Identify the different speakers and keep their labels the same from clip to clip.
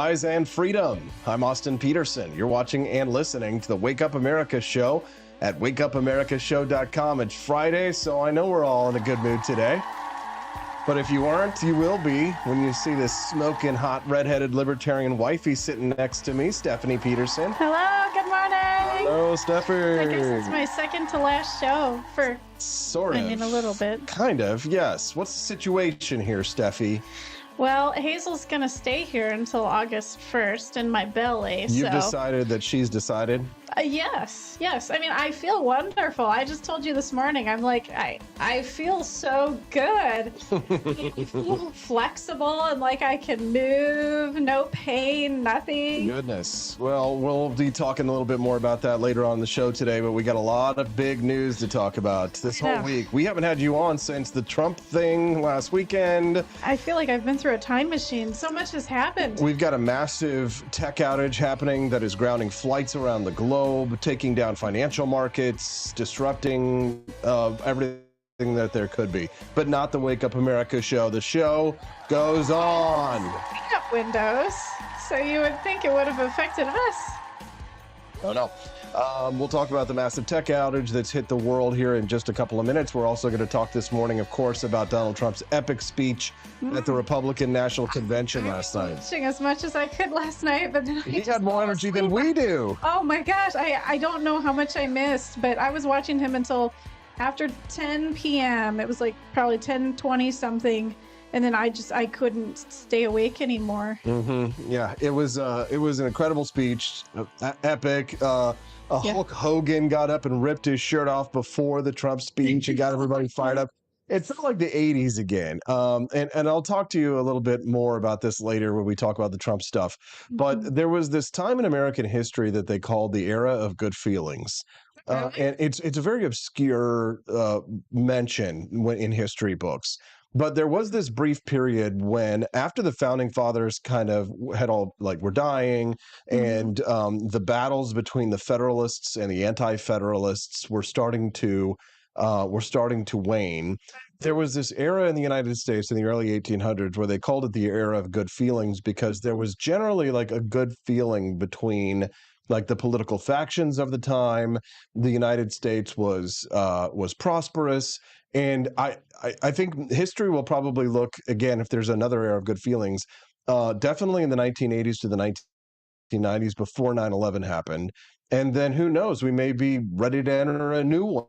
Speaker 1: lies, and freedom. I'm Austin Peterson. You're watching and listening to the Wake Up America show at wakeupamericashow.com. It's Friday, so I know we're all in a good mood today. But if you aren't, you will be when you see this smoking hot redheaded libertarian wifey sitting next to me, Stephanie Peterson.
Speaker 2: Hello, good morning.
Speaker 1: Hello, Stephanie.
Speaker 2: I guess it's my second to last show for
Speaker 1: sort of.
Speaker 2: I mean, a little bit.
Speaker 1: Kind of, yes. What's the situation here, Steffi?
Speaker 2: Well, Hazel's going to stay here until August 1st in my belly.
Speaker 1: You've decided that she's decided?
Speaker 2: Yes. I mean, I feel wonderful. I just told you this morning, I'm like, I feel so good. I feel flexible and like I can move, no pain, nothing.
Speaker 1: Goodness. Well, we'll be talking a little bit more about that later on in the show today, but we got a lot of big news to talk about this whole week. We haven't had you on since the Trump thing last weekend.
Speaker 2: I feel like I've been through a time machine. So much has happened.
Speaker 1: We've got a massive tech outage happening that is grounding flights around the globe, taking down financial markets, disrupting everything that there could be. But not the Wake Up America show. The show goes on.
Speaker 2: We got Windows, so you would think it would have affected us.
Speaker 1: Oh, no. We'll talk about the massive tech outage that's hit the world here in just a couple of minutes. We're also going to talk this morning, of course, about Donald Trump's epic speech at the Republican National Convention last night.
Speaker 2: As much as I could last night, but then
Speaker 1: he had more energy than we do.
Speaker 2: Oh my gosh, I don't know how much I missed, but I was watching him until after 10 p.m. It was like probably 10:20 something. And then I couldn't stay awake anymore.
Speaker 1: Yeah, it was an incredible speech, epic. Hulk Hogan got up and ripped his shirt off before the Trump speech and got everybody fired up. It felt like the 80s again. And I'll talk to you a little bit more about this later when we talk about the Trump stuff. But there was this time in American history that they called the era of good feelings. And it's a very obscure mention in history books. But there was this brief period when, after the founding fathers kind of had all were dying, and the battles between the Federalists and the Anti-Federalists were starting to wane. There was this era in the United States in the early 1800s where they called it the era of good feelings, because there was generally a good feeling between the political factions of the time. The United States was prosperous. And I think history will probably look, again, if there's another era of good feelings, definitely in the 1980s to the 1990s before 9/11 happened. And then who knows, we may be ready to enter a new one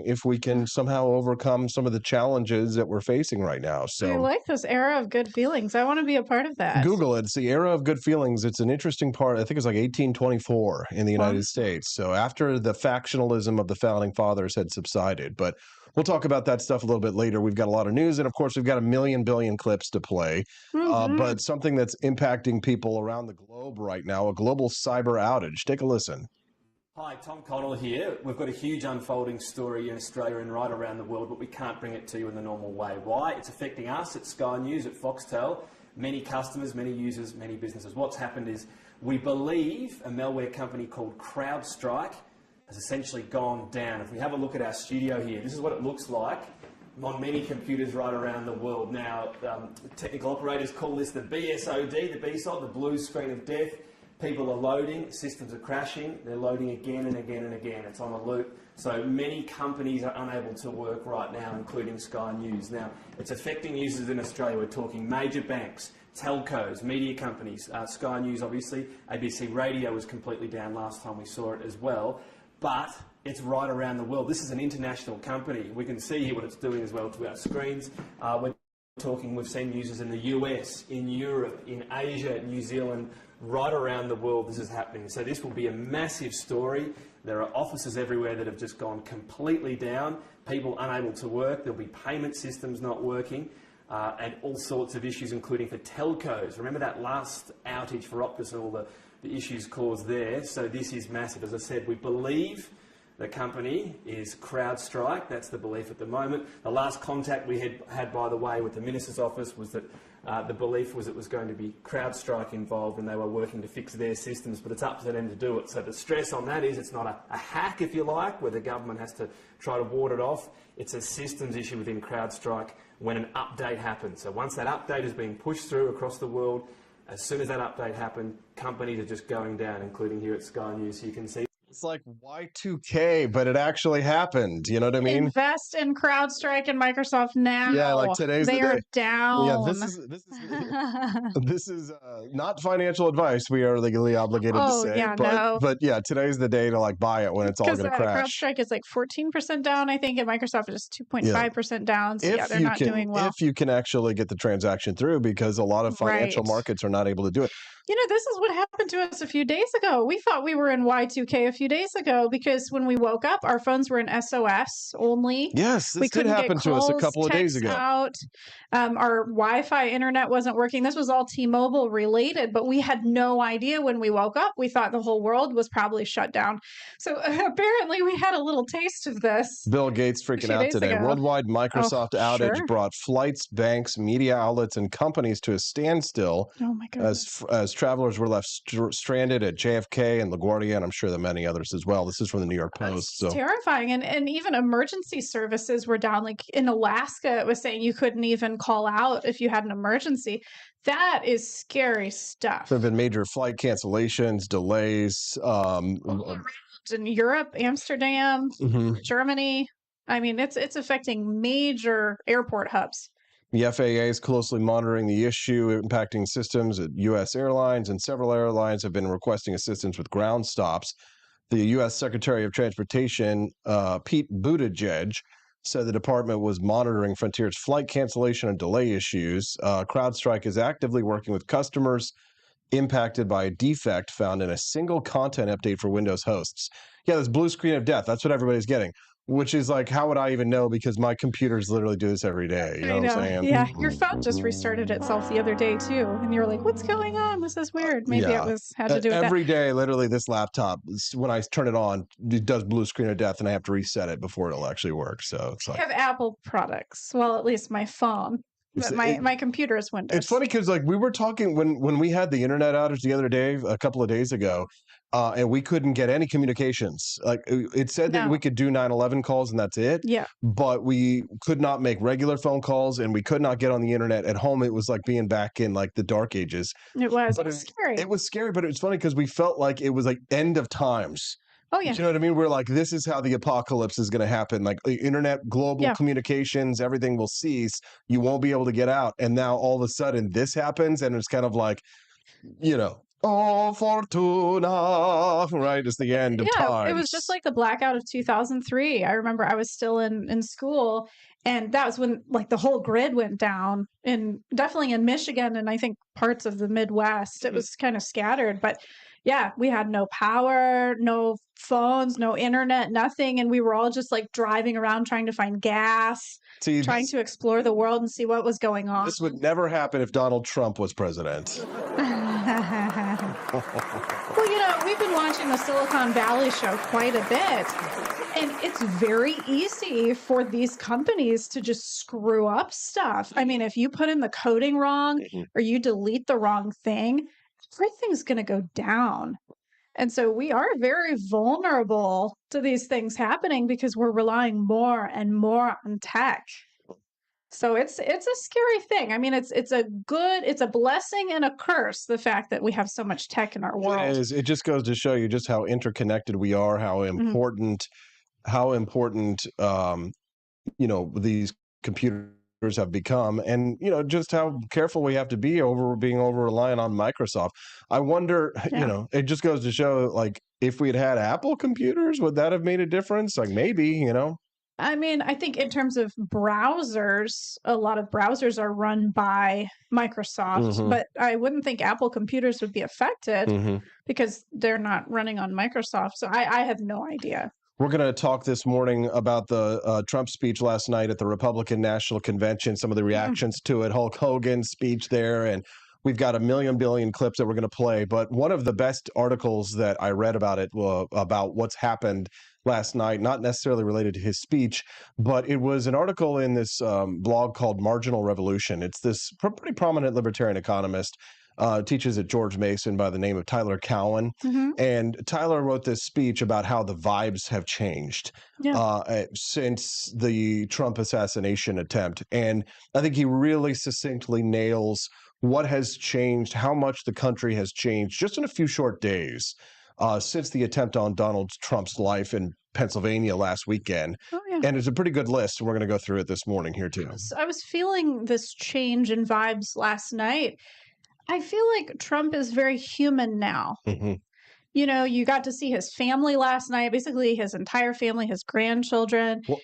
Speaker 1: if we can somehow overcome some of the challenges that we're facing right now. So
Speaker 2: I like this era of good feelings. I want to be a part of that.
Speaker 1: Google it. It's the era of good feelings. It's an interesting part. I think it's 1824 in the United States. So after the factionalism of the founding fathers had subsided. But we'll talk about that stuff a little bit later. We've got a lot of news. And of course, we've got a billion clips to play. But something that's impacting people around the globe right now, a global cyber outage. Take a listen.
Speaker 3: Hi, Tom Connell here. We've got a huge unfolding story in Australia and right around the world, but we can't bring it to you in the normal way. Why? It's affecting us at Sky News, at Foxtel, many customers, many users, many businesses. What's happened is we believe a malware company called CrowdStrike has essentially gone down. If we have a look at our studio here, this is what it looks like on many computers right around the world. Now, technical operators call this the BSOD, the BSOD, the blue screen of death. People are loading, systems are crashing, they're loading again and again and again. It's on a loop. So many companies are unable to work right now, including Sky News. Now, it's affecting users in Australia. We're talking major banks, telcos, media companies, Sky News obviously, ABC Radio was completely down last time we saw it as well. But it's right around the world. This is an international company. We can see here what it's doing as well to our screens. We've seen users in the US, in Europe, in Asia, New Zealand, right around the world this is happening. So this will be a massive story. There are offices everywhere that have just gone completely down, people unable to work, there'll be payment systems not working, and all sorts of issues, including for telcos. Remember that last outage for Optus and all the issues caused there? So this is massive. As I said, we believe the company is CrowdStrike. That's the belief at the moment. The last contact we had, by the way, with the Minister's office was that the belief was it was going to be CrowdStrike involved and they were working to fix their systems, but it's up to them to do it. So the stress on that is it's not a hack, if you like, where the government has to try to ward it off. It's a systems issue within CrowdStrike when an update happens. So once that update is being pushed through across the world, As soon as that update happened, companies are just going down, including here at Sky News. You can see
Speaker 1: It's like Y2K, but it actually happened. You know what I mean?
Speaker 2: Invest in CrowdStrike and Microsoft now.
Speaker 1: Yeah, like today's
Speaker 2: they
Speaker 1: the
Speaker 2: are
Speaker 1: day.
Speaker 2: down.
Speaker 1: Yeah, this is not financial advice. We are legally obligated to say,
Speaker 2: yeah, no.
Speaker 1: but yeah, today's the day to like buy it when it's all going to crash.
Speaker 2: CrowdStrike is like 14% down, I think, and Microsoft is 2.5% down. So yeah, they're not doing well.
Speaker 1: If you can actually get the transaction through, because a lot of financial markets are not able to do it.
Speaker 2: You know, this is what happened to us a few days ago. We thought we were in Y2K a few days ago because when we woke up, our phones were in SOS only.
Speaker 1: Yes, this did happen to us a couple of days ago.
Speaker 2: Our Wi-Fi internet wasn't working. This was all T-Mobile related, but we had no idea when we woke up. We thought the whole world was probably shut down. So apparently we had a little taste of this.
Speaker 1: Bill Gates freaking out today. Worldwide Microsoft outage brought flights, banks, media outlets, and companies to a standstill.
Speaker 2: Oh my goodness.
Speaker 1: As travelers were left stranded at JFK and LaGuardia, and I'm sure there are many others as well. This is from the New York Post.
Speaker 2: It's terrifying. And even emergency services were down. Like in Alaska, it was saying you couldn't even call out if you had an emergency. That is scary stuff.
Speaker 1: There have been major flight cancellations, delays.
Speaker 2: In Europe, Amsterdam, Germany. I mean, it's affecting major airport hubs.
Speaker 1: The FAA is closely monitoring the issue impacting systems at U.S. airlines, and several airlines have been requesting assistance with ground stops. The U.S. Secretary of Transportation, Pete Buttigieg, said the department was monitoring Frontier's flight cancellation and delay issues. CrowdStrike is actively working with customers impacted by a defect found in a single content update for Windows hosts. Yeah, this blue screen of death. That's what everybody's getting. Which is like, how would I even know? Because my computers literally do this every day. You know what I'm saying?
Speaker 2: Yeah, your phone just restarted itself the other day too, and you're like, "What's going on? This is weird." Maybe it had to do with
Speaker 1: every day. Literally, this laptop, when I turn it on, it does blue screen of death, and I have to reset it before it'll actually work. So it's like,
Speaker 2: I have Apple products. Well, at least my phone. But my computer is Windows.
Speaker 1: It's funny because like we were talking when we had the internet outage the other day, a couple of days ago, and we couldn't get any communications. Like it said that we could do 911 calls and that's it.
Speaker 2: Yeah.
Speaker 1: But we could not make regular phone calls and we could not get on the internet. At home, it was like being back in like the dark ages.
Speaker 2: It was. It was scary.
Speaker 1: It was scary, but it was funny because we felt like it was like end of times.
Speaker 2: Oh, yeah.
Speaker 1: You know what I mean? We're like, this is how the apocalypse is going to happen. Like the internet, global communications, everything will cease. You won't be able to get out. And now all of a sudden this happens. And it's kind of like, you know, oh, Fortuna, right? It's the end of time.
Speaker 2: It was just like the blackout of 2003. I remember I was still in school. And that was when like the whole grid went down, and definitely in Michigan and I think parts of the Midwest. It was kind of scattered, but yeah, we had no power, no phones, no internet, nothing. And we were all just like driving around trying to find gas, trying to explore the world and see what was going on.
Speaker 1: This would never happen if Donald Trump was president.
Speaker 2: Well, you know, we've been watching the Silicon Valley show quite a bit. And it's very easy for these companies to just screw up stuff. I mean, if you put in the coding wrong or you delete the wrong thing, everything's going to go down. And so we are very vulnerable to these things happening because we're relying more and more on tech. So it's a scary thing. I mean, it's a blessing and a curse, the fact that we have so much tech in our world.
Speaker 1: It is. It just goes to show you just how interconnected we are, how important you know, these computers have become, and you know, just how careful we have to be being over reliant on Microsoft. I wonder, you know, it just goes to show, like, if we'd had Apple computers, would that have made a difference? Like, maybe, you know.
Speaker 2: I mean, I think in terms of browsers, a lot of browsers are run by Microsoft, but I wouldn't think Apple computers would be affected because they're not running on Microsoft. So I have no idea.
Speaker 1: We're going to talk this morning about the Trump speech last night at the Republican National Convention, some of the reactions to it, Hulk Hogan's speech there, and we've got a billion clips that we're going to play. But one of the best articles that I read about it, about what's happened last night, not necessarily related to his speech, but it was an article in this blog called Marginal Revolution. It's this pretty prominent libertarian economist, teaches at George Mason by the name of Tyler Cowen. And Tyler wrote this speech about how the vibes have changed since the Trump assassination attempt. And I think he really succinctly nails what has changed, how much the country has changed just in a few short days since the attempt on Donald Trump's life in Pennsylvania last weekend.
Speaker 2: Oh, yeah.
Speaker 1: And it's a pretty good list, and we're going to go through it this morning here too.
Speaker 2: So I was feeling this change in vibes last night. I feel like Trump is very human now. You know, you got to see his family last night, basically his entire family, his grandchildren.
Speaker 1: Well,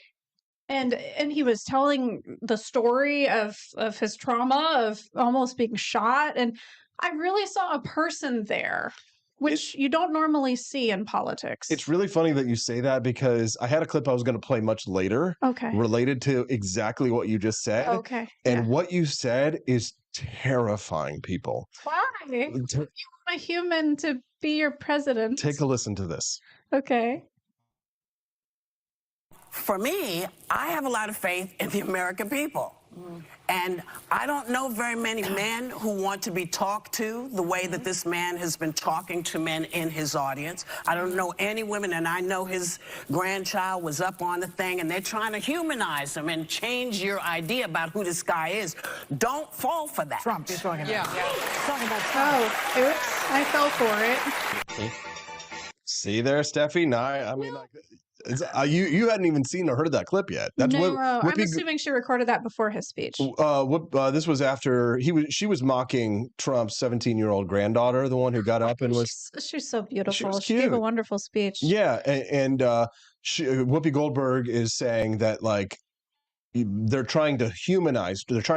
Speaker 2: And he was telling the story of his trauma of almost being shot, and I really saw a person there, which you don't normally see in politics.
Speaker 1: it's really funny that you say that because I had a clip I was going to play much later
Speaker 2: Okay.
Speaker 1: related to exactly what you just said.
Speaker 2: Okay.
Speaker 1: And
Speaker 2: Yeah.
Speaker 1: what you said is terrifying people.
Speaker 2: Why? You want a human to be your president.
Speaker 1: Take a listen to this.
Speaker 2: Okay.
Speaker 4: For me, I have a lot of faith in the American people. And I don't know very many men who want to be talked to the way that this man has been talking to men in his audience. I don't know any women, and I know his grandchild was up on the thing, and they're trying to humanize him and change your idea about who this guy is. Don't fall for that.
Speaker 5: Trump, he's talking about.
Speaker 4: Yeah.
Speaker 5: He's talking about Trump.
Speaker 2: Oh, oops. I fell for it.
Speaker 1: See there, Steffi? No, I mean, like, you hadn't even seen or heard that clip yet. That's
Speaker 2: No, I'm
Speaker 1: Whoopi.
Speaker 2: assuming she recorded that before his speech.
Speaker 1: This was after she was mocking Trump's 17-year-old granddaughter, the one who got up and was.
Speaker 2: She's so beautiful.
Speaker 1: was
Speaker 2: She gave a
Speaker 1: cute.
Speaker 2: wonderful speech.
Speaker 1: Yeah, and Whoopi Goldberg is saying that like they're trying to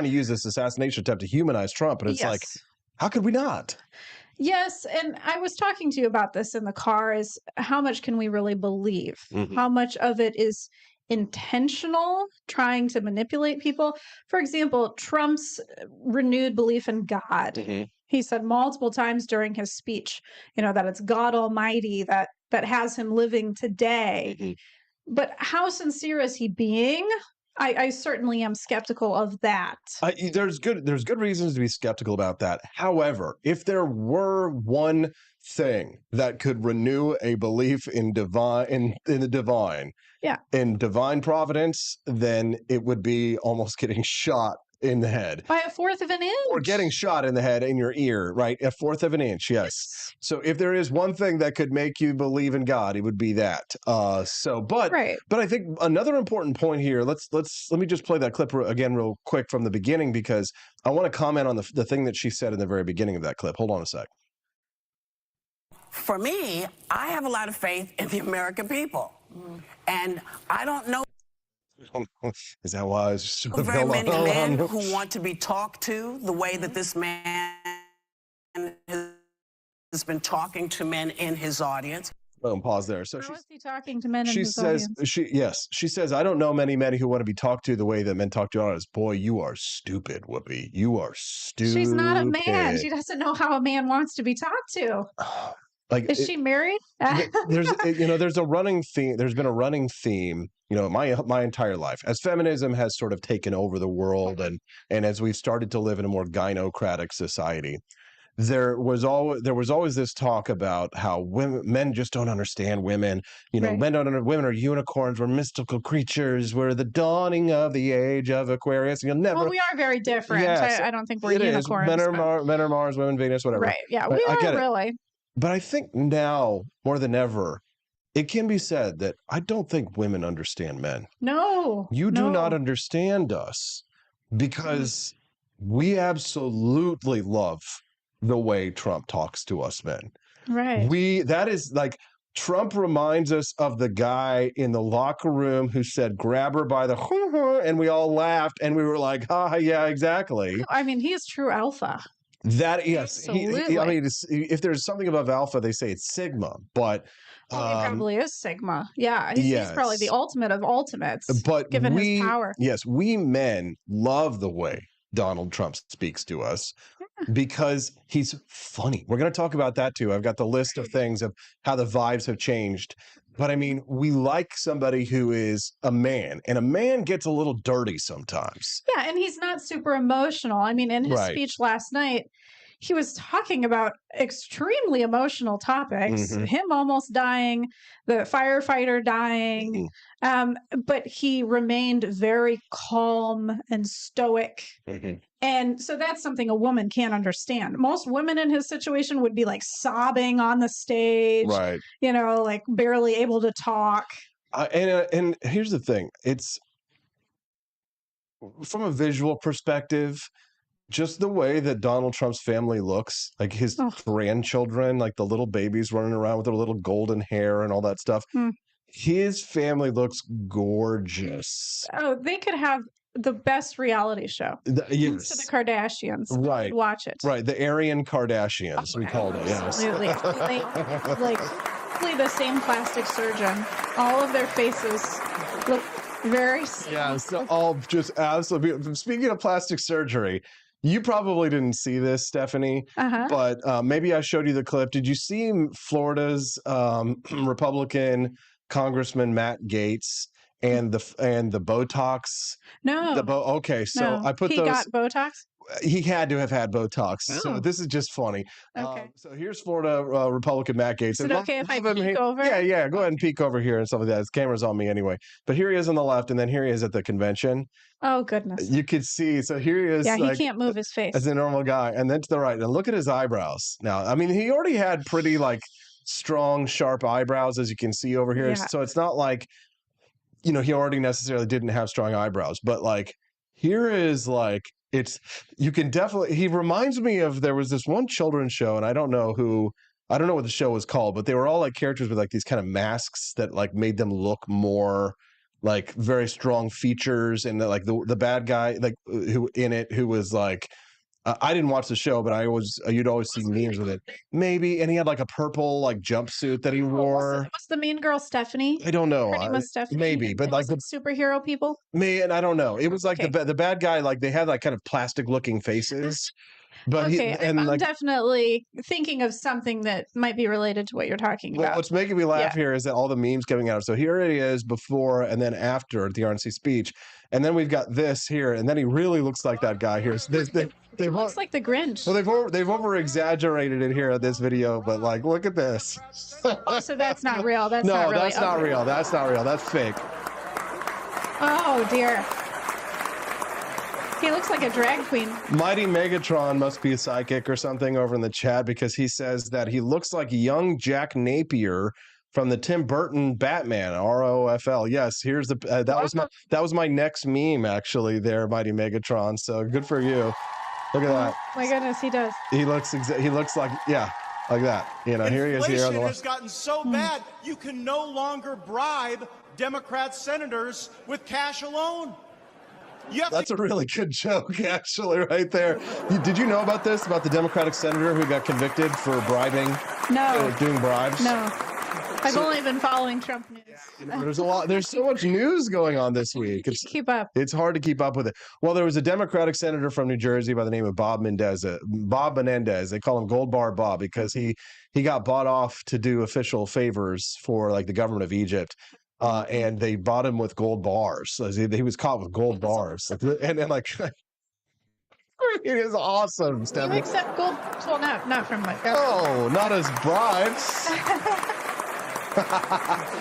Speaker 1: use this assassination attempt to humanize Trump, and it's like,
Speaker 2: Yes.
Speaker 1: how could we not?
Speaker 2: Yes, and I was talking to you about this in the car, is how much can we really believe? How much of it is intentional, trying to manipulate people? For example, Trump's renewed belief in God. He said multiple times during his speech, you know, that it's God Almighty that has him living today. But how sincere is he being? I certainly am skeptical of that.
Speaker 1: There's good reasons to be skeptical about that. However, if there were one thing that could renew a belief in the divine, in divine providence, then it would be almost getting shot in the head.
Speaker 2: By a fourth of an inch.
Speaker 1: Or getting shot in the head in your ear, right? A fourth of an inch, yes. So if there is one thing that could make you believe in God, it would be that. But I think another important point here, let me just play that clip again real quick from the beginning, because I want to comment on the thing that she said in the very beginning of that clip. Hold on a sec.
Speaker 4: For me, I have a lot of faith in the American people. And I don't know
Speaker 1: Is that why it's
Speaker 4: very many men who want to be talked to the way that this man has been talking to men in his audience.
Speaker 1: Pause there. So
Speaker 2: How is he talking to men in
Speaker 1: she
Speaker 2: his
Speaker 1: says
Speaker 2: audience?
Speaker 1: she says, I don't know many men who want to be talked to the way that men talk to others. Boy, you are stupid, Whoopi. You are stupid.
Speaker 2: She's not a man. She doesn't know how a man wants to be talked to.
Speaker 1: Like,
Speaker 2: is she married?
Speaker 1: There's there's a running theme. There's been a running theme, my entire life, as feminism has sort of taken over the world, and as we've started to live in a more gynocratic society. There was always this talk about how men just don't understand women. Women are unicorns. We're mystical creatures. We're the dawning of the age of Aquarius. And you'll never.
Speaker 2: Well, we are very different.
Speaker 1: Yes,
Speaker 2: I don't think we're
Speaker 1: it
Speaker 2: unicorns.
Speaker 1: is. Men are Mars, women Venus, whatever.
Speaker 2: Right. Yeah,
Speaker 1: But
Speaker 2: we
Speaker 1: I get
Speaker 2: are
Speaker 1: it.
Speaker 2: really.
Speaker 1: But I think now, more than ever, it can be said that I don't think women understand men.
Speaker 2: No.
Speaker 1: You do not understand us, because we absolutely love the way Trump talks to us men.
Speaker 2: Right.
Speaker 1: That is like, Trump reminds us of the guy in the locker room who said, grab her by the and we all laughed and we were like, yeah, exactly.
Speaker 2: I mean, he is true alpha.
Speaker 1: That, yes.
Speaker 2: Absolutely.
Speaker 1: I mean, if there's something above alpha, they say it's sigma, but
Speaker 2: he probably is sigma. Yeah, he's probably the ultimate of ultimates,
Speaker 1: but
Speaker 2: given his power.
Speaker 1: Yes, we men love the way Donald Trump speaks to us, because he's funny. We're going to talk about that too. I've got the list of things of how the vibes have changed. But I mean, we like somebody who is a man, and a man gets a little dirty sometimes.
Speaker 2: Yeah, and he's not super emotional. I mean, in his speech last night, he was talking about extremely emotional topics, him almost dying, the firefighter dying, but he remained very calm and stoic. And so that's something a woman can't understand. Most women in his situation would be like sobbing on the stage,
Speaker 1: Right.
Speaker 2: like barely able to talk.
Speaker 1: And here's the thing. It's from a visual perspective, just the way that Donald Trump's family looks, like his grandchildren, like the little babies running around with their little golden hair and all that stuff. His family looks gorgeous.
Speaker 2: Oh, they could have the best reality show.
Speaker 1: Yes.
Speaker 2: To the Kardashians.
Speaker 1: Right.
Speaker 2: Watch it.
Speaker 1: Right. The Aryan Kardashians, we called it. Yes.
Speaker 2: Absolutely. Like the same plastic surgeon. All of their faces look very similar.
Speaker 1: Yeah, so all just absolutely. Speaking of plastic surgery, you probably didn't see this, Stephanie, but maybe I showed you the clip. Did you see Florida's Republican Congressman Matt Gaetz and the Botox?
Speaker 2: No.
Speaker 1: Okay, so I put
Speaker 2: he got Botox?
Speaker 1: He had to have had Botox. So this is just funny.
Speaker 2: Okay.
Speaker 1: So here's Florida Republican Matt Gaetz.
Speaker 2: Is it okay if I peek over?
Speaker 1: Yeah. Go ahead and peek over here and stuff like that. His camera's on me anyway. But here he is on the left, and then here he is at the convention.
Speaker 2: Oh, goodness.
Speaker 1: You could see. So here he is.
Speaker 2: Yeah, he can't move his face.
Speaker 1: As a normal guy. And then to the right. And look at his eyebrows. Now, I mean, he already had pretty, strong, sharp eyebrows, as you can see over here.
Speaker 2: Yeah.
Speaker 1: So it's not like, he already necessarily didn't have strong eyebrows. But, here is, you can definitely, he reminds me of, there was this one children's show, and I don't know what the show was called, but they were all characters with these kind of masks that made them look more very strong features. And the bad guy, who in it, who was I didn't watch the show, but you'd always see memes with it. Maybe, and he had a purple jumpsuit that he wore.
Speaker 2: What's the mean girl, Stephanie?
Speaker 1: I don't know.
Speaker 2: Pretty much Stephanie.
Speaker 1: Maybe, but
Speaker 2: the superhero people.
Speaker 1: Man, I don't know. It was the bad guy. They had kind of plastic looking faces. But
Speaker 2: I'm definitely thinking of something that might be related to what you're talking about.
Speaker 1: What's making me laugh here is that all the memes coming out. So here it is before and then after the RNC speech, and then we've got this here, and then he really looks like that guy here. So
Speaker 2: He looks like the Grinch.
Speaker 1: Well, they've over exaggerated it here at this video, but look at this.
Speaker 2: So that's not real. That's
Speaker 1: no,
Speaker 2: not really
Speaker 1: that's not real. That's not real. That's fake.
Speaker 2: Oh dear. He looks like a drag queen.
Speaker 1: Mighty Megatron must be a psychic or something over in the chat, because he says that he looks like young Jack Napier from the Tim Burton Batman, ROFL. Yes, here's that was my next meme actually there, Mighty Megatron. So good for you. Look at that.
Speaker 2: Oh my goodness, he does.
Speaker 1: He looks like like that. Here he is here on the
Speaker 6: Inflation has gotten so bad you can no longer bribe Democrat senators with cash alone.
Speaker 1: That's a really good joke, actually, right there. Did you know about this? About the Democratic senator who got convicted for bribing?
Speaker 2: No.
Speaker 1: Doing bribes?
Speaker 2: No. I've only been following Trump news.
Speaker 1: There's so much news going on this week.
Speaker 2: Keep up.
Speaker 1: It's hard to keep up with it. Well, there was a Democratic senator from New Jersey by the name of Bob Menendez. They call him Gold Bar Bob because he got bought off to do official favors for the government of Egypt. And they bought him with gold bars. So he was caught with gold bars. And then it is awesome, Stephanie.
Speaker 2: You accept gold? Well, not from my government.
Speaker 1: Oh, not as bribes.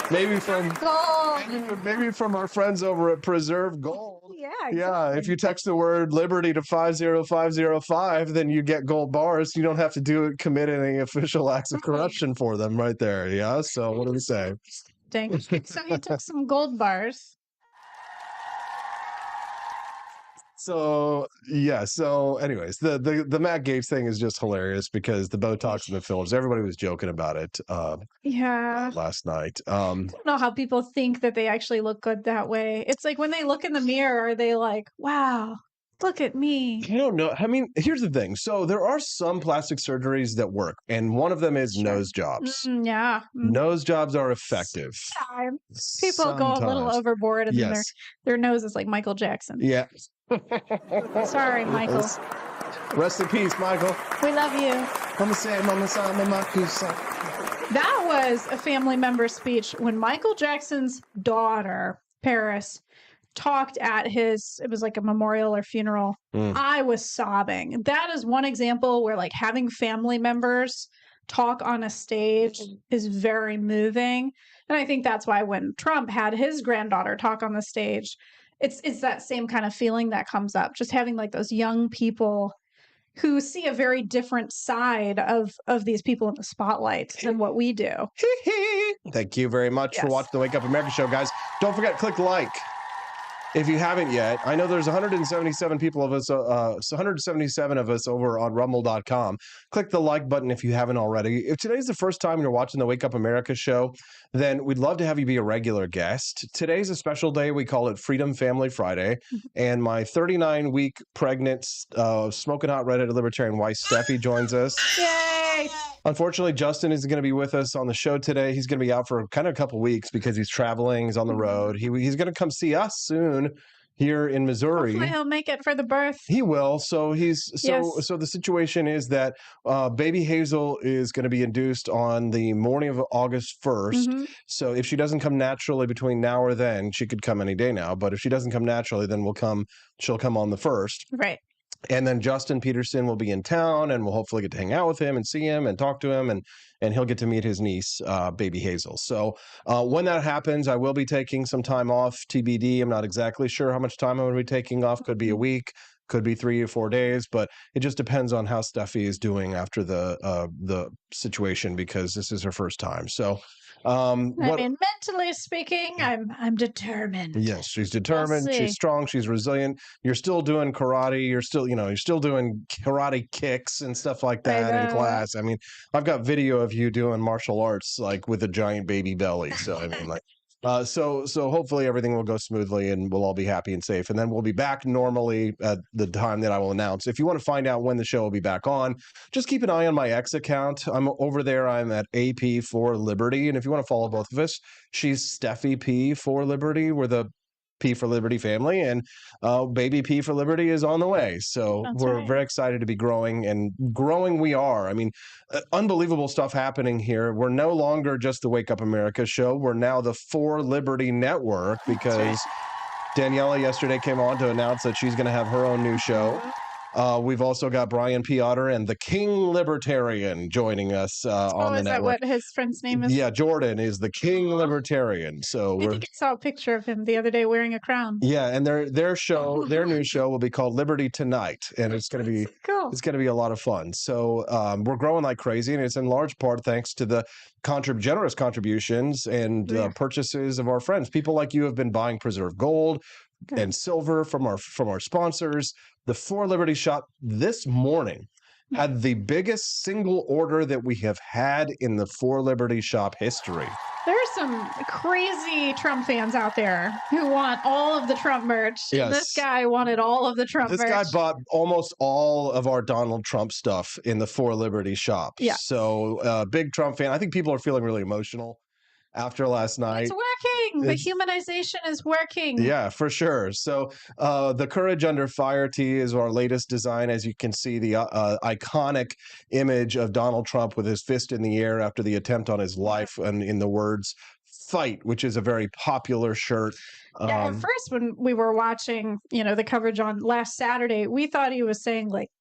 Speaker 1: maybe from our friends over at Preserve Gold.
Speaker 2: Yeah, exactly.
Speaker 1: Yeah, if you text the word liberty to 50505, then you get gold bars. You don't have to commit any official acts of corruption for them right there. Yeah, so what do we say?
Speaker 2: So he took some gold bars.
Speaker 1: So yeah. So anyways, the Matt Gaetz thing is just hilarious because the Botox and the fillers, everybody was joking about it. Last night. I
Speaker 2: don't know how people think that they actually look good that way. It's like when they look in the mirror, are they like, wow, look at me?
Speaker 1: I don't know. I mean, here's the thing. So there are some plastic surgeries that work, and one of them is nose jobs. Nose jobs are effective.
Speaker 2: Sometimes. People go a little overboard, and then their nose is like Michael Jackson.
Speaker 1: Yeah.
Speaker 2: Sorry, Michael.
Speaker 1: Rest in peace, Michael.
Speaker 2: We love you. That was a family member speech when Michael Jackson's daughter, Paris, talked at it was like a memorial or funeral. I was sobbing. That is one example where having family members talk on a stage is very moving. And I think that's why when Trump had his granddaughter talk on the stage, it's that same kind of feeling that comes up. Just having like those young people who see a very different side of these people in the spotlight than what we do.
Speaker 1: Thank you very much for
Speaker 2: Yes.
Speaker 1: watching the Wake Up America show, guys. Don't forget, click like if you haven't yet. I know there's 177 people of us, 177 of us over on rumble.com. Click the like button if you haven't already. If today's the first time you're watching the Wake Up America show, then we'd love to have you be a regular guest. Today's a special day. We call it Freedom Family Friday. And my 39-week pregnant, smoking hot redheaded libertarian wife, Steffi, joins us.
Speaker 2: Yay!
Speaker 1: Unfortunately, Justin is going to be with us on the show today. He's going to be out for kind of a couple weeks because he's traveling. He's on the road. He's going to come see us soon here in Missouri.
Speaker 2: Hopefully he'll make it for the birth.
Speaker 1: He will. So
Speaker 2: Yes.
Speaker 1: so the situation is that baby Hazel is going to be induced on the morning of August 1st.
Speaker 2: Mhm.
Speaker 1: So if she doesn't come naturally between now or then, she could come any day now. But if she doesn't come naturally, then she'll come on the 1st.
Speaker 2: Right.
Speaker 1: And then Justin Peterson will be in town, and we'll hopefully get to hang out with him and see him and talk to him, and he'll get to meet his niece, baby Hazel. So when that happens, I will be taking some time off, TBD. I'm not exactly sure how much time I'm going to be taking off. Could be a week, could be 3 or 4 days, but it just depends on how Steffi is doing after the situation, because this is her first time. So
Speaker 2: I mean, mentally speaking, I'm determined.
Speaker 1: yes, she's determined,
Speaker 2: see.
Speaker 1: she's strong, she's resilient. You're still doing karate, you're still doing karate kicks and stuff like that in class. I mean, I've got video of you doing martial arts like with a giant baby belly. So I mean, like so hopefully everything will go smoothly and we'll all be happy and safe. And then we'll be back normally at the time that I will announce. If you want to find out when the show will be back on, just keep an eye on my X account. I'm over there. I'm at AP for Liberty. And if you want to follow both of us, she's Steffi P for Liberty. We're the P for Liberty family, and baby P for Liberty is on the way. So
Speaker 2: That's
Speaker 1: we're
Speaker 2: right.
Speaker 1: very excited to be growing, and growing we are. I mean, unbelievable stuff happening here. We're no longer just the Wake Up America show. We're now the For Liberty Network, because Daniela yesterday came on to announce that she's going to have her own new show. We've also got Brian P. Otter and the King Libertarian joining us on the
Speaker 2: is that
Speaker 1: network.
Speaker 2: what his friend's name is?
Speaker 1: Yeah, Jordan is the King Libertarian. So
Speaker 2: I
Speaker 1: we're
Speaker 2: think I saw a picture of him the other day wearing a crown.
Speaker 1: yeah, and their new show will be called Liberty Tonight, and it's going to be
Speaker 2: Cool.
Speaker 1: it's going to be a lot of fun. So we're growing like crazy, and it's in large part thanks to the generous contributions and purchases of our friends. People like you have been buying preserved gold and silver from our sponsors. The For Liberty shop this morning had the biggest single order that we have had in the For Liberty shop history.
Speaker 2: There are some crazy Trump fans out there who want all of the Trump merch.
Speaker 1: Yes.
Speaker 2: This guy wanted all of the Trump
Speaker 1: This
Speaker 2: merch.
Speaker 1: guy bought almost all of our Donald Trump stuff in the For Liberty shop.
Speaker 2: Yeah.
Speaker 1: So big Trump fan. I think people are feeling really emotional after last night.
Speaker 2: It's working. The humanization is working.
Speaker 1: Yeah, for sure. So the Courage Under Fire tee is our latest design. As you can see, the iconic image of Donald Trump with his fist in the air after the attempt on his life, and in the words "fight," which is a very popular shirt.
Speaker 2: Yeah, at first when we were watching, the coverage on last Saturday, we thought he was saying like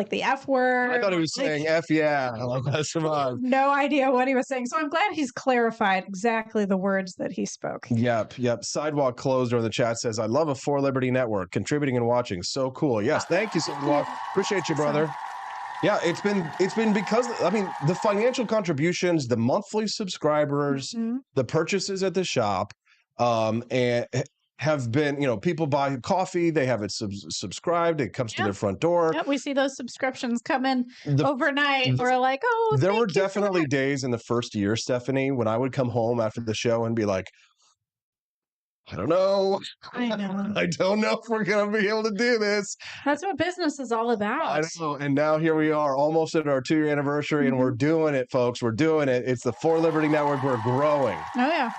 Speaker 2: the F word.
Speaker 1: I thought he was saying "F yeah." That's
Speaker 2: no idea what he was saying. So I'm glad he's clarified exactly the words that he spoke.
Speaker 1: Yep. Sidewalk Closed or the chat says, "I love a For Liberty Network, contributing and watching. So cool." Yes, thank you, Sidewalk. Appreciate you, brother. Yeah, it's been because, I mean, the financial contributions, the monthly subscribers, the purchases at the shop, and have been, people buy coffee, they have it subscribed, it comes to their front door.
Speaker 2: Yep, we see those subscriptions come in overnight. We're like, oh,
Speaker 1: there were
Speaker 2: thank you for
Speaker 1: definitely
Speaker 2: that.
Speaker 1: days in the first year, Stephanie, when I would come home after the show and be like, I don't know.
Speaker 2: I know.
Speaker 1: I don't know if we're going to be able to do this.
Speaker 2: That's what business is all about.
Speaker 1: I know. And now here we are, almost at our 2-year anniversary, and we're doing it, folks. We're doing it. It's the For Liberty Network. We're growing.
Speaker 2: Oh, yeah.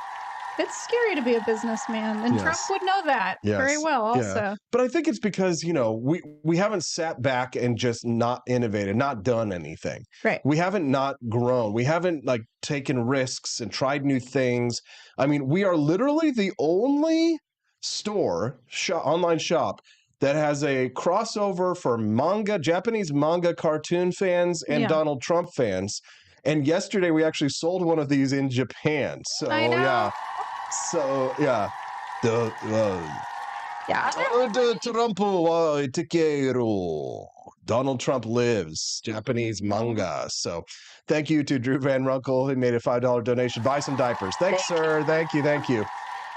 Speaker 2: It's scary to be a businessman, and Trump would know that very well also.
Speaker 1: Yeah. But I think it's because, we haven't sat back and just not innovated, not done anything.
Speaker 2: Right.
Speaker 1: We haven't not grown. We haven't taken risks and tried new things. I mean, we are literally the only online shop that has a crossover for Japanese manga cartoon fans and Donald Trump fans. And yesterday we actually sold one of these in Japan. So
Speaker 2: I know.
Speaker 1: yeah. So yeah.
Speaker 2: Yeah.
Speaker 1: Trump, te quiero. Donald Trump lives. Japanese manga. So thank you to Drew Van Runkle, who made a $5 donation. Buy some diapers. Thanks, sir. Thank you. Thank you.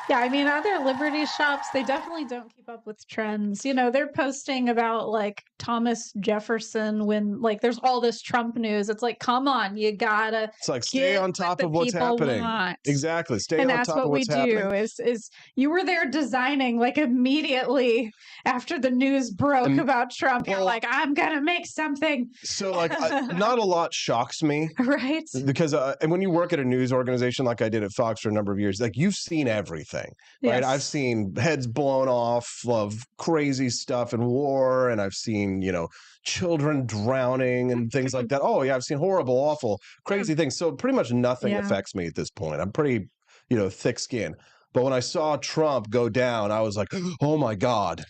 Speaker 2: Yeah, I mean, other Liberty shops, they definitely don't keep up with trends. You know, they're posting about like Thomas Jefferson when like there's all this Trump news. It's like, come on, you gotta
Speaker 1: It's like stay on top
Speaker 2: the
Speaker 1: of what's
Speaker 2: people
Speaker 1: happening.
Speaker 2: want.
Speaker 1: Exactly. Stay
Speaker 2: And
Speaker 1: on
Speaker 2: that's
Speaker 1: top
Speaker 2: what
Speaker 1: of
Speaker 2: we
Speaker 1: what's
Speaker 2: do
Speaker 1: happening.
Speaker 2: is you were there designing like immediately after the news broke about Trump. You're like, I'm gonna make something.
Speaker 1: So like not a lot shocks me.
Speaker 2: Right.
Speaker 1: Because and when you work at a news organization like I did at Fox for a number of years, like you've seen everything, right?
Speaker 2: Yes.
Speaker 1: I've seen heads blown off of crazy stuff in war, and I've seen, you know, children drowning and things like that. Oh yeah, I've seen horrible, awful, crazy things. So pretty much nothing affects me at this point. I'm pretty, you know, thick skinned. But when I saw Trump go down, I was like, oh my God.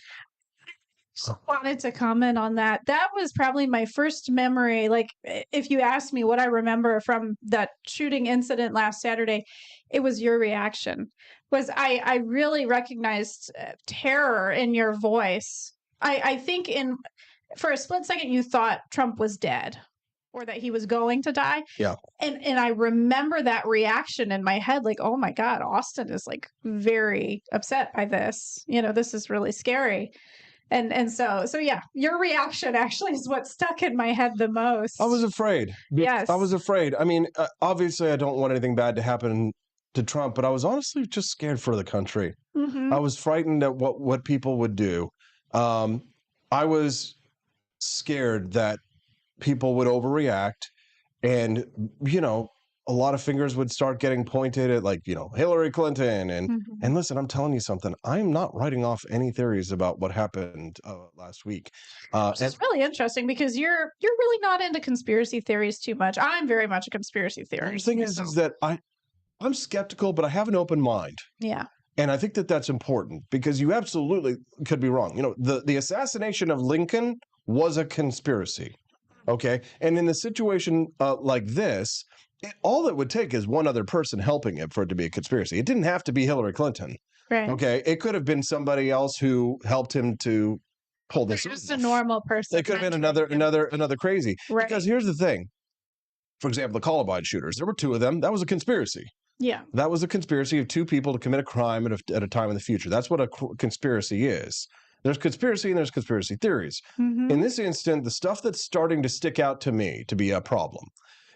Speaker 2: Wanted to comment on that. That was probably my first memory. Like, if you ask me what I remember from that shooting incident last Saturday, it was your reaction. Was I really recognized terror in your voice. I think for a split second you thought Trump was dead or that he was going to die.
Speaker 1: Yeah.
Speaker 2: And I remember that reaction in my head, like, oh my God, Austin is like very upset by this. You know, this is really scary. And so yeah, your reaction actually is what stuck in my head the most.
Speaker 1: I was afraid.
Speaker 2: Yes.
Speaker 1: I was afraid. I mean, obviously I don't want anything bad to happen to Trump, but I was honestly just scared for the country. I was frightened at what people would do. I was scared that people would overreact and, you know, a lot of fingers would start getting pointed at, like, you know, Hillary Clinton. And listen, I'm telling you something. I'm not writing off any theories about what happened last week.
Speaker 2: It's really interesting because you're really not into conspiracy theories too much. I'm very much a conspiracy theorist.
Speaker 1: The thing is that I'm skeptical, but I have an open mind.
Speaker 2: Yeah.
Speaker 1: And I think that that's important because you absolutely could be wrong. You know, the assassination of Lincoln was a conspiracy. Okay. And in a situation like this, all it would take is one other person helping it for it to be a conspiracy. It didn't have to be Hillary Clinton.
Speaker 2: Right.
Speaker 1: Okay. It could have been somebody else who helped him to pull this.
Speaker 2: Just a normal person.
Speaker 1: It could have been another crazy.
Speaker 2: Right.
Speaker 1: Because here's the thing. For example, the Columbine shooters, there were two of them. That was a conspiracy.
Speaker 2: Yeah.
Speaker 1: That was a conspiracy of two people to commit a crime at a time in the future. That's what a conspiracy is. There's conspiracy and there's conspiracy theories. In this instant, the stuff that's starting to stick out to me to be a problem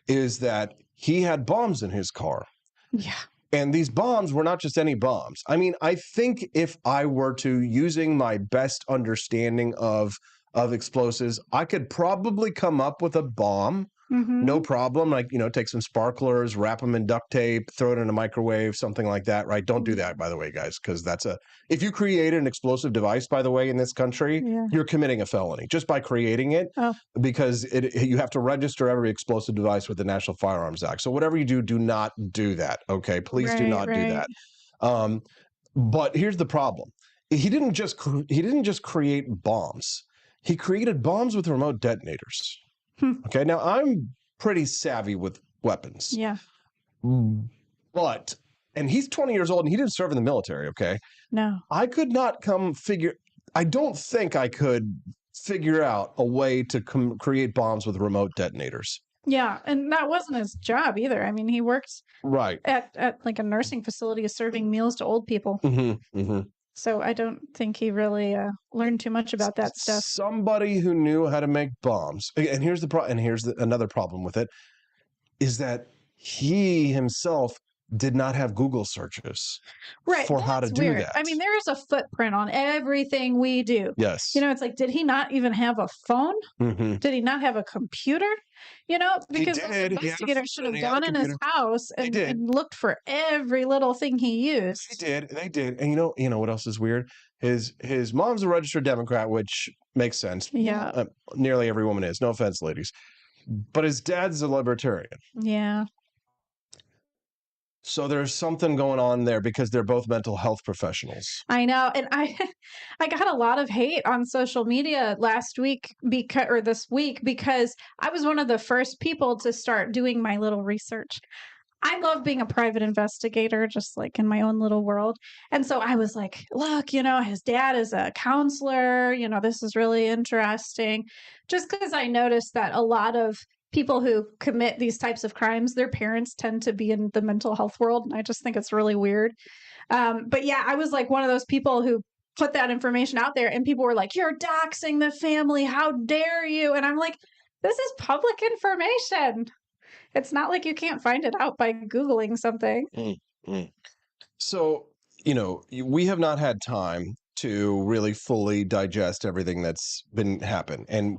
Speaker 1: is that he had bombs in his car.
Speaker 2: Yeah.
Speaker 1: And these bombs were not just any bombs. I mean, I think if I were to, using my best understanding of explosives, I could probably come up with a bomb. No problem. Like, you know, take some sparklers, wrap them in duct tape, throw it in a microwave, something like that, right? Don't do that, by the way, guys, because if you create an explosive device, by the way, in this country, you're committing a felony just by creating it, because you have to register every explosive device with the National Firearms Act. So whatever you do, do not do that. Okay, please do not do that. But here's the problem: he didn't just create bombs. He created bombs with remote detonators. Okay, now I'm pretty savvy with weapons.
Speaker 2: Yeah.
Speaker 1: But, and he's 20 years old and he didn't serve in the military, okay?
Speaker 2: No.
Speaker 1: I could not I don't think I could figure out a way to create bombs with remote detonators.
Speaker 2: Yeah, and that wasn't his job either. I mean, he worked at like a nursing facility serving meals to old people. So I don't think he really learned too much about that stuff.
Speaker 1: Somebody who knew how to make bombs. And here's another problem with it, is that he himself did not have Google searches for how to do that.
Speaker 2: I mean, there is a footprint on everything we do.
Speaker 1: Yes.
Speaker 2: You know, it's like, did he not even have a phone? Did he not have a computer? You know, because the investigator should have gone in his house and looked for every little thing he used.
Speaker 1: They did. And you know what else is weird? His mom's a registered Democrat, which makes sense.
Speaker 2: Yeah.
Speaker 1: Nearly every woman is. No offense, ladies. But his dad's a libertarian.
Speaker 2: Yeah.
Speaker 1: So there's something going on there because they're both mental health professionals.
Speaker 2: I know. And I got a lot of hate on social media this week because I was one of the first people to start doing my little research I love being a private investigator, just like in my own little world. And so I was like, look, his dad is a counselor. This is really interesting. Just because I noticed that a lot of people who commit these types of crimes, their parents tend to be in the mental health world. And I just think it's really weird. But yeah, I was like one of those people who put that information out there, and people were like, you're doxing the family. How dare you? And I'm like, this is public information. It's not like you can't find it out by Googling something.
Speaker 1: So, we have not had time to really fully digest everything that's been happened. And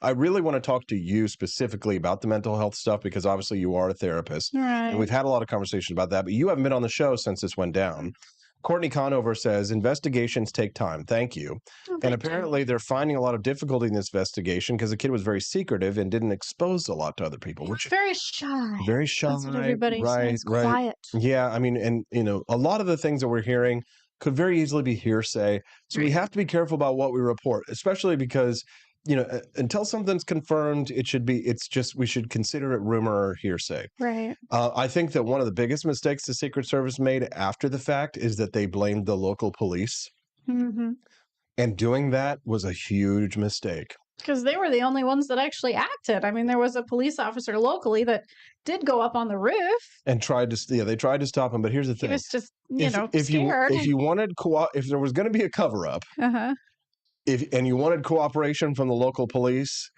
Speaker 1: I really want to talk to you specifically about the mental health stuff, because obviously you are a therapist.
Speaker 2: Right.
Speaker 1: And we've had a lot of conversations about that, but you haven't been on the show since this went down. Courtney Conover says, investigations take time. Thank you. And apparently they're finding a lot of difficulty in this investigation because the kid was very secretive and didn't expose a lot to other people. Which
Speaker 2: very shy.
Speaker 1: Very shy.
Speaker 2: That's what everybody says.
Speaker 1: Right.
Speaker 2: Quiet.
Speaker 1: Yeah, I mean, and a lot of the things that we're hearing could very easily be hearsay. So we have to be careful about what we report, especially because until something's confirmed, we should consider it rumor or hearsay.
Speaker 2: Right.
Speaker 1: I think that one of the biggest mistakes the Secret Service made after the fact is that they blamed the local police.
Speaker 2: Mm-hmm.
Speaker 1: And doing that was a huge mistake.
Speaker 2: Because they were the only ones that actually acted. I mean, there was a police officer locally that did go up on the roof
Speaker 1: and tried to. They tried to stop him, but here's the thing:
Speaker 2: he was just,
Speaker 1: if
Speaker 2: scared.
Speaker 1: you wanted if there was going to be a cover up, and you wanted cooperation from the local police,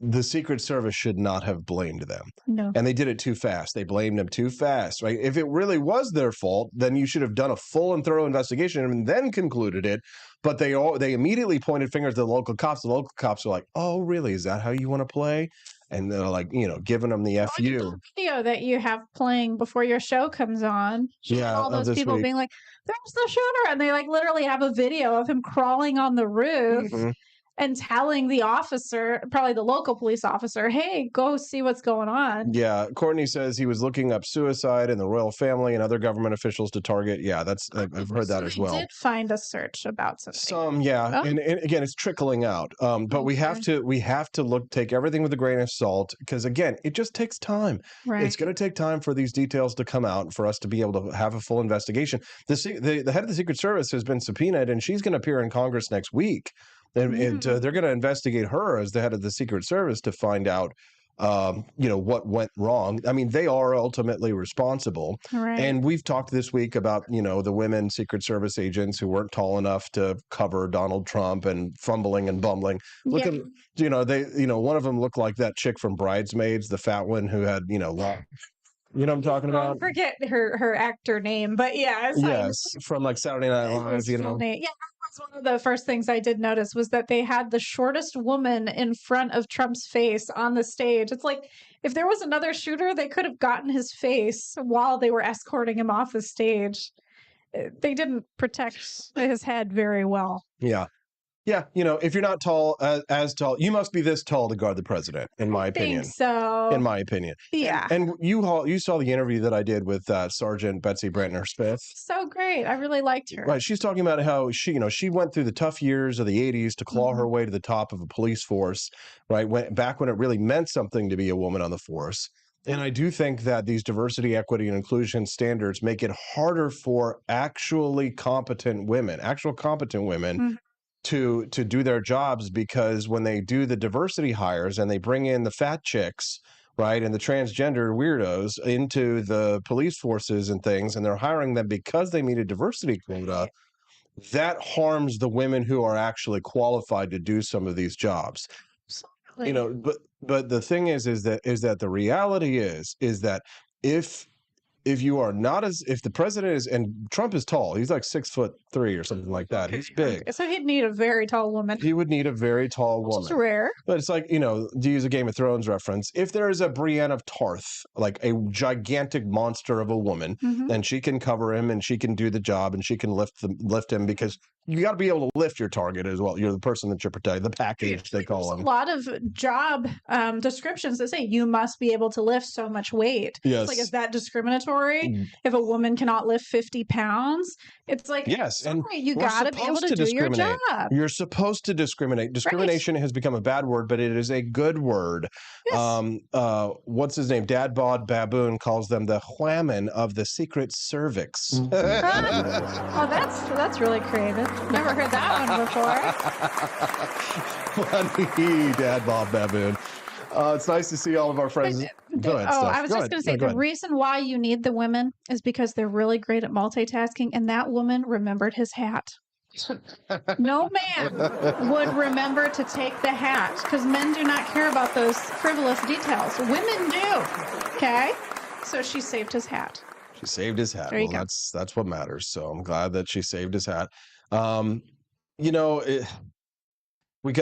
Speaker 1: the Secret Service should not have blamed them.
Speaker 2: No.
Speaker 1: And they did it too fast. They blamed them too fast, right? If it really was their fault, then you should have done a full and thorough investigation and then concluded it. But they immediately pointed fingers at the local cops. The local cops are like, "Oh, really? Is that how you want to play?" And they're like, giving them the FU.
Speaker 2: Video that you have playing before your show comes on.
Speaker 1: Yeah,
Speaker 2: all those people being like, "There's the shooter," and they like literally have a video of him crawling on the roof. Mm-hmm. And telling the officer, probably the local police officer, hey, go see what's going on.
Speaker 1: Yeah. Courtney says he was looking up suicide in the royal family and other government officials to target. Yeah, I've heard that as well.
Speaker 2: I did find a search about something.
Speaker 1: Yeah. Oh. And again, it's trickling out. But we have to take everything with a grain of salt, because again, it just takes time. Right. It's going to take time for these details to come out, for us to be able to have a full investigation. The head of the Secret Service has been subpoenaed, and she's going to appear in Congress next week. And they're going to investigate her as the head of the Secret Service to find out, what went wrong. I mean, they are ultimately responsible. Right. And we've talked this week about, the women Secret Service agents who weren't tall enough to cover Donald Trump and fumbling and bumbling. Look at, one of them looked like that chick from Bridesmaids, the fat one who had, You know what I'm talking about?
Speaker 2: I forget her actor name, but yeah.
Speaker 1: Yes, from like Saturday Night Live,
Speaker 2: Yeah, that's one of the first things I did notice, was that they had the shortest woman in front of Trump's face on the stage. It's like, if there was another shooter, they could have gotten his face while they were escorting him off the stage. They didn't protect his head very well.
Speaker 1: Yeah. Yeah, if you're not tall, as tall, you must be this tall to guard the president, in my opinion.
Speaker 2: I think so.
Speaker 1: In my opinion.
Speaker 2: Yeah.
Speaker 1: And you saw the interview that I did with Sergeant Betsy Brantner Smith.
Speaker 2: So great. I really liked her.
Speaker 1: Right. She's talking about how she went through the tough years of the 80s to claw her way to the top of a police force, right? Back when it really meant something to be a woman on the force. And I do think that these diversity, equity, and inclusion standards make it harder for actual competent women to do their jobs, because when they do the diversity hires and they bring in the fat chicks, right, and the transgender weirdos into the police forces and things, and they're hiring them because they meet a diversity quota, that harms the women who are actually qualified to do some of these jobs. Absolutely. But the thing is that the reality is that if you are not if the president is, and Trump is tall, he's like 6'3" or something like that. He's big.
Speaker 2: So he'd need a very tall woman.
Speaker 1: He would need a very tall woman.
Speaker 2: Which is rare.
Speaker 1: But it's like, to use a Game of Thrones reference, if there is a Brienne of Tarth, like a gigantic monster of a woman, then she can cover him and she can do the job and she can lift him, because you got to be able to lift your target as well. You're the person that you're protecting, the package they call them.
Speaker 2: A lot of job descriptions that say you must be able to lift so much weight.
Speaker 1: Yes.
Speaker 2: It's like, is that discriminatory? discriminatory if a woman cannot lift 50 pounds. It's like,
Speaker 1: Yes, and
Speaker 2: sorry, you
Speaker 1: we're
Speaker 2: got to be able
Speaker 1: supposed
Speaker 2: to do your
Speaker 1: discriminate.
Speaker 2: job.
Speaker 1: You're supposed to discriminate. Discrimination has become a bad word, but it is a good word.
Speaker 2: Yes.
Speaker 1: What's his name? Dad Bod Baboon calls them the whammon of the secret cervix.
Speaker 2: Oh, that's really creative. Never heard that one before.
Speaker 1: Funny, Dad Bob Baboon. It's nice to see all of our friends. Go ahead, Steph.
Speaker 2: I was just going to say, the reason why you need the women is because they're really great at multitasking, and that woman remembered his hat. No man would remember to take the hat, because men do not care about those frivolous details. Women do. Okay? So she saved his hat.
Speaker 1: She saved his hat.
Speaker 2: There you go.
Speaker 1: That's what matters. So I'm glad that she saved his hat. We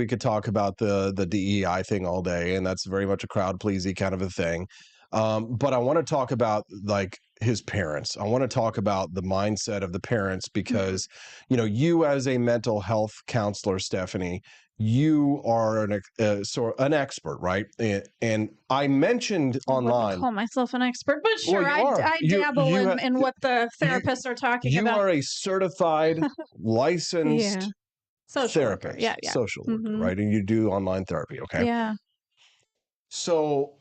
Speaker 1: could talk about the DEI thing all day, and that's very much a crowd pleasy kind of a thing. But I want to talk about like his parents. I want to talk about the mindset of the parents because, you as a mental health counselor, Stephanie, you are an expert, right? And I mentioned online.
Speaker 2: I wouldn't call myself an expert, but sure,
Speaker 1: Well,
Speaker 2: I dabble in what the therapists are talking about.
Speaker 1: You are a certified, licensed
Speaker 2: social
Speaker 1: therapist,
Speaker 2: worker. Yeah.
Speaker 1: social worker, right? And you do online therapy, okay?
Speaker 2: Yeah.
Speaker 1: So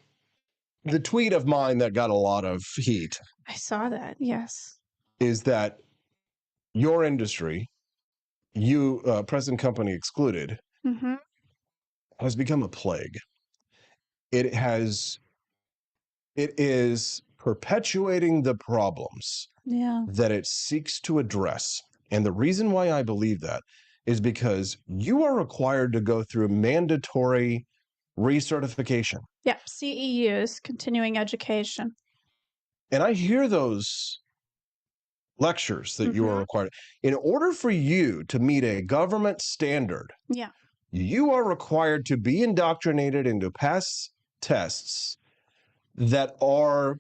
Speaker 1: the tweet of mine that got a lot of heat.
Speaker 2: I saw that, yes.
Speaker 1: Is that your industry, you, present company excluded, has become a plague. It is perpetuating the problems that it seeks to address. And the reason why I believe that is because you are required to go through mandatory recertification.
Speaker 2: Yep, CEUs, continuing education.
Speaker 1: And I hear those lectures that you are required. In order for you to meet a government standard, you are required to be indoctrinated and to pass tests that are,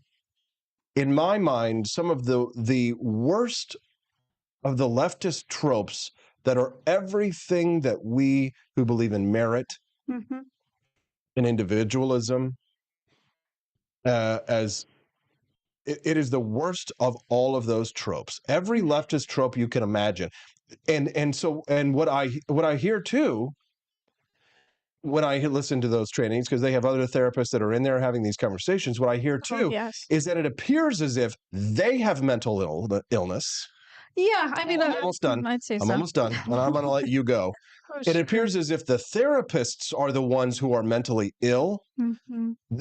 Speaker 1: in my mind, some of the worst of the leftist tropes that are everything that we who believe in merit and individualism, as it is the worst of all of those tropes. Every leftist trope you can imagine, and what I hear too when I listen to those trainings, because they have other therapists that are in there having these conversations. What I hear too is that it appears as if they have mental illness.
Speaker 2: Yeah, I mean,
Speaker 1: I'm almost done.
Speaker 2: I'd say
Speaker 1: I'm almost done, and I'm going to let you go. It appears as if the therapists are the ones who are mentally ill,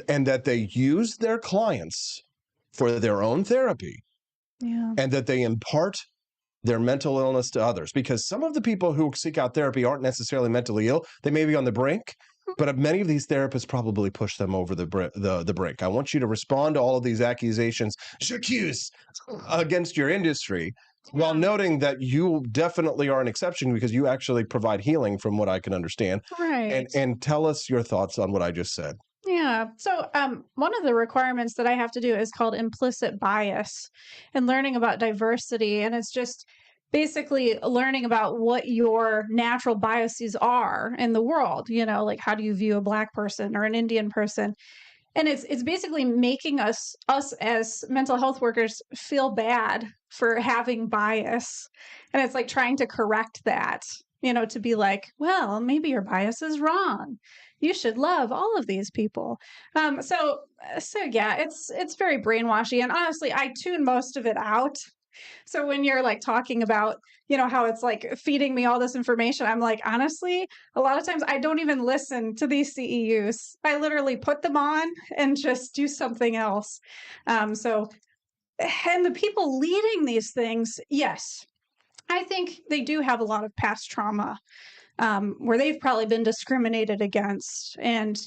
Speaker 1: and that they use their clients for their own therapy, and that they impart their mental illness to others. Because some of the people who seek out therapy aren't necessarily mentally ill. They may be on the brink, but many of these therapists probably push them over the brink. I want you to respond to all of these accusations, against your industry, while noting that you definitely are an exception because you actually provide healing from what I can understand.
Speaker 2: Right.
Speaker 1: And tell us your thoughts on what I just said.
Speaker 2: Yeah. So one of the requirements that I have to do is called implicit bias and learning about diversity. And it's just basically learning about what your natural biases are in the world, like how do you view a Black person or an Indian person? And it's basically making us as mental health workers feel bad for having bias. And it's like trying to correct that, to be like, well, maybe your bias is wrong. You should love all of these people. So yeah, it's very brainwashy. And honestly, I tune most of it out. So when you're like talking about, how it's like feeding me all this information, I'm like, honestly, a lot of times I don't even listen to these CEUs. I literally put them on and just do something else. And the people leading these things, yes, I think they do have a lot of past trauma where they've probably been discriminated against. And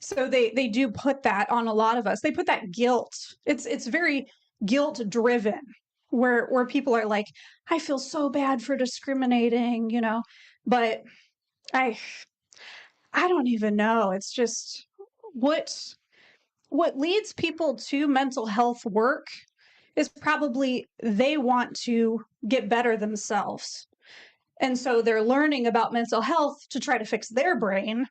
Speaker 2: so they do put that on a lot of us. They put that guilt. It's very guilt driven. Where people are like, I feel so bad for discriminating, but I don't even know. It's just what leads people to mental health work is probably they want to get better themselves. And so they're learning about mental health to try to fix their brain.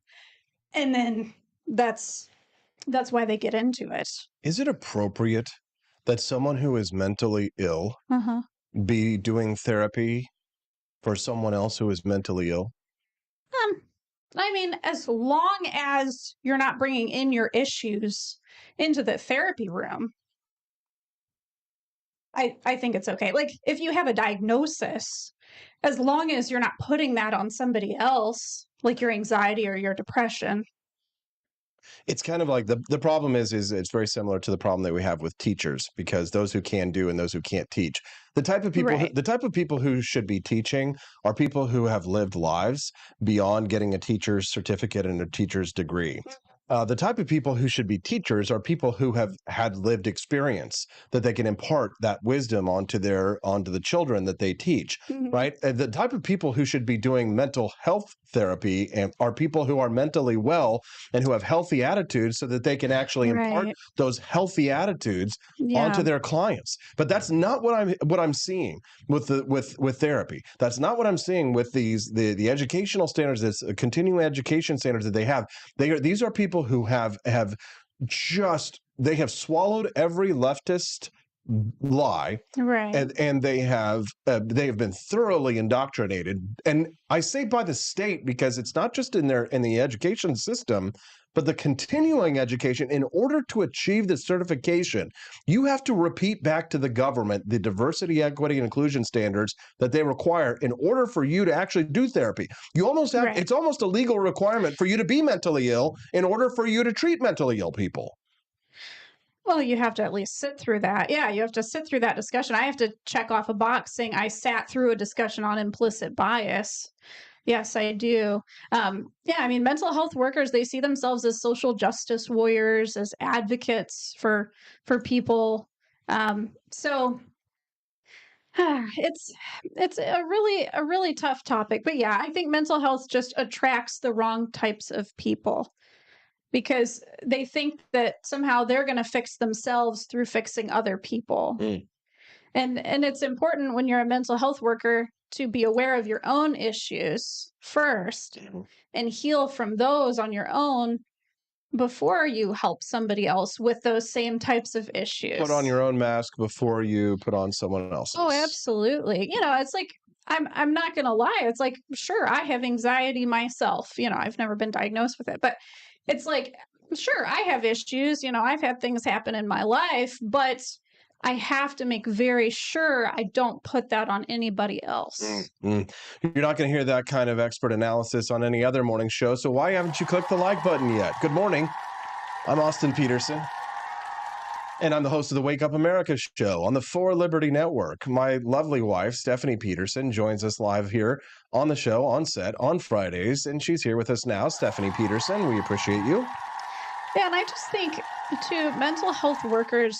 Speaker 2: And then that's why they get into it.
Speaker 1: Is it appropriate that someone who is mentally ill
Speaker 2: Uh-huh.
Speaker 1: be doing therapy for someone else who is mentally ill?
Speaker 2: I mean, as long as you're not bringing in your issues into the therapy room, I think it's okay. Like, if you have a diagnosis, as long as you're not putting that on somebody else, like your anxiety or your depression.
Speaker 1: It's kind of like the problem is it's very similar to the problem that we have with teachers, because those who can do and those who can't teach.
Speaker 2: Right.
Speaker 1: The type of people who should be teaching are people who have lived lives beyond getting a teacher's certificate and a teacher's degree. The type of people who should be teachers are people who have had lived experience that they can impart that wisdom onto the children that they teach,
Speaker 2: Mhm.
Speaker 1: right? The type of people who should be doing mental health therapy and are people who are mentally well and who have healthy attitudes so that they can actually impart
Speaker 2: Right.
Speaker 1: those healthy attitudes onto
Speaker 2: Yeah.
Speaker 1: their clients. But that's not what I'm seeing with therapy. That's not what I'm seeing with the educational standards, this continuing education standards that they have. These are people who have just they have swallowed every leftist lie,
Speaker 2: Right.
Speaker 1: and they have been thoroughly indoctrinated. And I say by the state because it's not just in the education system, but the continuing education. In order to achieve the certification, you have to repeat back to the government the diversity, equity, and inclusion standards that they require in order for you to actually do therapy. You almost have
Speaker 2: Right.
Speaker 1: It's almost a legal requirement for you to be mentally ill in order for you to treat mentally ill people.
Speaker 2: Well, you have to at least sit through that. Yeah, you have to sit through that discussion. I have to check off a box saying I sat through a discussion on implicit bias. Yes, I do. Yeah, I mean, mental health workers, they see themselves as social justice warriors, as advocates for people. So it's a really tough topic. But yeah, I think mental health just attracts the wrong types of people because they think that somehow they're going to fix themselves through fixing other people.
Speaker 1: Mm.
Speaker 2: And it's important when you're a mental health worker to be aware of your own issues first and heal from those on your own before you help somebody else with those same types of
Speaker 1: Put on
Speaker 2: issues.
Speaker 1: your own mask before you put on someone
Speaker 2: Oh,
Speaker 1: else's.
Speaker 2: absolutely. It's like I'm not going to lie. It's like sure, I have anxiety myself. I've never been diagnosed with it, but it's like sure, I have issues. I've had things happen in my life, but I have to make very sure I don't put that on anybody else.
Speaker 1: Mm. You're not going to hear that kind of expert analysis on any other morning show. So why haven't you clicked the like button yet? Good morning. I'm Austin Peterson, and I'm the host of the Wake Up America show on the For Liberty Network. My lovely wife, Stephanie Peterson, joins us live here on the show, on set, on Fridays, and she's here with us now. Stephanie Peterson, we appreciate you.
Speaker 2: Yeah, and I just think too, mental health workers,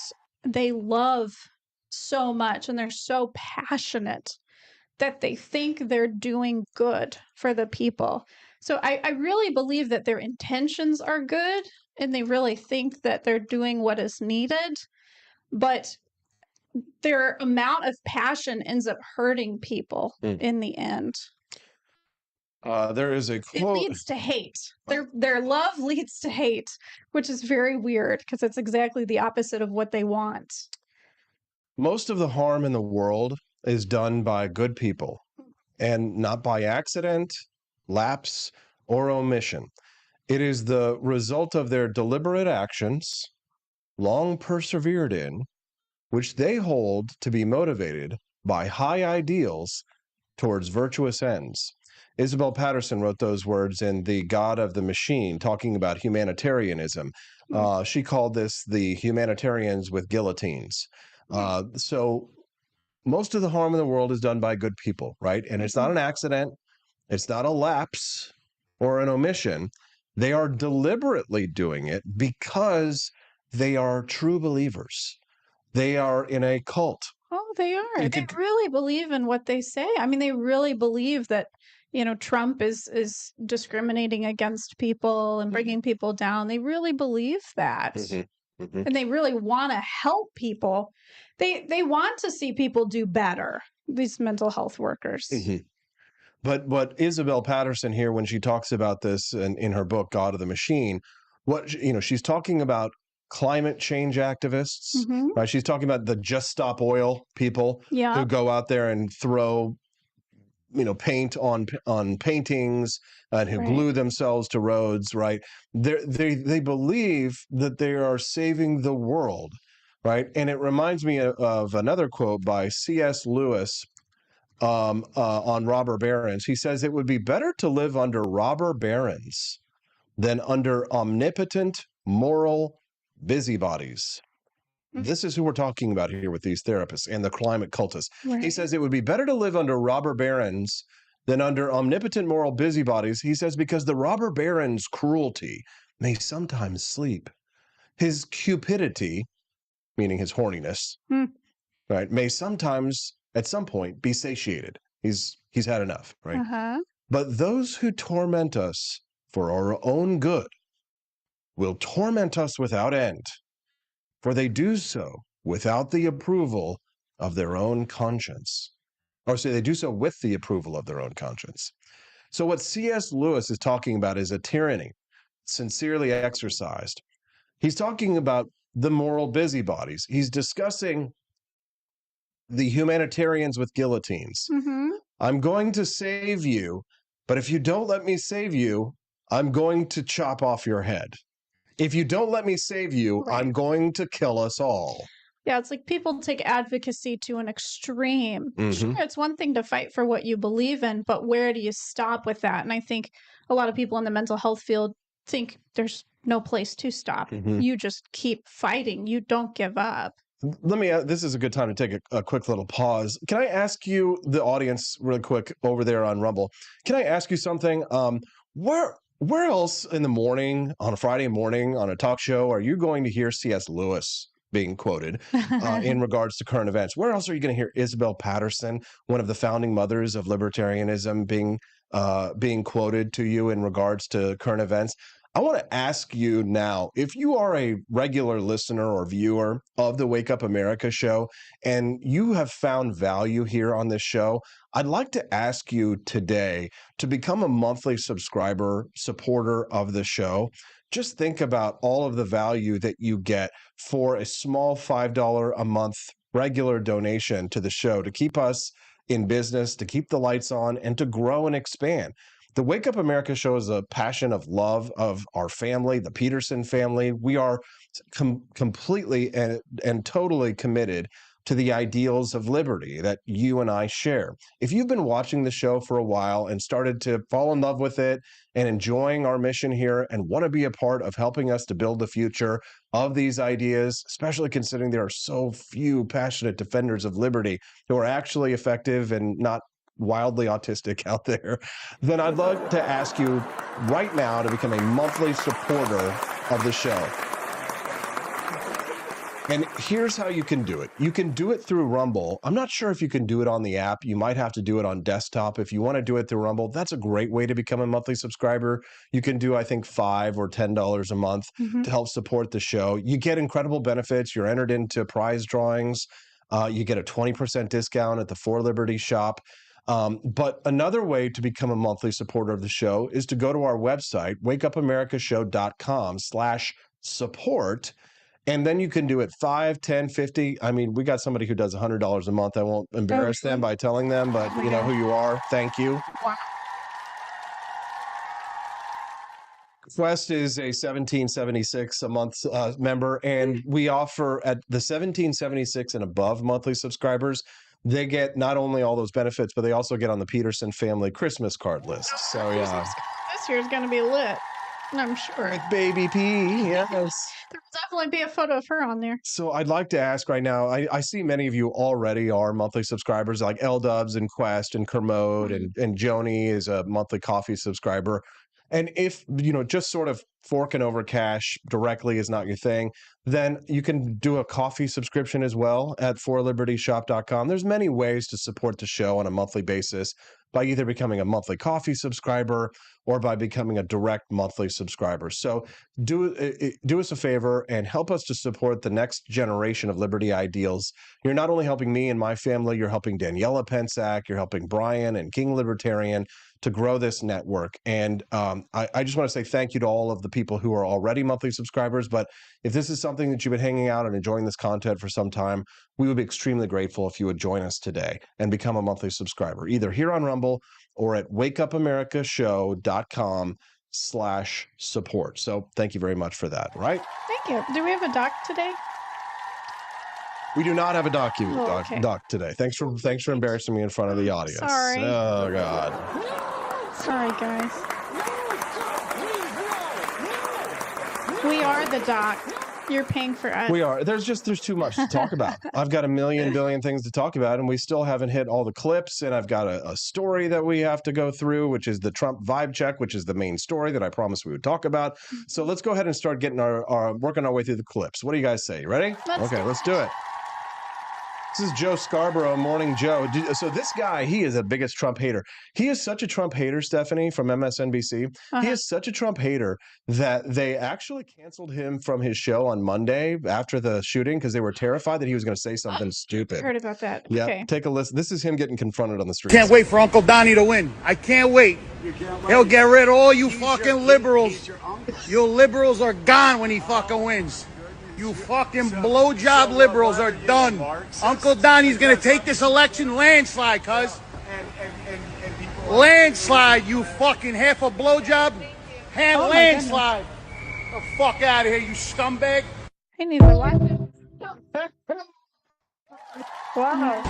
Speaker 2: they love so much and they're so passionate that they think they're doing good for the people. So I really believe that their intentions are good and they really think that they're doing what is needed, but their amount of passion ends up hurting people
Speaker 1: Mm.
Speaker 2: in the end.
Speaker 1: There is a
Speaker 2: It
Speaker 1: quote.
Speaker 2: leads to hate. Their love leads to hate, which is very weird because it's exactly the opposite of what they want.
Speaker 1: Most of the harm in the world is done by good people, and not by accident, lapse, or omission. It is the result of their deliberate actions, long persevered in, which they hold to be motivated by high ideals towards virtuous ends. Isabel Patterson wrote those words in The God of the Machine, talking about humanitarianism. She called this the humanitarians with guillotines. So most of the harm in the world is done by good people, right? And it's not an accident. It's not a lapse or an omission. They are deliberately doing it because they are true believers. They are in a cult.
Speaker 2: Oh, they are.
Speaker 1: You
Speaker 2: They
Speaker 1: could,
Speaker 2: really believe in what they say. I mean, they really believe that, Trump is discriminating against people and bringing people down. They really believe that.
Speaker 1: Mhm, mhm,
Speaker 2: And they really want to help people. They want to see people do better, these mental health workers.
Speaker 1: mhm. But what Isabel Patterson here, when she talks about this in her book, God of the Machine, she's talking about climate change activists.
Speaker 2: Mhm.
Speaker 1: Right? She's talking about the Just Stop Oil people
Speaker 2: Yeah.
Speaker 1: who go out there and throw paint on paintings and who
Speaker 2: Right.
Speaker 1: glue themselves to roads, right? They believe that they are saving the world, right? And it reminds me of another quote by C.S. Lewis on robber barons. He says it would be better to live under robber barons than under omnipotent moral busybodies. This is who we're talking about here with these therapists and the climate cultists. He
Speaker 2: Right.
Speaker 1: says it would be better to live under robber barons than under omnipotent moral busybodies. He says because the robber baron's cruelty may sometimes sleep. His cupidity, meaning his horniness,
Speaker 2: Hmm.
Speaker 1: right, may sometimes at some point be satiated. He's had enough, right?
Speaker 2: Uh-huh.
Speaker 1: But those who torment us for our own good will torment us without end, for they do so without the approval of their own conscience. Or say they do so with the approval of their own conscience. So what C.S. Lewis is talking about is a tyranny sincerely exercised. He's talking about the moral busybodies. He's discussing the humanitarians with guillotines.
Speaker 2: Mm-hmm.
Speaker 1: I'm going to save you, but if you don't let me save you, I'm going to chop off your head. If you don't let me save you,
Speaker 2: Right.
Speaker 1: I'm going to kill us all.
Speaker 2: Yeah, it's like people take advocacy to an extreme.
Speaker 1: Mhm.
Speaker 2: Sure, it's one thing to fight for what you believe in, but where do you stop with that? And I think a lot of people in the mental health field think there's no place to stop.
Speaker 1: Mhm.
Speaker 2: You just keep fighting. You don't give up.
Speaker 1: Let me, this is a good time to take a quick little pause. Can I ask you, the audience, really quick over there on Rumble, can I ask you something? Where else in the morning, on a Friday morning, on a talk show, are you going to hear C.S. Lewis being quoted in regards to current events? Where else are you going to hear Isabel Patterson, one of the founding mothers of libertarianism, being quoted to you in regards to current events? I want to ask you now, if you are a regular listener or viewer of the Wake Up America show and you have found value here on this show, I'd like to ask you today to become a monthly subscriber, supporter of the show. Just think about all of the value that you get for a small $5 a month regular donation to the show to keep us in business, to keep the lights on, and to grow and expand. The Wake Up America show is a passion of love of our family, the Peterson family. We are completely and totally committed to the ideals of liberty that you and I share. If you've been watching the show for a while and started to fall in love with it and enjoying our mission here and want to be a part of helping us to build the future of these ideas, especially considering there are so few passionate defenders of liberty who are actually effective and not wildly autistic out there, then I'd like to ask you right now to become a monthly supporter of the show. And here's how you can do it. You can do it through Rumble. I'm not sure if you can do it on the app. You might have to do it on desktop. If you want to do it through Rumble, that's a great way to become a monthly subscriber. You can do, I think, $5 or $10 a month to help support the show. You get incredible benefits. You're entered into prize drawings. You get a 20% discount at the For Liberty shop. But another way to become a monthly supporter of the show is to go to our website, wakeupamerica.show.com/support. And then you can do it 5, 10, 50. I mean, we got somebody who does $100 a month. I won't embarrass them by telling them, but you know who you are. Thank you.
Speaker 2: Wow.
Speaker 1: Quest is a $17.76 a month member, and we offer at the $17.76 and above monthly subscribers, they get not only all those benefits, but they also get on the Peterson family Christmas card list. So yeah,
Speaker 2: This year's going to be lit. I'm sure.
Speaker 1: with Baby P, yes.
Speaker 2: There will definitely be a photo of her on there.
Speaker 1: So I'd like to ask right now, I see many of you already are monthly subscribers, like L-Dubs and Quest and Kermode, and Joni is a monthly coffee subscriber. And if, just sort of forking over cash directly is not your thing, then you can do a coffee subscription as well at forlibertyshop.com. There's many ways to support the show on a monthly basis, by either becoming a monthly coffee subscriber or by becoming a direct monthly subscriber. So do us a favor and help us to support the next generation of liberty ideals. You're not only helping me and my family, you're helping Daniela Pensack, you're helping Brian and King Libertarian to grow this network. And I just want to say thank you to all of the people who are already monthly subscribers. But if this is something that you've been hanging out and enjoying this content for some time, we would be extremely grateful if you would join us today and become a monthly subscriber, either here on Rumble or at wakeupAmericaShow.com/support. So thank you very much for that, right?
Speaker 2: Thank you. Do we have a doc today?
Speaker 1: We do not have a doc today. Thanks for embarrassing me in front of the audience.
Speaker 2: Sorry.
Speaker 1: Oh God.
Speaker 2: Sorry, guys. We are the doc. You're paying for us.
Speaker 1: We are. There's too much to talk about. I've got a billion things to talk about, and we still haven't hit all the clips. And I've got a story that we have to go through, which is the Trump vibe check, which is the main story that I promised we would talk about. So let's go ahead and start getting working our way through the clips. What do you guys say? You ready? Let's do it. This is Joe Scarborough, Morning Joe. So this guy, he is the biggest Trump hater. He is such a Trump hater, Stephanie, from MSNBC. He is such a Trump hater that they actually canceled him from his show on Monday after the shooting because they were terrified that he was going to say something stupid.
Speaker 2: I heard about that.
Speaker 1: Yeah,
Speaker 2: Okay.
Speaker 1: take a listen. This is him getting confronted on the street.
Speaker 7: Can't wait for Uncle Donnie to win. I can't wait. He'll get rid of all you fucking liberals. You liberals are gone when he fucking wins. You fucking blowjob liberals are done. Uncle Donnie's gonna take this election landslide, cuz. Landslide, you fucking half a blowjob. Landslide. Get the fuck out of here, you scumbag.
Speaker 2: I need a what? Wow.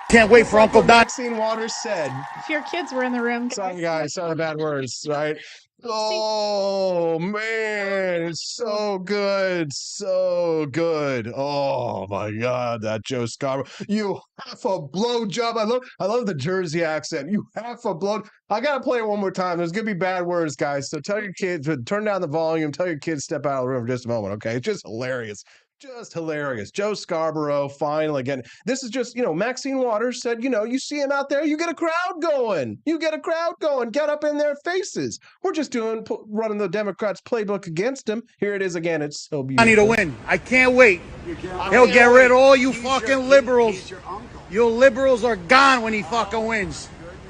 Speaker 7: Can't wait for Uncle Donnie.
Speaker 1: Maxine Waters said.
Speaker 2: If your kids were in the room.
Speaker 1: Sorry, guys. Sorry, bad words, right? Oh, man. It's so good. So good. Oh, my God. That Joe Scarborough. You half a blowjob. I love the Jersey accent. You half a blow. I got to play it one more time. There's going to be bad words, guys. So tell your kids to turn down the volume. Tell your kids to step out of the room for just a moment, okay? It's just hilarious. Just hilarious. Joe Scarborough, finally again. This is just, Maxine Waters said, you see him out there, you get a crowd going. You get a crowd going. Get up in their faces. We're just running the Democrats' playbook against him. Here it is again. It's so beautiful.
Speaker 7: I need to win. I can't wait. He'll get rid of all you fucking liberals. You liberals are gone when he fucking wins.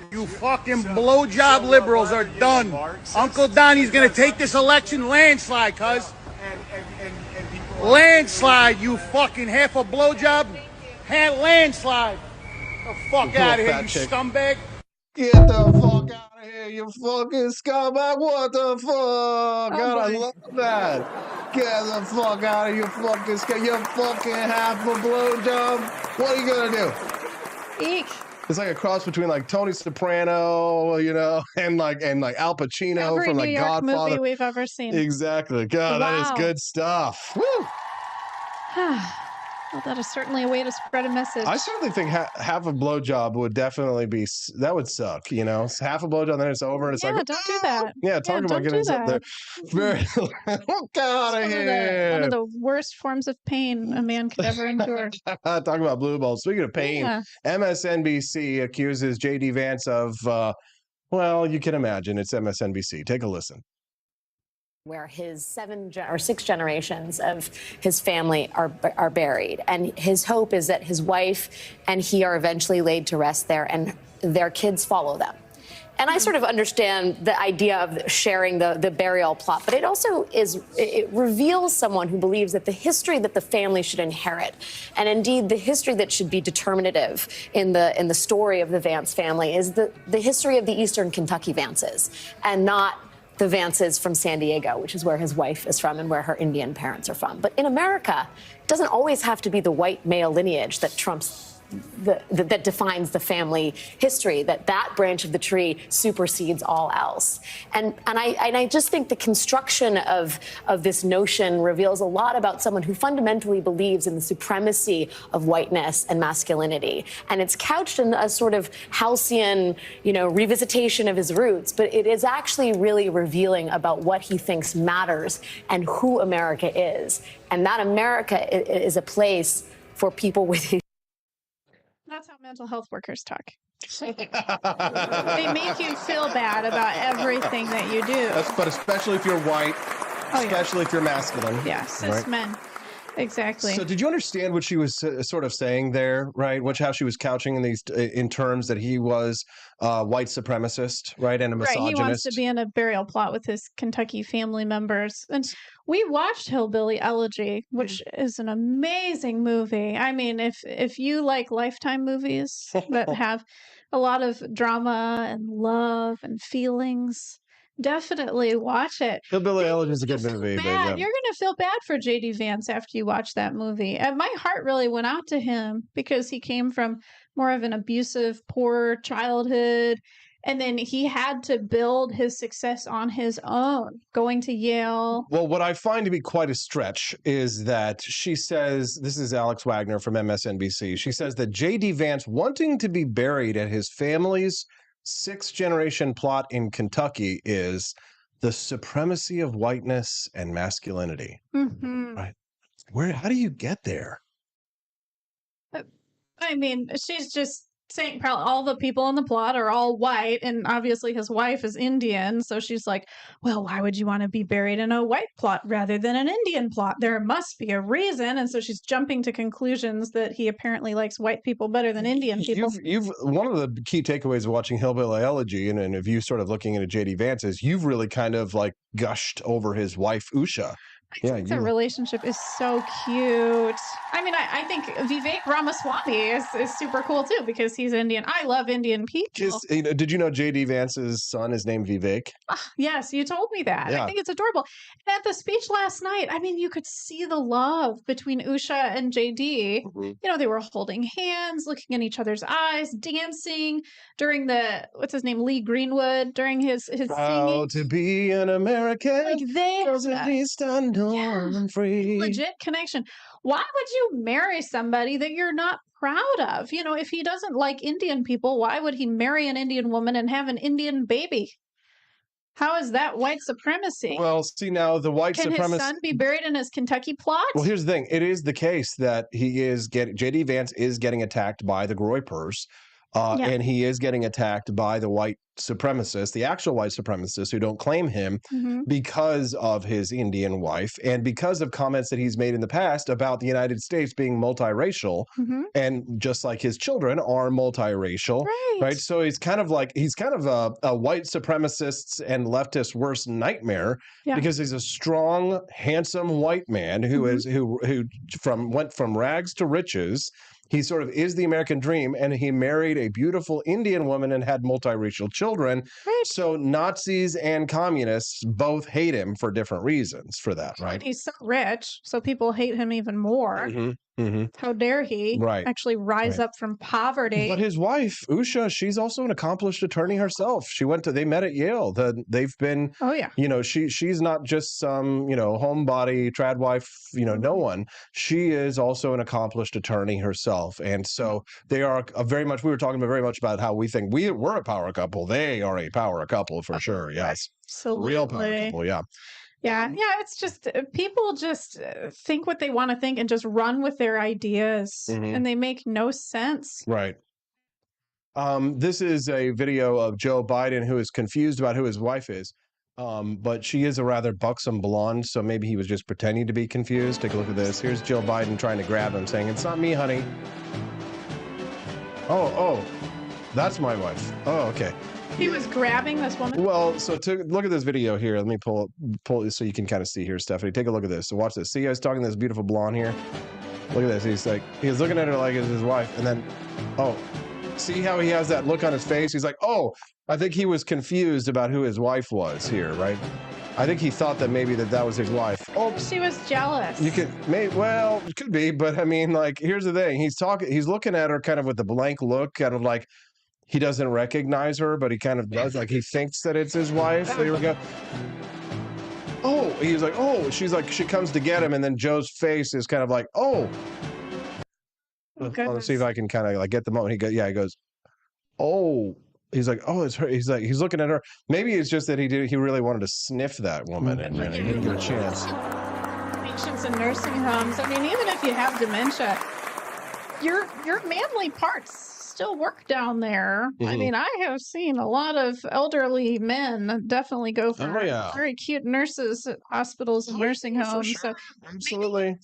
Speaker 7: You fucking blowjob liberals are done. Uncle Donnie's gonna take this election landslide, cuz. Landslide, you fucking half a blowjob. Landslide. Get the fuck out of here, you scumbag.
Speaker 1: Get the fuck out of here, you fucking scumbag. What the fuck? God, I love that. Get the fuck out of here, you fucking scumbag. You fucking half a blowjob. What are you gonna do?
Speaker 2: Eek.
Speaker 1: It's like a cross between like Tony Soprano, and like Al Pacino
Speaker 2: Every
Speaker 1: from
Speaker 2: New
Speaker 1: like
Speaker 2: York
Speaker 1: Godfather.
Speaker 2: movie we've ever seen.
Speaker 1: Exactly. God, that is good stuff. Woo!
Speaker 2: Well, that is certainly a way to spread a message.
Speaker 1: I certainly think half a blowjob would definitely be, that would suck, Half a blowjob, then it's over, and it's
Speaker 2: yeah,
Speaker 1: like,
Speaker 2: don't do that.
Speaker 1: Yeah, talk about getting up there. Very, get out of here.
Speaker 2: One of the worst forms of pain a man could ever endure.
Speaker 1: Talk about blue balls. Speaking of pain, MSNBC accuses J.D. Vance of, well, you can imagine, it's MSNBC. Take a listen.
Speaker 8: Where his 7 or 6 generations of his family are buried. And his hope is that his wife and he are eventually laid to rest there and their kids follow them. And I sort of understand the idea of sharing the burial plot, but it also it reveals someone who believes that the history that the family should inherit, and indeed the history that should be determinative in the story of the Vance family, is the history of the Eastern Kentucky Vances, and not the Vances from San Diego, which is where his wife is from and where her Indian parents are from. But in America, it doesn't always have to be the white male lineage that that defines the family history, that branch of the tree supersedes all else. And I just think the construction of this notion reveals a lot about someone who fundamentally believes in the supremacy of whiteness and masculinity. And it's couched in a sort of halcyon, revisitation of his roots, but it is actually really revealing about what he thinks matters and who America is. And that America is a place for people with
Speaker 2: That's how mental health workers talk. They make you feel bad about everything that you do.
Speaker 1: But especially if you're white,
Speaker 2: Oh, yeah.
Speaker 1: especially if you're masculine.
Speaker 2: Yeah, cis
Speaker 1: right?
Speaker 2: men. Exactly.
Speaker 1: So did you understand what she was sort of saying there, right? How she was couching in these in terms that he was white supremacist, right, and a
Speaker 2: Right,
Speaker 1: misogynist.
Speaker 2: he wants to be in a burial plot with his Kentucky family members. And we watched Hillbilly Elegy, which is an amazing movie. I mean, if you like Lifetime movies that have a lot of drama and love and feelings, definitely watch it.
Speaker 1: Hillbilly Elegy is a good movie, but yeah.
Speaker 2: You're going to feel bad for JD Vance after you watch that movie. And my heart really went out to him because he came from more of an abusive, poor childhood. And then he had to build his success on his own, going to Yale.
Speaker 1: Well, what I find to be quite a stretch is that she says, this is Alex Wagner from MSNBC. She says that JD Vance wanting to be buried at his family's 6th generation plot in Kentucky is the supremacy of whiteness and masculinity.
Speaker 2: Mm-hmm.
Speaker 1: Right. How do you get there?
Speaker 2: I mean, she's just saying probably all the people in the plot are all white, and obviously his wife is Indian. So she's like, well, why would you want to be buried in a white plot rather than an Indian plot? There must be a reason. And so she's jumping to conclusions that he apparently likes white people better than Indian people.
Speaker 1: You've one of the key takeaways of watching Hillbilly Elegy and if you sort of looking into JD Vance is you've really kind of like gushed over his wife, Usha.
Speaker 2: I think the relationship is so cute. I mean, I think Vivek Ramaswamy is super cool too because he's Indian. I love Indian people.
Speaker 1: Did you know JD Vance's son is named Vivek?
Speaker 2: Yes, you told me that.
Speaker 1: Yeah.
Speaker 2: I think it's adorable. And at the speech last night, I mean, you could see the love between Usha and JD.
Speaker 1: Mm-hmm.
Speaker 2: You know, they were holding hands, looking in each other's eyes, dancing during what's his name, Lee Greenwood, during his singing.
Speaker 1: Proud to be an American.
Speaker 2: Like they
Speaker 1: at least I'm free.
Speaker 2: Legit connection. Why would you marry somebody that you're not proud of? You know, if he doesn't like Indian people, why would he marry an Indian woman and have an Indian baby? How is that white supremacy?
Speaker 1: Well, see now the white supremacy.
Speaker 2: Can his son be buried in his Kentucky plot?
Speaker 1: Well, here's the thing. It is the case that JD Vance is getting attacked by the Groypers. And he is getting attacked by the white supremacists, the actual white supremacists who don't claim him because of his Indian wife and because of comments that he's made in the past about the United States being multiracial and just like his children are multiracial, right? So he's kind of a white supremacist's and leftist worst nightmare because he's a strong, handsome white man who went from rags to riches. He sort of is the American dream, and he married a beautiful Indian woman and had multiracial children. Right. So Nazis and communists both hate him for different reasons for that, right?
Speaker 2: He's so rich, so people hate him even more. How dare he actually rise up from poverty?
Speaker 1: But his wife, Usha, she's also an accomplished attorney herself. They met at Yale. They've been, she's not just some, homebody, trad wife, no one. She is also an accomplished attorney herself. And so they are we were talking very much about how we think we're a power couple. They are a power couple for sure. Yes.
Speaker 2: Absolutely.
Speaker 1: Real power couple. Yeah.
Speaker 2: Yeah, it's just people just think what they want to think and just run with their ideas, and they make no sense.
Speaker 1: Right. This is a video of Joe Biden who is confused about who his wife is, but she is a rather buxom blonde, so maybe he was just pretending to be confused. Take a look at this. Here's Joe Biden trying to grab him, saying, "It's not me, honey." Oh, that's my wife. Oh, okay.
Speaker 2: He was grabbing this woman?
Speaker 1: Well, so look at this video here. Let me pull it so you can kind of see here, Stephanie. Take a look at this. So watch this. See, I was talking to this beautiful blonde here. Look at this. He's looking at her like it's his wife. And then, see how he has that look on his face? He's like, I think he was confused about who his wife was here, right? I think he thought that maybe that was his wife.
Speaker 2: Oh, she was jealous.
Speaker 1: You could it could be, but I mean, like, here's the thing. He's looking at her kind of with a blank look, kind of like, he doesn't recognize her, but he kind of does. Like he thinks that it's his wife. There we go. Oh, he's like, she's like, she comes to get him. And then Joe's face is kind of like, let's see if I can kind of like get the moment. He goes, he's like, it's her. He's like, he's looking at her. Maybe it's just that he really wanted to sniff that woman and he didn't get a chance.
Speaker 2: Patients in nursing homes. I mean, even if you have dementia, your manly parts still work down there. I mean, I have seen a lot of elderly men definitely go for very cute nurses at hospitals and nursing homes. So
Speaker 1: Absolutely.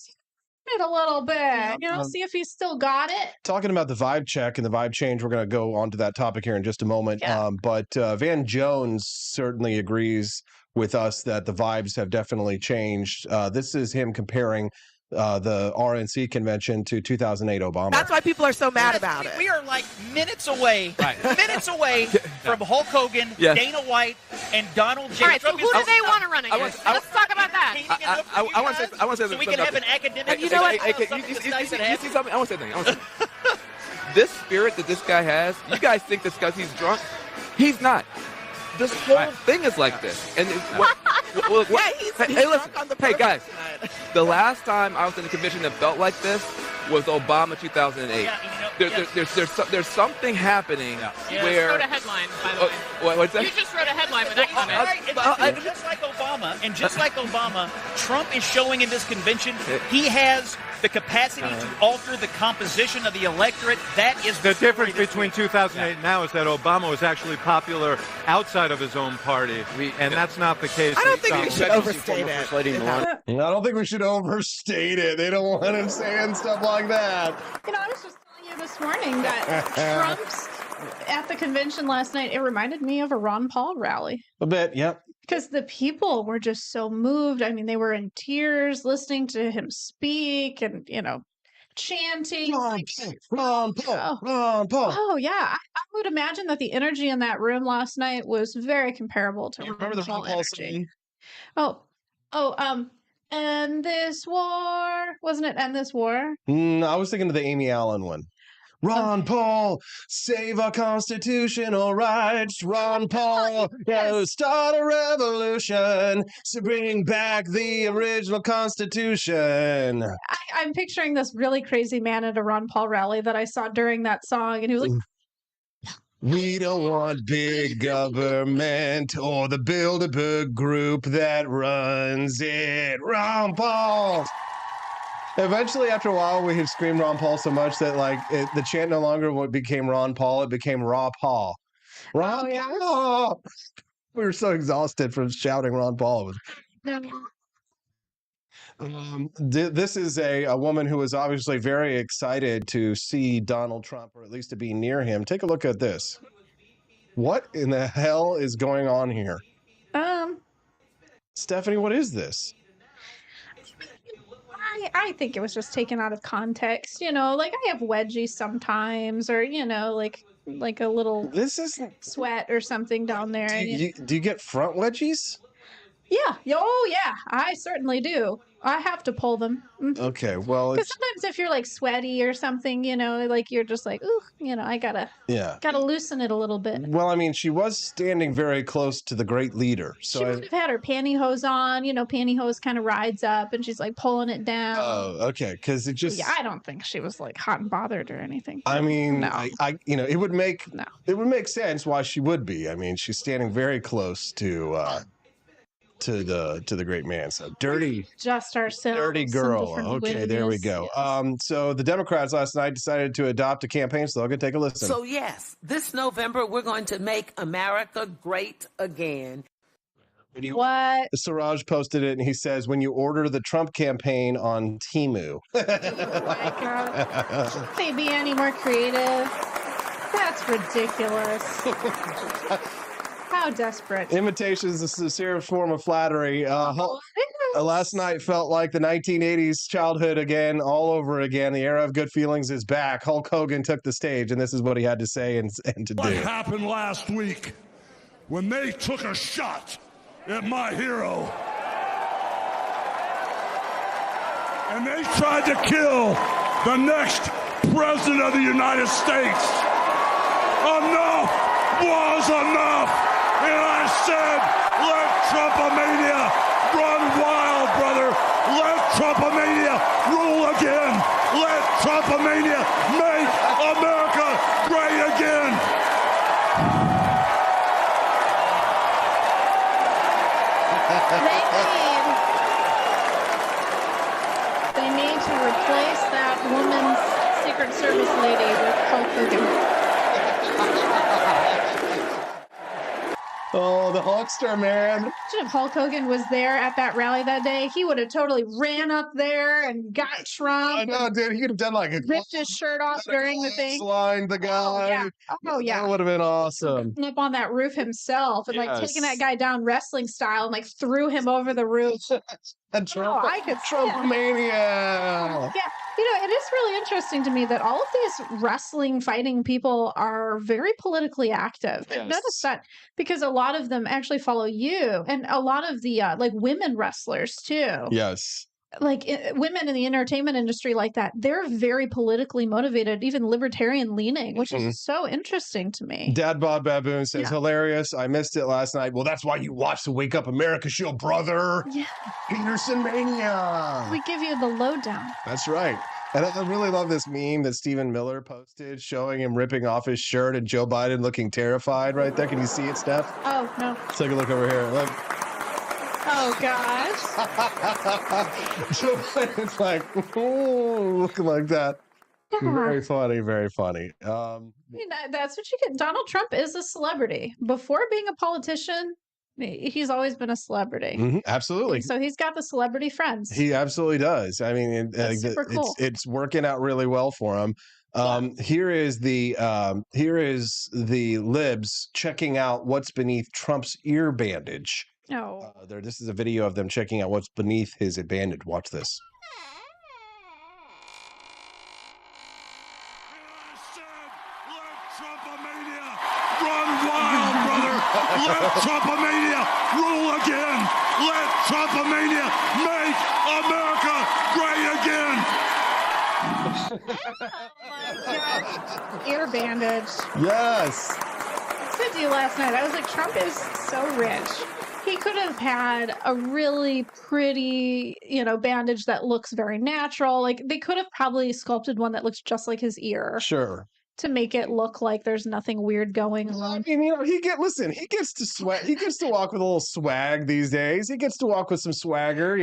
Speaker 2: it a little bit, see if he's still got it.
Speaker 1: Talking about the vibe check and the vibe change, we're going to go on to that topic here in just a moment.
Speaker 2: Yeah.
Speaker 1: But Van Jones certainly agrees with us that the vibes have definitely changed. This is him comparing the RNC convention to 2008 Obama.
Speaker 9: That's why people are so mad about it.
Speaker 10: We are like minutes away from Hulk Hogan, Dana White, and Donald J.
Speaker 5: All right, so
Speaker 10: Trump.
Speaker 5: who do they want to run against? Let's talk about that.
Speaker 9: I want to say
Speaker 10: so we can have an academic.
Speaker 9: You know what?
Speaker 10: You
Speaker 9: see something? I want to say something. This spirit that this guy has, you guys think this because he's drunk? He's not. This whole thing is like this. And
Speaker 5: he's
Speaker 9: hey, listen.
Speaker 5: on the
Speaker 9: Hey, guys. The last time I was in a convention that felt like this was Obama 2008. There's something happening where.
Speaker 5: You just wrote a headline, by the way.
Speaker 9: What's that?
Speaker 5: You just wrote a headline with that comment.
Speaker 10: Just like Obama, Trump is showing in this convention he has the capacity to alter the composition of the electorate. That is
Speaker 11: the difference between 2008 and now is that Obama was actually popular outside of his own party, and that's not the case.
Speaker 9: I don't think we should overstate it.
Speaker 1: I don't think we should overstate it. They don't want him saying stuff like that.
Speaker 2: I was just telling you this morning that Trump's at the convention last night, it reminded me of a Ron Paul rally.
Speaker 1: A bit, yep.
Speaker 2: Because the people were just so moved. I mean, they were in tears listening to him speak and, chanting.
Speaker 1: Ron Paul.
Speaker 2: Oh, yeah. I would imagine that the energy in that room last night was very comparable to
Speaker 1: remember the Ron Paul
Speaker 2: energy. End this war. Wasn't it End This War?
Speaker 1: I was thinking of the Amy Allen one. Ron Paul, save our constitutional rights. Ron Paul, start a revolution to bring back the original Constitution.
Speaker 2: I'm picturing this really crazy man at a Ron Paul rally that I saw during that song, and he was like,
Speaker 1: we don't want big government or the Bilderberg group that runs it. Ron Paul. Eventually, after a while, we had screamed Ron Paul so much that the chant no longer became Ron Paul; it became Raw Paul. Ron Paul. We were so exhausted from shouting Ron Paul. This is a woman who was obviously very excited to see Donald Trump, or at least to be near him. Take a look at this. What in the hell is going on here? Stephanie, what is this?
Speaker 2: I think it was just taken out of context. I have wedgies sometimes, or like a little sweat or something down there.
Speaker 1: Do you get front wedgies?
Speaker 2: Yeah. Oh, yeah. I certainly do. I have to pull them.
Speaker 1: Okay, well,
Speaker 2: because sometimes if you're sweaty or something, you're just ooh, I gotta loosen it a little bit.
Speaker 1: Well, I mean, she was standing very close to the great leader, so
Speaker 2: she would have had her pantyhose on. Pantyhose kind of rides up, and she's pulling it down.
Speaker 1: Oh, okay, because it just.
Speaker 2: Yeah, I don't think she was hot and bothered or anything.
Speaker 1: I mean,
Speaker 2: no.
Speaker 1: it would make sense why she would be. I mean, she's standing very close to the great man. So dirty girl. Okay, there we go.
Speaker 2: Yes.
Speaker 1: So the Democrats last night decided to adopt a campaign slogan. Take a listen.
Speaker 12: So yes, this November we're going to make America great again.
Speaker 2: What?
Speaker 1: Siraj posted it, and he says, when you order the Trump campaign on Temu.
Speaker 2: Oh my God. Can't they be any more creative? That's ridiculous. How desperate.
Speaker 1: Imitation is a sincere form of flattery. Last night felt like the 1980s childhood again, all over again. The era of good feelings is back. Hulk Hogan took the stage, and this is what he had to say and to do.
Speaker 13: What happened last week when they took a shot at my hero and they tried to kill the next president of the United States? Enough was enough. And I said, let Trumpomania run wild, brother. Let Trumpomania rule again. Let Trumpomania make America great again.
Speaker 2: They need to replace that woman's Secret Service lady with Hulk Hogan.
Speaker 1: Oh, the Hulkster, man.
Speaker 2: Imagine if Hulk Hogan was there at that rally that day. He would have totally ran up there and got Trump.
Speaker 1: I know, dude. He could have done like a
Speaker 2: ripped his shirt off during the thing.
Speaker 1: Lined the guy.
Speaker 2: Oh yeah.
Speaker 1: That would have been awesome.
Speaker 2: Up on that roof himself and like taking that
Speaker 1: Yes.
Speaker 2: guy down wrestling style and like threw him over the roof.
Speaker 1: And Trump,
Speaker 2: I could see it.
Speaker 1: Trumpomania.
Speaker 2: Yeah, it is really interesting to me that all of these wrestling fighting people are very politically active. I've noticed that because a lot of them actually follow you, and a lot of the like women wrestlers too.
Speaker 1: Yes.
Speaker 2: Like women in the entertainment industry like that, they're very politically motivated, even libertarian leaning, which is so interesting to me.
Speaker 1: Dad Bob Baboon says, hilarious. I missed it last night. Well, that's why you watch the Wake Up America show, brother.
Speaker 2: Yeah.
Speaker 1: Peterson Mania.
Speaker 2: We give you the lowdown.
Speaker 1: That's right. And I really love this meme that Stephen Miller posted showing him ripping off his shirt and Joe Biden looking terrified right there. Can you see it, Steph?
Speaker 2: Oh, no.
Speaker 1: Take a look over here. Look.
Speaker 2: Oh, gosh.
Speaker 1: Joe Biden's like, looking like that. Very funny, very funny.
Speaker 2: I mean, that's what you get. Donald Trump is a celebrity. Before being a politician, he's always been a celebrity.
Speaker 1: Absolutely.
Speaker 2: And so he's got the celebrity friends.
Speaker 1: He absolutely does. I mean,
Speaker 2: super cool.
Speaker 1: it's working out really well for him. Here is the libs checking out what's beneath Trump's ear bandage.
Speaker 2: Oh.
Speaker 1: This is a video of them checking out what's beneath his bandage. Watch this.
Speaker 13: Run wild, brother. Let Trumpomania rule again. Let Trumpomania make America great again.
Speaker 2: Oh my gosh. Ear bandage.
Speaker 1: Yes.
Speaker 2: I said to you last night, I was like, Trump is so rich. He could have had a really pretty, bandage that looks very natural. Like they could have probably sculpted one that looks just like his ear.
Speaker 1: Sure.
Speaker 2: To make it look like there's nothing weird going on.
Speaker 1: I mean, he gets to sweat. He gets to walk with a little swag these days. He gets to walk with some swagger,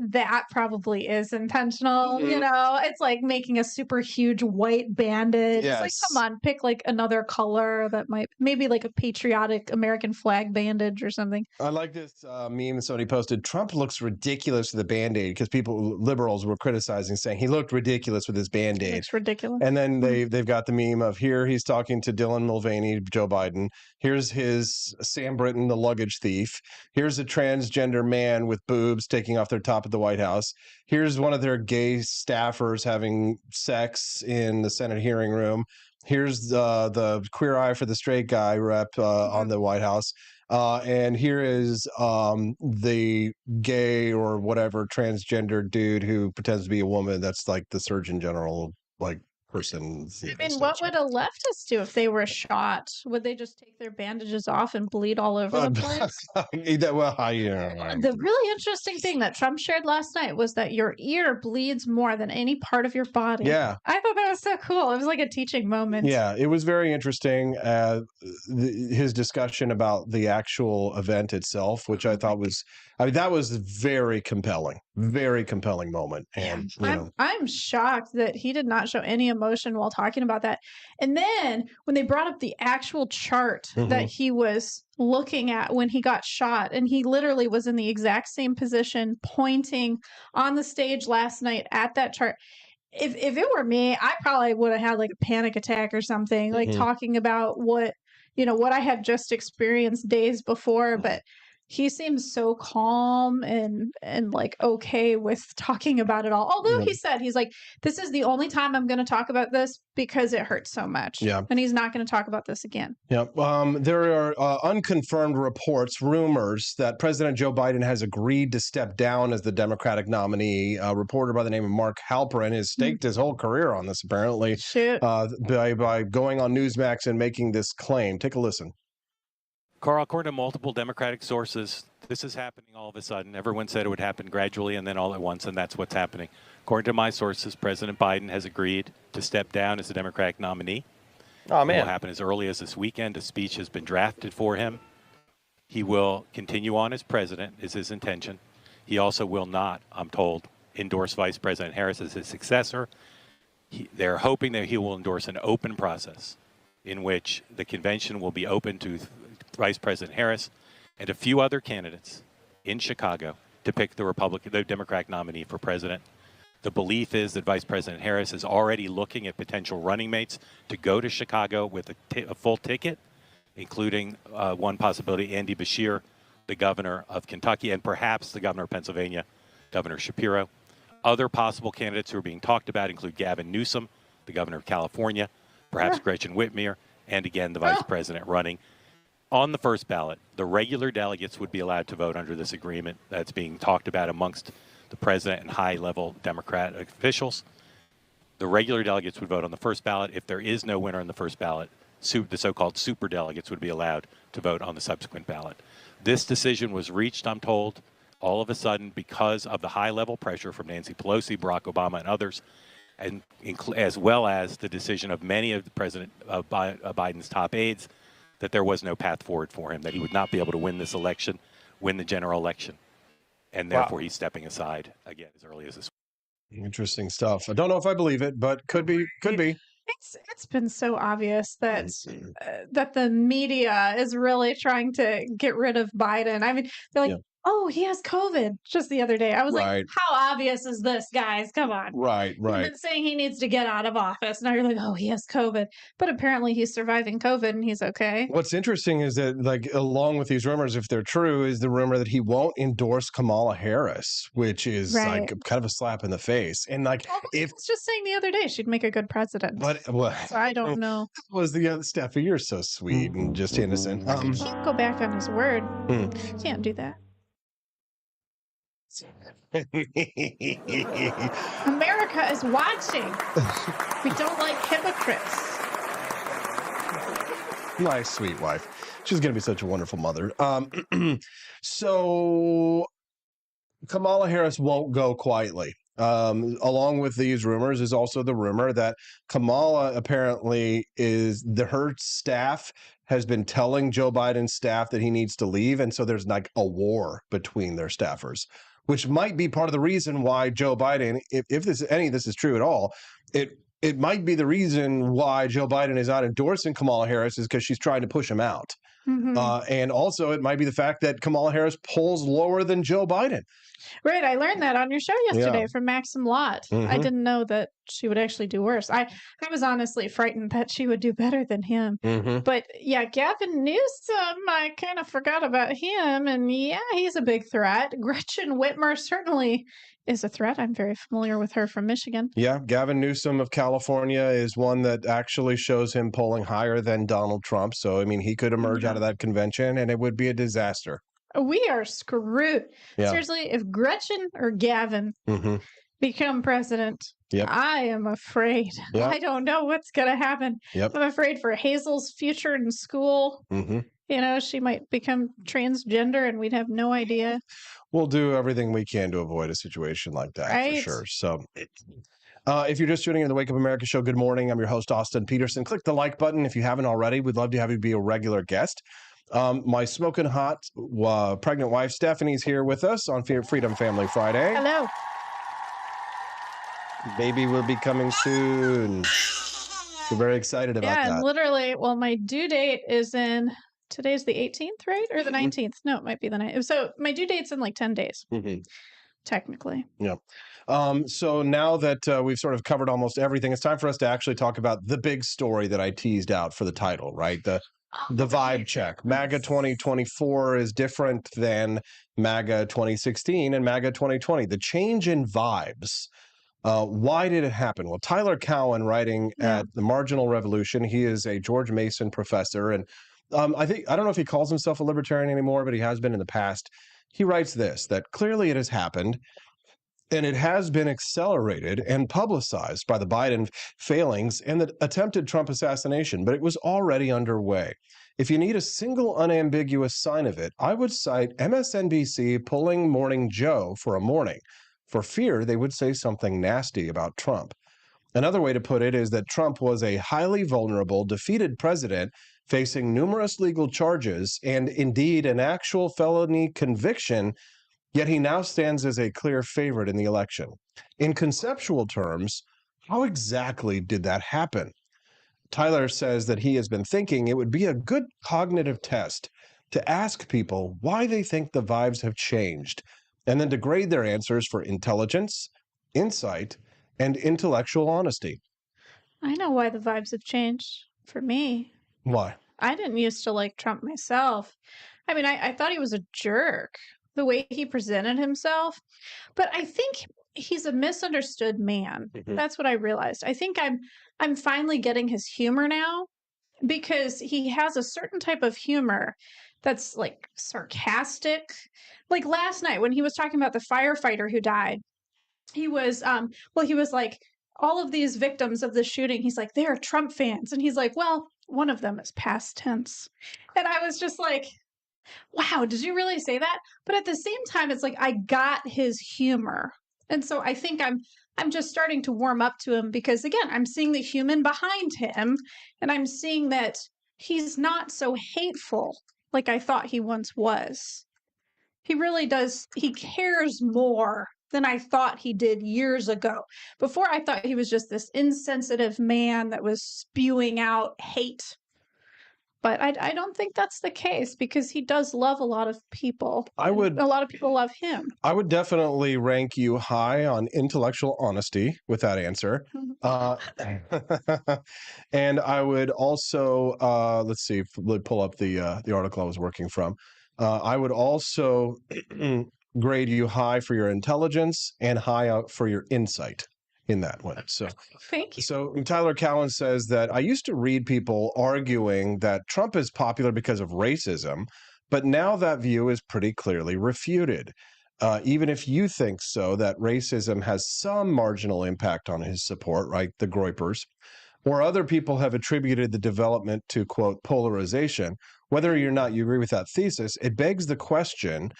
Speaker 2: That probably is intentional. It's like making a super huge white bandage.
Speaker 1: Yes.
Speaker 2: It's like, come on, pick like another color that maybe like a patriotic American flag bandage or something.
Speaker 1: I like this meme that somebody posted. Trump looks ridiculous with the Band-Aid because liberals were criticizing, saying he looked ridiculous with his Band-Aid.
Speaker 2: It's ridiculous.
Speaker 1: And then they've got the meme of here he's talking to Dylan Mulvaney, Joe Biden. Here's his Sam Brinton, the luggage thief. Here's a transgender man with boobs taking off their top at the White House. Here's one of their gay staffers having sex in the Senate hearing room. Here's the Queer Eye for the Straight Guy rep on the White House. And here is the gay or whatever transgender dude who pretends to be a woman. That's like the Surgeon General, like person.
Speaker 2: I mean, what would a leftist do if they were shot? Would they just take their bandages off and bleed all over the place? The really interesting thing that Trump shared last night was that your ear bleeds more than any part of your body.
Speaker 1: Yeah.
Speaker 2: I thought that was so cool. It was like a teaching moment.
Speaker 1: Yeah, it was very interesting. His discussion about the actual event itself, which I thought was, that was very compelling moment. And
Speaker 2: I'm shocked that he did not show any emotion while talking about that. And then when they brought up the actual chart that he was looking at when he got shot, and he literally was in the exact same position pointing on the stage last night at that chart. If it were me, I probably would have had like a panic attack or something, like talking about what I had just experienced days before. But he seems so calm and like okay with talking about it all. Although he said, he's like, this is the only time I'm going to talk about this because it hurts so much.
Speaker 1: Yeah.
Speaker 2: And he's not going to talk about this again.
Speaker 1: Yeah. There are unconfirmed reports, rumors that President Joe Biden has agreed to step down as the Democratic nominee. A reporter by the name of Mark Halperin has staked his whole career on this, apparently, by going on Newsmax and making this claim. Take a listen.
Speaker 14: Carl, according to multiple Democratic sources, this is happening all of a sudden. Everyone said it would happen gradually and then all at once, and that's what's happening. According to my sources, President Biden has agreed to step down as the Democratic nominee.
Speaker 15: Oh, man.
Speaker 14: It will happen as early as this weekend. A speech has been drafted for him. He will continue on as president, is his intention. He also will not, I'm told, endorse Vice President Harris as his successor. They're hoping that he will endorse an open process in which the convention will be open to Vice President Harris and a few other candidates in Chicago to pick the Democratic nominee for president. The belief is that Vice President Harris is already looking at potential running mates to go to Chicago with a full ticket, including one possibility, Andy Beshear, the governor of Kentucky, and perhaps the governor of Pennsylvania, Governor Shapiro. Other possible candidates who are being talked about include Gavin Newsom, the governor of California, perhaps Gretchen Whitmer, and again, the vice president running. On the first ballot, the regular delegates would be allowed to vote under this agreement that's being talked about amongst the president and high-level Democrat officials. The regular delegates would vote on the first ballot. If there is no winner in the first ballot, the so-called super delegates would be allowed to vote on the subsequent ballot. This decision was reached, I'm told, all of a sudden because of the high-level pressure from Nancy Pelosi, Barack Obama, and others, and as well as the decision of many of the President Biden's top aides that there was no path forward for him, that he would not be able to win this election, win the general election, and therefore he's stepping aside again as early as this week.
Speaker 1: Interesting stuff. I don't know if I believe it, but could be.
Speaker 2: It's been so obvious that that the media is really trying to get rid of Biden. I mean, they're like, "Oh, he has COVID." Just the other day, I was like, "How obvious is this, guys? Come on!"
Speaker 1: Right.
Speaker 2: You've been saying he needs to get out of office. Now you're like, "Oh, he has COVID," but apparently he's surviving COVID and he's okay.
Speaker 1: What's interesting is that, like, along with these rumors, if they're true, is the rumor that he won't endorse Kamala Harris, which is like kind of a slap in the face. And like,
Speaker 2: if I was just saying the other day, she'd make a good president.
Speaker 1: But
Speaker 2: So I don't know.
Speaker 1: Was the Steffi? You're so sweet and just innocent.
Speaker 2: He can't go back on his word. He can't do that. America is watching. We don't like hypocrites.
Speaker 1: My sweet wife. She's going to be such a wonderful mother. So Kamala Harris won't go quietly. Along with these rumors is also the rumor that Kamala apparently her staff has been telling Joe Biden's staff that he needs to leave. And so there's like a war between their staffers, which might be part of the reason why Joe Biden, if any of this is true at all, it might be the reason why Joe Biden is not endorsing Kamala Harris is because she's trying to push him out. And also it might be the fact that Kamala Harris polls lower than Joe Biden.
Speaker 2: Right. I learned that on your show yesterday from Maxim Lott. I didn't know that she would actually do worse. I was honestly frightened that she would do better than him. But yeah, Gavin Newsom, I kind of forgot about him. And yeah, he's a big threat. Gretchen Whitmer certainly is a threat. I'm very familiar with her from Michigan.
Speaker 1: Yeah, Gavin Newsom of California is one that actually shows him polling higher than Donald Trump. So, I mean, he could emerge out of that convention and it would be a disaster.
Speaker 2: We are screwed. Seriously, if Gretchen or Gavin become president, I am afraid. I don't know what's going to happen. I'm afraid for Hazel's future in school. You know, she might become transgender and we'd have no idea.
Speaker 1: We'll do everything we can to avoid a situation like that for sure. So if you're just tuning in to the Wake Up America show, good morning. I'm your host, Austin Peterson. Click the like button if you haven't already. We'd love to have you be a regular guest. My smoking hot pregnant wife, Stephanie's here with us on Freedom Family Friday.
Speaker 2: Hello.
Speaker 1: Baby will be coming soon. We're very excited about that.
Speaker 2: Yeah, literally, well, my due date is today's the 18th, right? Or the 19th? No, it might be the 19th. So my due date's in like 10 days, technically.
Speaker 1: Yeah. So now that we've sort of covered almost everything, it's time for us to actually talk about the big story that I teased out for the title, right? The vibe check. MAGA 2024 is different than MAGA 2016 and MAGA 2020. The change in vibes. Why did it happen? Well, Tyler Cowen, writing at The Marginal Revolution, he is a George Mason professor, and I don't know if he calls himself a libertarian anymore, but he has been in the past. He writes this, that clearly it has happened, and it has been accelerated and publicized by the Biden failings and the attempted Trump assassination, but it was already underway. If you need a single unambiguous sign of it, I would cite MSNBC pulling Morning Joe for a morning, for fear they would say something nasty about Trump. Another way to put it is that Trump was a highly vulnerable, defeated president facing numerous legal charges and indeed an actual felony conviction, yet he now stands as a clear favorite in the election. In conceptual terms, how exactly did that happen? Tyler says that he has been thinking it would be a good cognitive test to ask people why they think the vibes have changed, and then to grade their answers for intelligence, insight, and intellectual honesty.
Speaker 2: I know why the vibes have changed for me.
Speaker 1: Why?
Speaker 2: I didn't used to like Trump myself. I mean, I thought he was a jerk, the way he presented himself. But I think he's a misunderstood man. That's what I realized. I think I'm finally getting his humor now, because he has a certain type of humor that's like sarcastic. Like last night when he was talking about the firefighter who died, he was he was like, all of these victims of the shooting, he's like, they're Trump fans. And he's like, well, one of them is past tense. And I was just like, wow, did you really say that? But at the same time, it's like I got his humor. And so I think I'm just starting to warm up to him, because again, I'm seeing the human behind him, and I'm seeing that he's not so hateful like I thought he once was. He really does, he cares more than I thought he did years ago. Before, I thought he was just this insensitive man that was spewing out hate. But I don't think that's the case, because he does love a lot of people. A lot of people love him.
Speaker 1: I would definitely rank you high on intellectual honesty with that answer. And I would also, let's see, pull up the article I was working from. I would also grade you high for your intelligence and high out for your insight in that one. So
Speaker 2: thank you.
Speaker 1: So Tyler Cowan says that I used to read people arguing that Trump is popular because of racism, but now that view is pretty clearly refuted. Even if you think so, that racism has some marginal impact on his support, right? The Groypers. Or other people have attributed the development to, quote, polarization. Whether or not you agree with that thesis, it begs the question,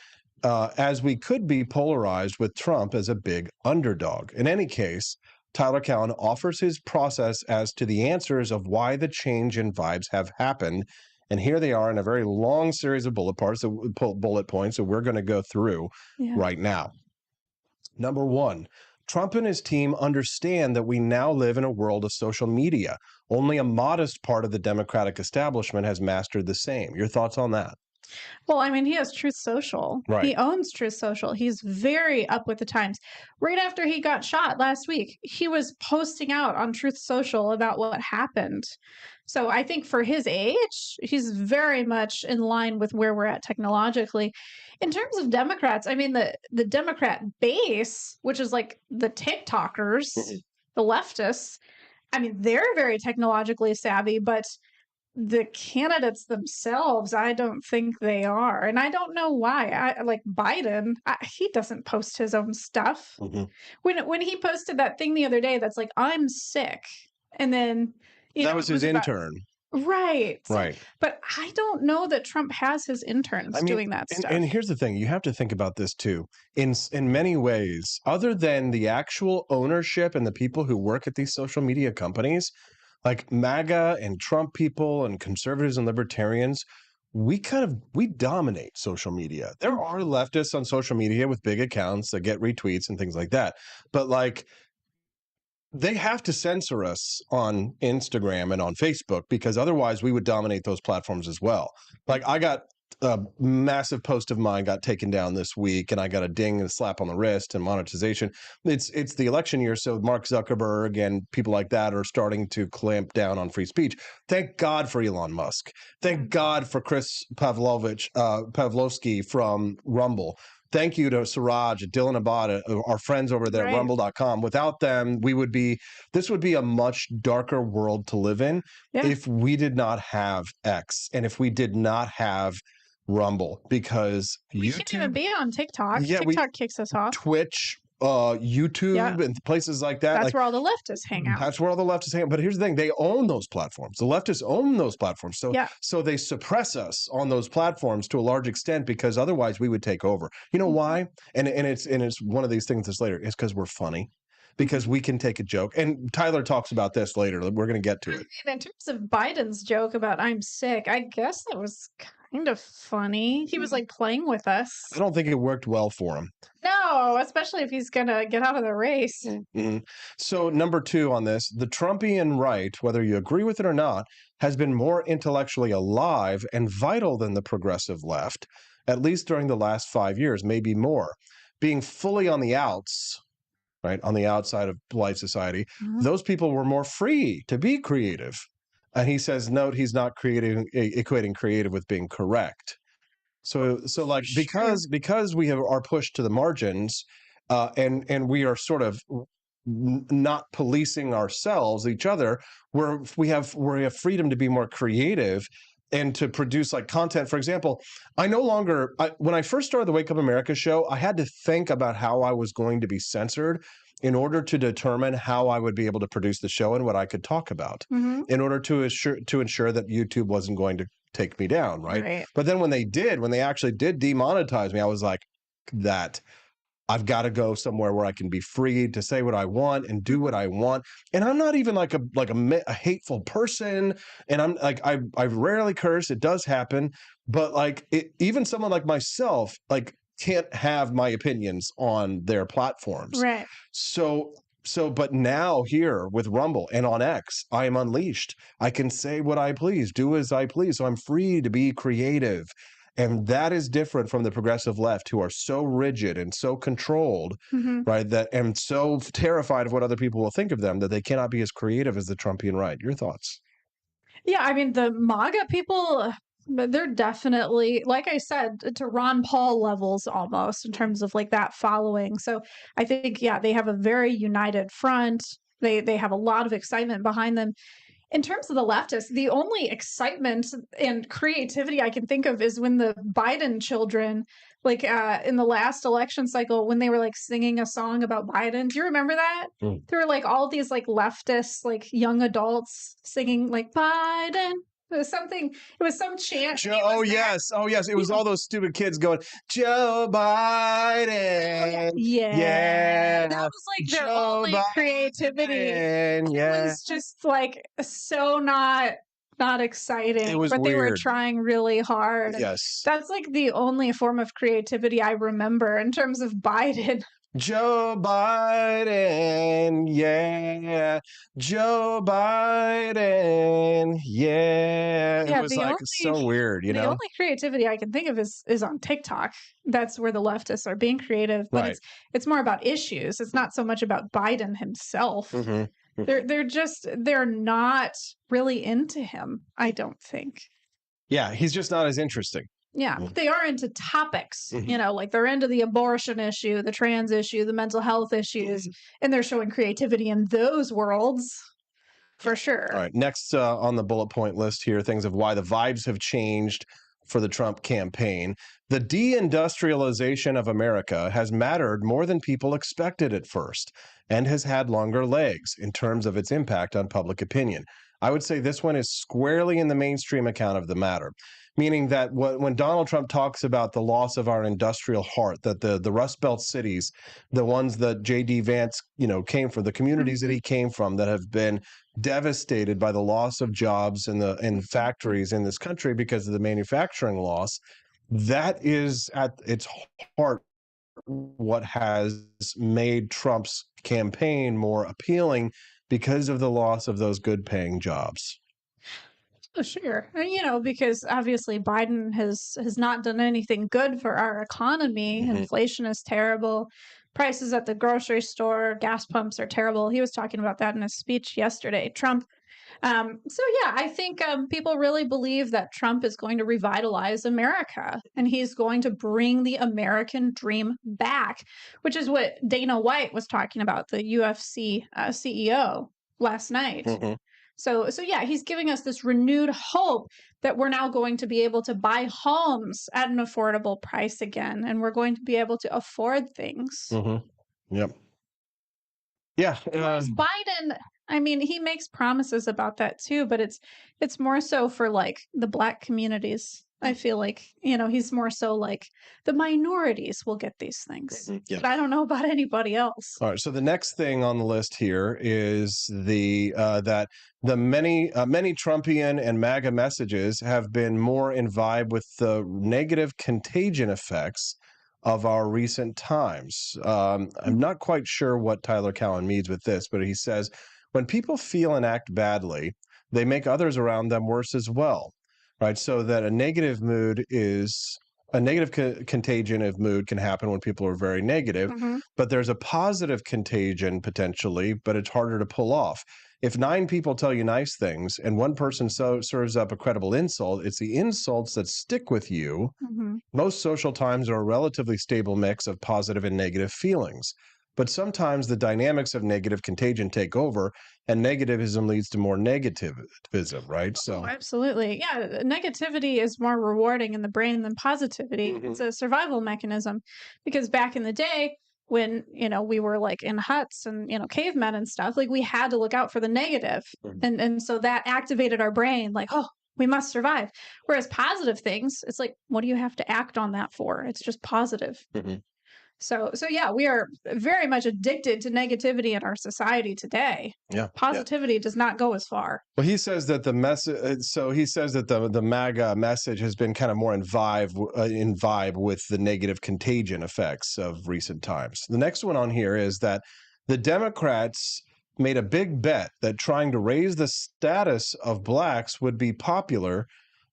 Speaker 1: as we could be polarized with Trump as a big underdog. In any case, Tyler Cowan offers his process as to the answers of why the change in vibes have happened. And here they are in a very long series of bullet points that we're going to go through right now. Number one, Trump and his team understand that we now live in a world of social media. Only a modest part of the Democratic establishment has mastered the same. Your thoughts on that?
Speaker 2: Well, I mean, he has Truth Social.
Speaker 1: Right.
Speaker 2: He owns Truth Social. He's very up with the times. Right after he got shot last week, he was posting out on Truth Social about what happened. So I think for his age, he's very much in line with where we're at technologically. In terms of Democrats, I mean, the Democrat base, which is like the TikTokers, the leftists, I mean, they're very technologically savvy, but the candidates themselves, I don't think they are. And I don't know why. I like Biden, he doesn't post his own stuff. When he posted that thing the other day that's like, I'm sick. And then
Speaker 1: that was his intern.
Speaker 2: Right.
Speaker 1: Right.
Speaker 2: But I don't know that Trump has his interns doing that stuff.
Speaker 1: And here's the thing, you have to think about this too. In many ways, other than the actual ownership and the people who work at these social media companies, like MAGA and Trump people and conservatives and libertarians, we dominate social media. There are leftists on social media with big accounts that get retweets and things like that. But like, they have to censor us on Instagram and on Facebook, because otherwise we would dominate those platforms as well. Like, I got a massive post of mine got taken down this week, and I got a ding and a slap on the wrist and monetization. It's the election year, so Mark Zuckerberg and people like that are starting to clamp down on free speech. Thank God for Elon Musk. Thank God for Chris Pavlovsky from Rumble. Thank you to Siraj, Dylan Abad, our friends over there at rumble.com. Without them, this would be a much darker world to live in if we did not have X and if we did not have Rumble, because
Speaker 2: we can't even be on TikTok. TikTok kicks us off.
Speaker 1: Twitch, YouTube, and places like that.
Speaker 2: That's where all the leftists hang out.
Speaker 1: That's where all the leftists hang out. But here's the thing, they own those platforms. The leftists own those platforms. So they suppress us on those platforms to a large extent, because otherwise we would take over. You know why? And it's one of these things that's later. It's because we're funny. Because we can take a joke. And Tyler talks about this later. We're going to get to it.
Speaker 2: In terms of Biden's joke about I'm sick, I guess that was kind of funny. He was like playing with us.
Speaker 1: I don't think it worked well for him.
Speaker 2: No, especially if he's gonna get out of the race.
Speaker 1: Mm-hmm. So number 2 on this, the Trumpian right, whether you agree with it or not, has been more intellectually alive and vital than the progressive left, at least during the last 5 years, maybe more. Being fully on the outs, right, on the outside of polite society, those people were more free to be creative. And he says, note, he's not equating creative with being correct. So like because we are pushed to the margins, and we are sort of not policing ourselves, each other, we have freedom to be more creative and to produce like content. For example, I no longer when I first started the Wake Up America show, I had to think about how I was going to be censored in order to determine how I would be able to produce the show and what I could talk about, in order to ensure that YouTube wasn't going to take me down, right? But then when they actually did demonetize me, I was like, that I've got to go somewhere where I can be free to say what I want and do what I want. And I'm not even like a hateful person. And I'm like, I rarely curse. It does happen. But like even someone like myself, like can't have my opinions on their platforms.
Speaker 2: Right.
Speaker 1: But now here with Rumble and on X, I am unleashed. I can say what I please, do as I please. So I'm free to be creative. And that is different from the progressive left, who are so rigid and so controlled, right? And so terrified of what other people will think of them that they cannot be as creative as the Trumpian right. Your thoughts?
Speaker 2: Yeah, I mean, the MAGA people, they're definitely, like I said, to Ron Paul levels almost in terms of like that following. So I think, yeah, they have a very united front. They have a lot of excitement behind them. In terms of the leftists, the only excitement and creativity I can think of is when the Biden children, like in the last election cycle, when they were like singing a song about Biden. Do you remember that? There were like all these like leftists, like young adults singing like Biden. It was something. It was some chant.
Speaker 1: Yes. It was all those stupid kids going, Joe Biden.
Speaker 2: Yeah. That was like their only creativity. It was just like so not exciting.
Speaker 1: It was
Speaker 2: but they were
Speaker 1: weird.
Speaker 2: trying really hard.
Speaker 1: Yes.
Speaker 2: That's like the only form of creativity I remember in terms of Biden.
Speaker 1: Joe Biden, yeah. Joe Biden, yeah. It was like so weird, you know?
Speaker 2: The only creativity I can think of is on TikTok. That's where the leftists are being creative, but it's more about issues. It's not so much about Biden himself. They're not really into him, I don't think.
Speaker 1: Yeah, he's just not as interesting.
Speaker 2: Yeah, they are into topics, like they're into the abortion issue, the trans issue, the mental health issues, and they're showing creativity in those worlds for sure.
Speaker 1: All right, next on the bullet point list here, things of why the vibes have changed for the Trump campaign. The deindustrialization of America has mattered more than people expected at first and has had longer legs in terms of its impact on public opinion. I would say this one is squarely in the mainstream account of the matter, meaning that when Donald Trump talks about the loss of our industrial heart, that the Rust Belt cities, the ones that J.D. Vance, came from, the communities that he came from that have been devastated by the loss of jobs in factories in this country because of the manufacturing loss, that is at its heart what has made Trump's campaign more appealing, because of the loss of those good paying jobs.
Speaker 2: Oh, sure. Because obviously Biden has not done anything good for our economy. Inflation is terrible. Prices at the grocery store, gas pumps are terrible. He was talking about that in his speech yesterday, Trump. I think people really believe that Trump is going to revitalize America and he's going to bring the American dream back, which is what Dana White was talking about, the UFC CEO last night. So he's giving us this renewed hope that we're now going to be able to buy homes at an affordable price again, and we're going to be able to afford things.
Speaker 1: Yep. Yeah.
Speaker 2: Biden, I mean, he makes promises about that too, but it's more so for like the Black communities. I feel like, he's more so like the minorities will get these things.
Speaker 1: Yeah.
Speaker 2: But I don't know about anybody else.
Speaker 1: All right. So the next thing on the list here is that the many Trumpian and MAGA messages have been more in vibe with the negative contagion effects of our recent times. I'm not quite sure what Tyler Cowen means with this, but he says when people feel and act badly, they make others around them worse as well. Right. So that a negative contagion of mood can happen when people are very negative, but there's a positive contagion potentially, but it's harder to pull off. If 9 people tell you nice things and one person serves up a credible insult, it's the insults that stick with you. Most social times are a relatively stable mix of positive and negative feelings. But sometimes the dynamics of negative contagion take over, and negativism leads to more negativism, right? So,
Speaker 2: absolutely. Yeah, negativity is more rewarding in the brain than positivity. It's a survival mechanism because back in the day, when we were like in huts and cavemen and stuff, like we had to look out for the negative, and so that activated our brain, like, oh, we must survive. Whereas positive things, it's like, what do you have to act on that for? It's just positive. So yeah, we are very much addicted to negativity in our society today.
Speaker 1: Yeah,
Speaker 2: positivity does not go as far.
Speaker 1: Well, he says that the message. So he says that the MAGA message has been kind of more in vibe with the negative contagion effects of recent times. The next one on here is that the Democrats made a big bet that trying to raise the status of blacks would be popular,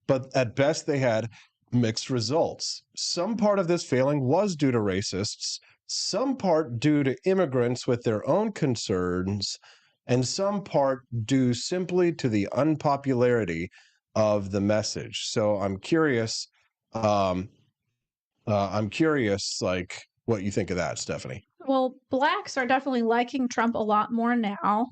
Speaker 1: but at best they had mixed results. Some part of this failing was due to racists, some part due to immigrants with their own concerns, and some part due simply to the unpopularity of the message. So I'm curious, like what you think of that, Stephanie.
Speaker 2: Well, blacks are definitely liking Trump a lot more now,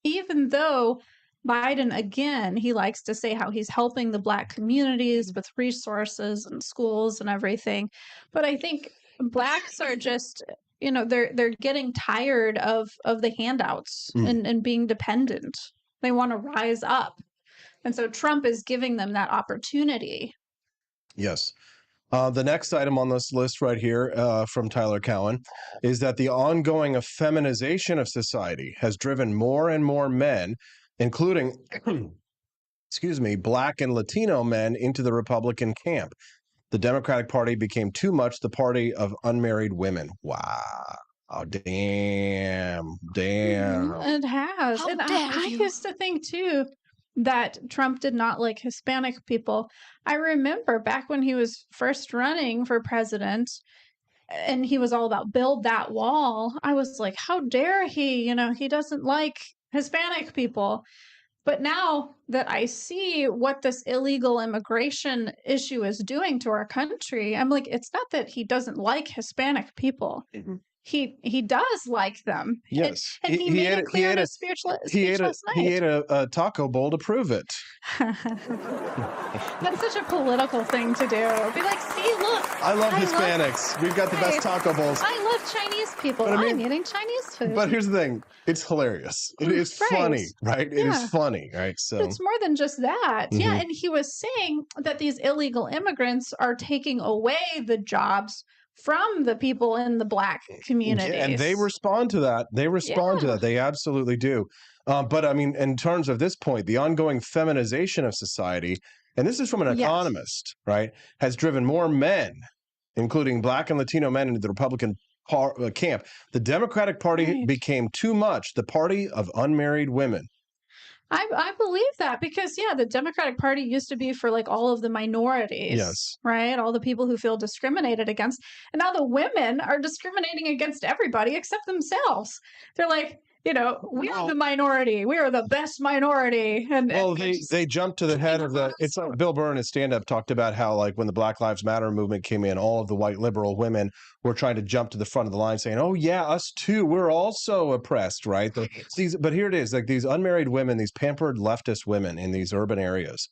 Speaker 2: even though Biden, again, he likes to say how he's helping the black communities with resources and schools and everything. But I think blacks are just, they're getting tired of the handouts and being dependent. They want to rise up. And so Trump is giving them that opportunity.
Speaker 1: Yes. The next item on this list right here from Tyler Cowen is that the ongoing effeminization of society has driven more and more men, including, Black and Latino men, into the Republican camp. The Democratic Party became too much the party of unmarried women. Wow. Oh, damn.
Speaker 2: It has.
Speaker 8: How
Speaker 2: And
Speaker 8: dare
Speaker 2: I
Speaker 8: you.
Speaker 2: used to think, too, that Trump did not like Hispanic people. I remember back when he was first running for president and he was all about build that wall. I was like, how dare he? He doesn't like Hispanic people. But now that I see what this illegal immigration issue is doing to our country, I'm like, it's not that he doesn't like Hispanic people. He does like them.
Speaker 1: Yes.
Speaker 2: And he made it clear in his speech last night.
Speaker 1: He ate a taco bowl to prove it.
Speaker 2: That's such a political thing to do. Be like, see, look.
Speaker 1: I love Hispanics. We've got the best taco bowls.
Speaker 2: I love Chinese people.
Speaker 1: But
Speaker 2: I'm eating Chinese food.
Speaker 1: But here's the thing. It's hilarious. It is funny, right? It is funny, right? So
Speaker 2: it's more than just that. Yeah. And he was saying that these illegal immigrants are taking away the jobs from the people in the black communities.
Speaker 1: And they respond to that. They absolutely do. But I mean, in terms of this point, the ongoing feminization of society, and this is from an economist, right, has driven more men, including Black and Latino men, into the Republican camp. The Democratic Party became too much the party of unmarried women.
Speaker 2: I believe that because, the Democratic Party used to be for like all of the minorities,
Speaker 1: yes,
Speaker 2: right? All the people who feel discriminated against. And now the women are discriminating against everybody except themselves. They're like, we are the minority. We are the best minority. And
Speaker 1: they jumped to the head of the. It's like Bill Burr in his stand-up talked about how, like, when the Black Lives Matter movement came in, all of the white liberal women were trying to jump to the front of the line, saying, "Oh yeah, us too. We're also oppressed, right?" But here it is, like these unmarried women, these pampered leftist women in these urban areas,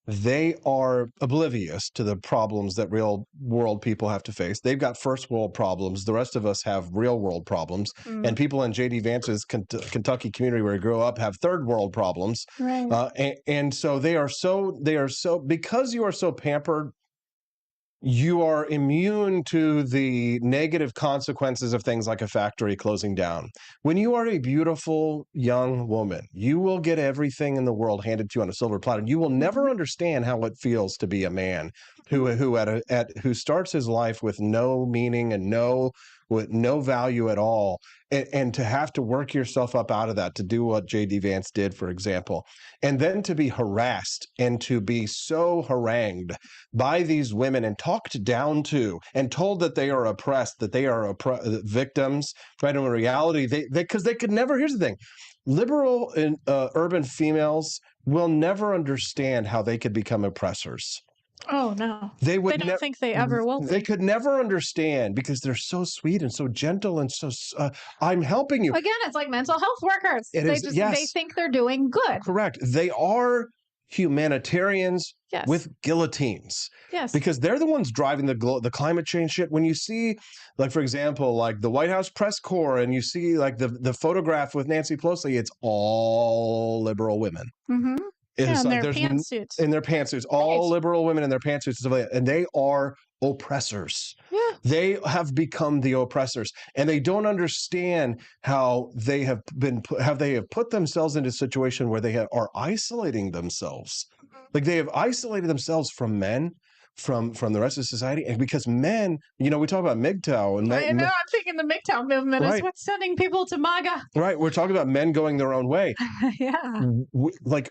Speaker 1: they are oblivious to the problems that real world people have to face. They've got first world problems. The rest of us have real world problems. And people in JD Vance's Kentucky community where he grew up have third world problems.
Speaker 2: Right.
Speaker 1: And so they are so, because you are so pampered, you are immune to the negative consequences of things like a factory closing down. When you are a beautiful young woman, you will get everything in the world handed to you on a silver platter. You will never understand how it feels to be a man who starts his life with no meaning and with no value at all, and to have to work yourself up out of that to do what J.D. Vance did, for example, and then to be harassed and to be so harangued by these women and talked down to and told that they are oppressed, that they are victims, right? In reality, because they could never, here's the thing, liberal and urban females will never understand how they could become oppressors.
Speaker 2: Oh no,
Speaker 1: they
Speaker 2: don't think they ever will.
Speaker 1: They could never understand because they're so sweet and so gentle and so. I'm helping you.
Speaker 2: Again, it's like mental health workers. They think they're doing good.
Speaker 1: Correct. They are humanitarians with guillotines.
Speaker 2: Yes.
Speaker 1: Because they're the ones driving the climate change shit. When you see, like, for example, like the White House press corps, and you see like the photograph with Nancy Pelosi, it's all liberal women.
Speaker 2: Mm-hmm.
Speaker 1: It's
Speaker 2: in
Speaker 1: like
Speaker 2: their pantsuits.
Speaker 1: In their pantsuits. All liberal women in their pantsuits, and they are oppressors.
Speaker 2: Yeah.
Speaker 1: They have become the oppressors, and they don't understand how they have put themselves into a situation where they are isolating themselves. Like they have isolated themselves from men, from the rest of society, and because men, we talk about MGTOW, and
Speaker 2: I know. I'm thinking the MGTOW movement is what's sending people to MAGA.
Speaker 1: Right. We're talking about men going their own way.
Speaker 2: Yeah.
Speaker 1: Like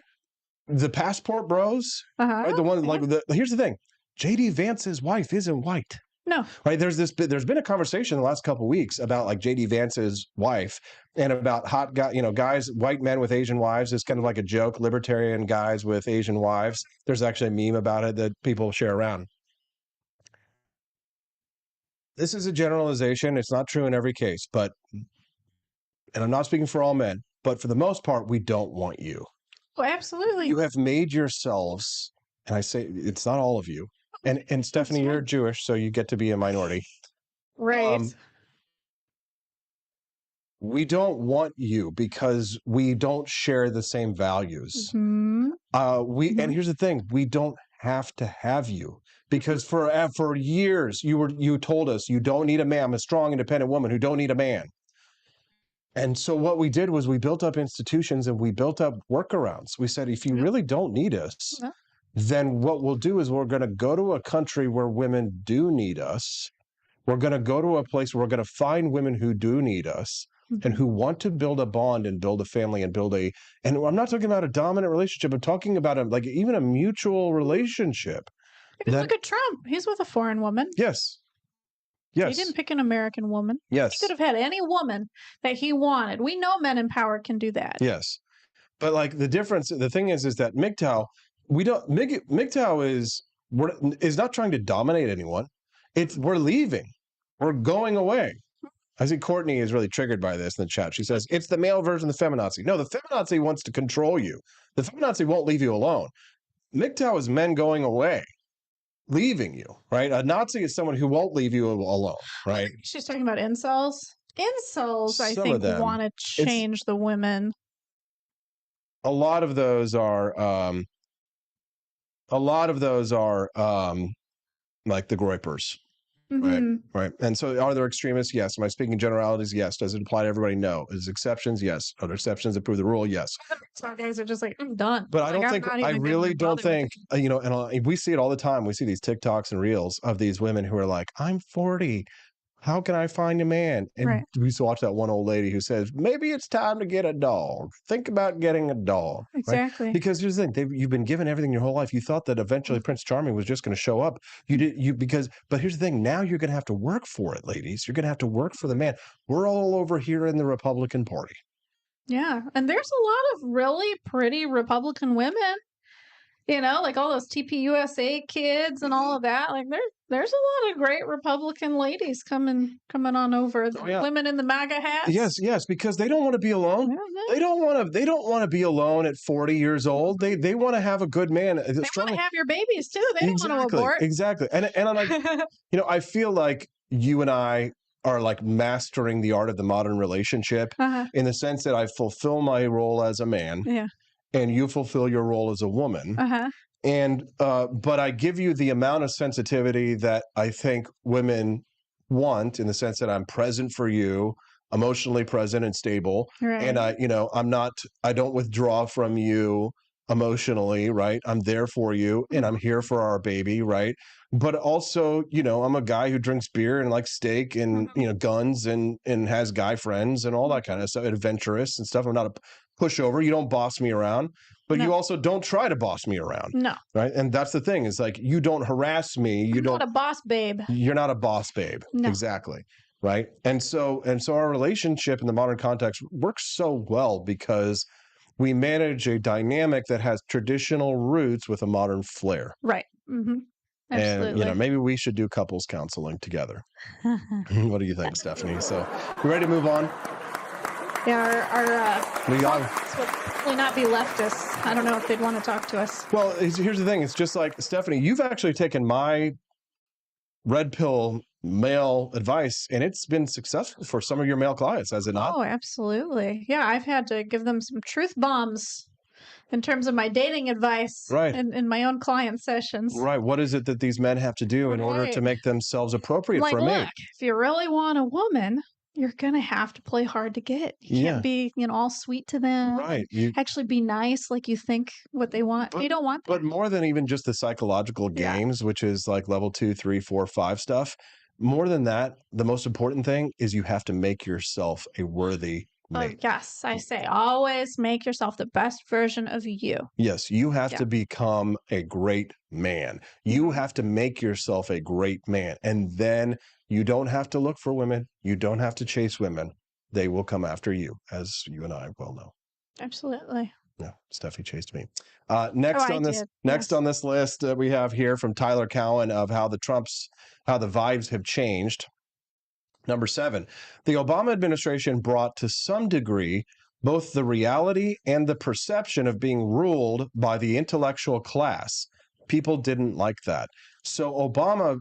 Speaker 1: the passport bros, right? The one here's the thing: JD Vance's wife isn't white.
Speaker 2: No.
Speaker 1: Right. There's been a conversation in the last couple of weeks about like JD Vance's wife and about hot guys, white men with Asian wives. It's kind of like a joke, libertarian guys with Asian wives. There's actually a meme about it that people share around. This is a generalization. It's not true in every case, and I'm not speaking for all men, but for the most part, we don't want you.
Speaker 2: Oh, absolutely.
Speaker 1: You have made yourselves, and I say it's not all of you. And Stephanie, you're Jewish, so you get to be a minority.
Speaker 2: Right.
Speaker 1: We don't want you because we don't share the same values.
Speaker 2: Mm-hmm.
Speaker 1: And here's the thing: we don't have to have you because for years you told us you don't need a man. I'm a strong, independent woman who don't need a man. And so what we did was we built up institutions and we built up workarounds. We said, if you really don't need us, then what we'll do is we're going to go to a country where women do need us. We're going to go to a place where we're going to find women who do need us and who want to build a bond and build a family and and I'm not talking about a dominant relationship. I'm talking about even a mutual relationship.
Speaker 2: Look at Trump. He's with a foreign woman.
Speaker 1: Yes. Yes.
Speaker 2: He didn't pick an American woman.
Speaker 1: Yes.
Speaker 2: He could have had any woman that he wanted. We know men in power can do that.
Speaker 1: Yes. But like the thing is that MGTOW, MGTOW is not trying to dominate anyone. We're leaving. We're going away. I see Courtney is really triggered by this in the chat. She says, it's the male version of the feminazi. No, the feminazi wants to control you. The feminazi won't leave you alone. MGTOW is men going away, leaving you, right? A Nazi is someone who won't leave you alone, right?
Speaker 2: She's talking about incels. Incels, I think, want to change the women.
Speaker 1: A lot of those are like the Groypers. Right. And so are there extremists? Yes. Am I speaking generalities? Yes. Does it apply to everybody? No. Is exceptions? Yes. Are there exceptions that prove the rule? Yes.
Speaker 2: Some guys are just like, I'm done.
Speaker 1: But I really don't think, and we see it all the time. We see these TikToks and reels of these women who are like, I'm 40. How can I find a man? And we used to watch that one old lady who says, maybe it's time to get a dog. Think about getting a dog.
Speaker 2: Exactly.
Speaker 1: Right? Because here's the thing. You've been given everything your whole life. You thought that eventually Prince Charming was just going to show up. But here's the thing. Now you're going to have to work for it, ladies. You're going to have to work for the man. We're all over here in the Republican Party.
Speaker 2: Yeah. And there's a lot of really pretty Republican women. You know, like all those TPUSA kids and all of that. Like there's a lot of great Republican ladies coming on over.
Speaker 1: Oh, yeah.
Speaker 2: Women in the MAGA hats.
Speaker 1: Yes, because they don't want to be alone.
Speaker 2: Mhm.
Speaker 1: They don't want to be alone at 40 years old. They want to have a good man.
Speaker 2: They want to have your babies too. They don't want to abort.
Speaker 1: Exactly. And I'm like, you know, I feel like you and I are like mastering the art of the modern relationship in the sense that I fulfill my role as a man.
Speaker 2: Yeah.
Speaker 1: And you fulfill your role as a woman. And but I give you the amount of sensitivity that I think women want, in the sense that I'm present for you, emotionally present and stable.
Speaker 2: Right.
Speaker 1: And I don't withdraw from you emotionally, right? I'm there for you and I'm here for our baby, right? But also, you know, I'm a guy who drinks beer and likes steak and, you know, guns and has guy friends and all that kind of stuff, adventurous and stuff. I'm not a pushover. You don't boss me around, but you also don't try to boss me around.
Speaker 2: No.
Speaker 1: Right. And that's the thing, is like, you don't harass me.
Speaker 2: I'm not a boss babe.
Speaker 1: You're not a boss babe.
Speaker 2: No.
Speaker 1: Exactly. Right. And so our relationship in the modern context works so well because we manage a dynamic that has traditional roots with a modern flair.
Speaker 2: Right. Mm-hmm. Absolutely.
Speaker 1: And, you know, maybe we should do couples counseling together. What do you think, Stephanie? So you ready to move on?
Speaker 2: Yeah, our
Speaker 1: We got
Speaker 2: would probably not be leftists. I don't know if they'd want to talk to us.
Speaker 1: Well, here's the thing. It's just like, Stephanie, you've actually taken my red pill male advice, and it's been successful for some of your male clients, has it not?
Speaker 2: Oh, absolutely. Yeah, I've had to give them some truth bombs in terms of my dating advice in my own client sessions.
Speaker 1: Right. What is it that these men have to do in order to make themselves appropriate
Speaker 2: Like,
Speaker 1: for a mate?
Speaker 2: look, if you really want a woman, you're going to have to play hard to get. You can't be, you know, all sweet to them.
Speaker 1: Right. You
Speaker 2: actually be nice like you think what they want. You don't want that.
Speaker 1: But more than even just the psychological games, which is like level 2, 3, 4, 5 stuff, more than that, the most important thing is you have to make yourself a worthy mate.
Speaker 2: Yes, I say always make yourself the best version of you.
Speaker 1: Yes, you have to become a great man. You have to make yourself a great man. And then you don't have to look for women. You don't have to chase women. They will come after you, as you and I well know.
Speaker 2: Absolutely.
Speaker 1: Yeah, Steffi chased me. Next on this list we have here from Tyler Cowen of how the vibes have changed. Number 7, the Obama administration brought to some degree both the reality and the perception of being ruled by the intellectual class. People didn't like that. So Obama,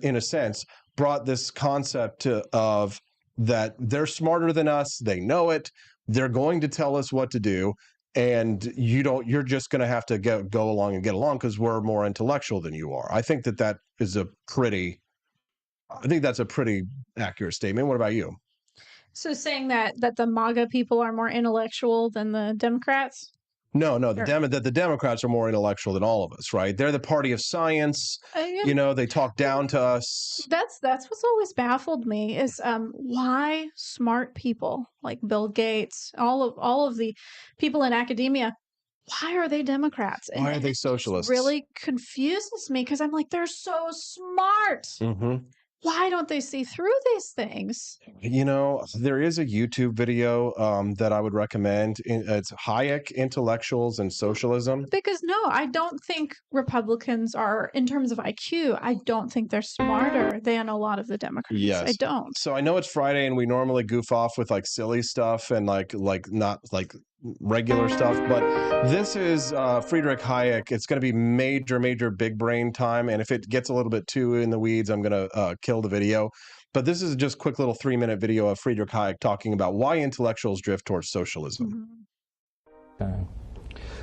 Speaker 1: in a sense, brought this concept of that they're smarter than us. They know it. They're going to tell us what to do. And you're just going to have to go along and get along because we're more intellectual than you are. I think that is that's a pretty accurate statement. What about you?
Speaker 2: So saying that the MAGA people are more intellectual than the Democrats?
Speaker 1: No, that the Democrats are more intellectual than all of us, right? They're the party of science. You know, they talk down to us.
Speaker 2: That's what's always baffled me is why smart people like Bill Gates, all of the people in academia, why are they Democrats?
Speaker 1: Why are they socialists?
Speaker 2: It really confuses me because I'm like, they're so smart.
Speaker 1: Mm-hmm.
Speaker 2: Why don't they see through these things?
Speaker 1: You know, there is a YouTube video that I would recommend. It's Hayek, Intellectuals, and Socialism.
Speaker 2: Because no, I don't think Republicans are, in terms of IQ, I don't think they're smarter than a lot of the Democrats.
Speaker 1: Yes.
Speaker 2: I don't.
Speaker 1: So I know it's Friday and we normally goof off with like silly stuff and like not like regular stuff, but this is Friedrich Hayek. It's going to be major big brain time, and if it gets a little bit too in the weeds, I'm going to kill the video. But this is just a quick little 3-minute video of Friedrich Hayek talking about why intellectuals drift towards socialism.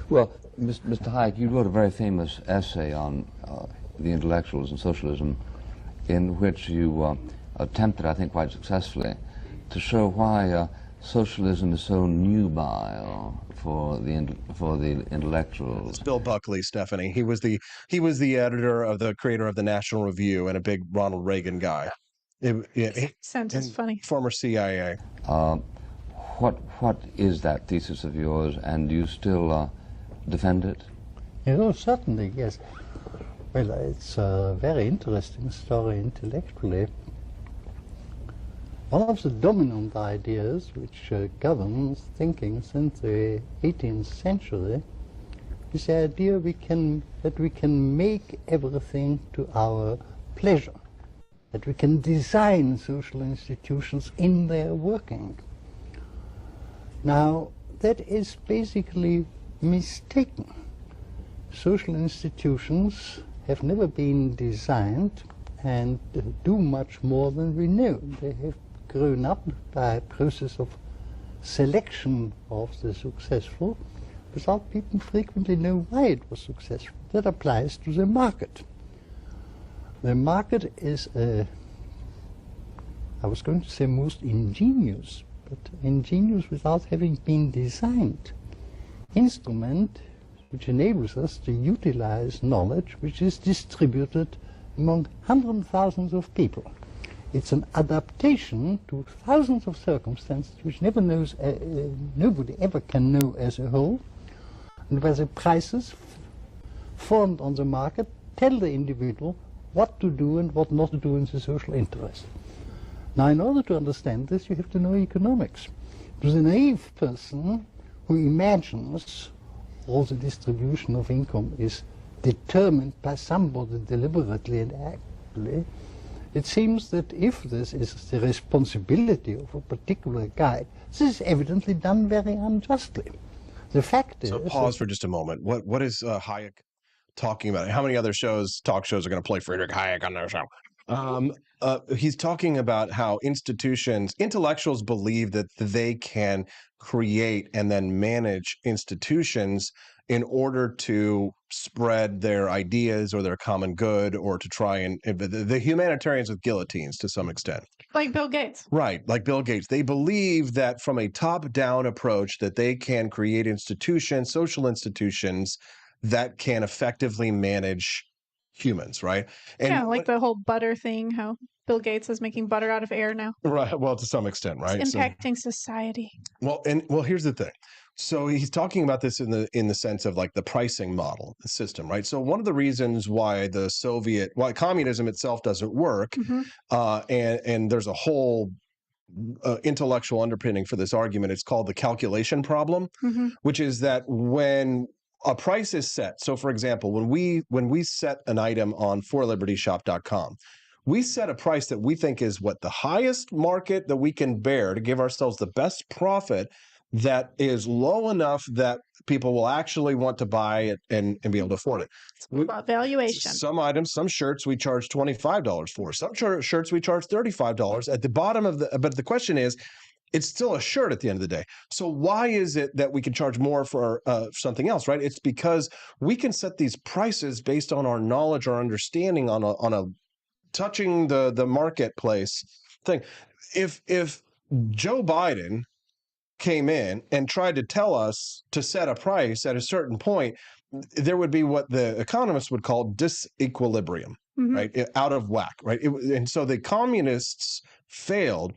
Speaker 15: Well, Mr. Hayek, you wrote a very famous essay on the intellectuals and socialism, in which you attempted, I think quite successfully, to show why socialism is so nubile for the intellectuals.
Speaker 1: It's Bill Buckley, Stephanie. He was the creator of the National Review and a big Ronald Reagan guy.
Speaker 2: Sounds funny.
Speaker 1: Former CIA.
Speaker 15: What is that thesis of yours, and do you still defend it?
Speaker 16: Oh, certainly, yes. Well, it's a very interesting story intellectually. One of the dominant ideas which governs thinking since the 18th century is the idea that we can make everything to our pleasure, that we can design social institutions in their working. Now, that is basically mistaken. Social institutions have never been designed and do much more than we know. They have grown up by a process of selection of the successful without people frequently know why it was successful. That applies to the market. The market is I was going to say most ingenious, but ingenious without having been designed, instrument which enables us to utilize knowledge which is distributed among hundreds of thousands of people. It's an adaptation to thousands of circumstances which nobody ever can know as a whole, and where the prices formed on the market tell the individual what to do and what not to do in the social interest. Now, in order to understand this, you have to know economics. To the naive person who imagines all the distribution of income is determined by somebody deliberately and actively, it seems that if this is the responsibility of a particular guy, this is evidently done very unjustly. The fact is...
Speaker 1: So pause for just a moment. What is Hayek talking about? How many other talk shows are going to play Friedrich Hayek on their show? He's talking about how intellectuals believe that they can create and then manage institutions in order to spread their ideas or their common good, or to try and the humanitarians with guillotines to some extent.
Speaker 2: Like Bill Gates.
Speaker 1: Right, like Bill Gates. They believe that from a top-down approach that they can create institutions, social institutions, that can effectively manage humans, right? And
Speaker 2: yeah, like the whole butter thing, how Bill Gates is making butter out of air now.
Speaker 1: Right, well, to some extent, right?
Speaker 2: It's impacting society.
Speaker 1: Well, here's the thing. So he's talking about this in the sense of like the pricing model system, right? So one of the reasons why why communism itself doesn't work, and there's a whole intellectual underpinning for this argument. It's called the calculation problem, which is that when a price is set. So, for example, when we set an item on forlibertyshop.com, we set a price that we think is what the highest market that we can bear to give ourselves the best profit, that is low enough that people will actually want to buy it and be able to afford it.
Speaker 2: About valuation.
Speaker 1: Some items, some shirts we charge $25 for. Some shirts we charge $35. At the bottom of but the question is, it's still a shirt at the end of the day. So why is it that we can charge more for something else, right? It's because we can set these prices based on our knowledge or understanding on a touching the marketplace thing. If Joe Biden came in and tried to tell us to set a price at a certain point, there would be what the economists would call disequilibrium, right? Out of whack, right? And so the communists failed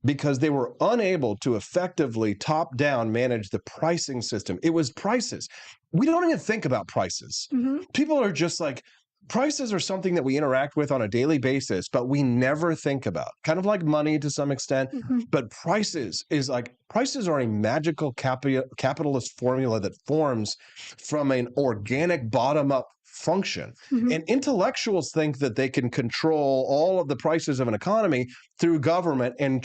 Speaker 1: because they were unable to effectively top-down manage the pricing system. It was prices. We don't even think about prices. People are just like, prices are something that we interact with on a daily basis, but we never think about. Kind of like money to some extent, but prices are a magical capitalist formula that forms from an organic bottom-up function. And intellectuals think that they can control all of the prices of an economy through government and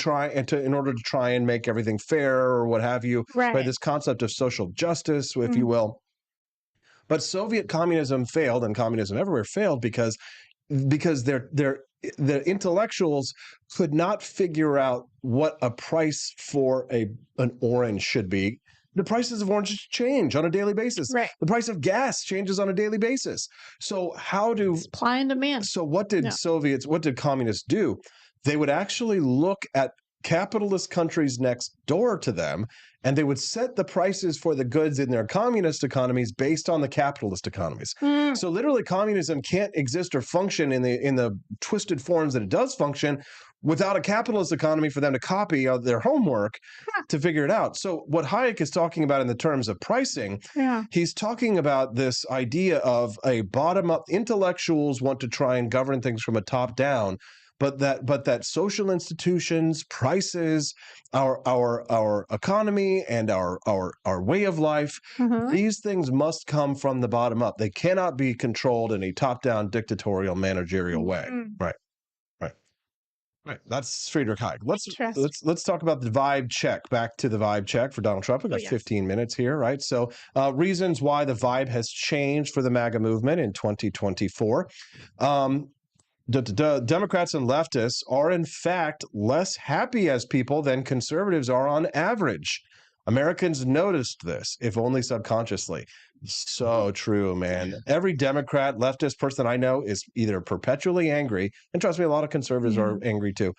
Speaker 1: in order to try and make everything fair or what have you, by this concept of social justice, if you will. But Soviet communism failed, and communism everywhere failed because the intellectuals could not figure out what a price for an orange should be. The prices of oranges change on a daily basis. Right. The price of gas changes on a daily basis. So how do
Speaker 2: supply and demand?
Speaker 1: So what did communists do? They would actually look at capitalist countries next door to them, and they would set the prices for the goods in their communist economies based on the capitalist economies. So literally, communism can't exist or function in the twisted forms that it does function without a capitalist economy for them to copy their homework to figure it out. So what Hayek is talking about in the terms of pricing, he's talking about this idea of a bottom-up. Intellectuals want to try and govern things from a top-down, but that social institutions, prices, our economy, and our way of life, these things must come from the bottom up. They cannot be controlled in a top-down dictatorial managerial way. Right. Right. That's Friedrich Hayek. Let's talk about the vibe check. Back to the vibe check for Donald Trump. We've got 15 minutes here, right? So reasons why the vibe has changed for the MAGA movement in 2024. Democrats and leftists are in fact less happy as people than conservatives are on average. Americans noticed this, if only subconsciously. So true, man. Every Democrat, leftist person I know is either perpetually angry, and trust me, a lot of conservatives are angry too.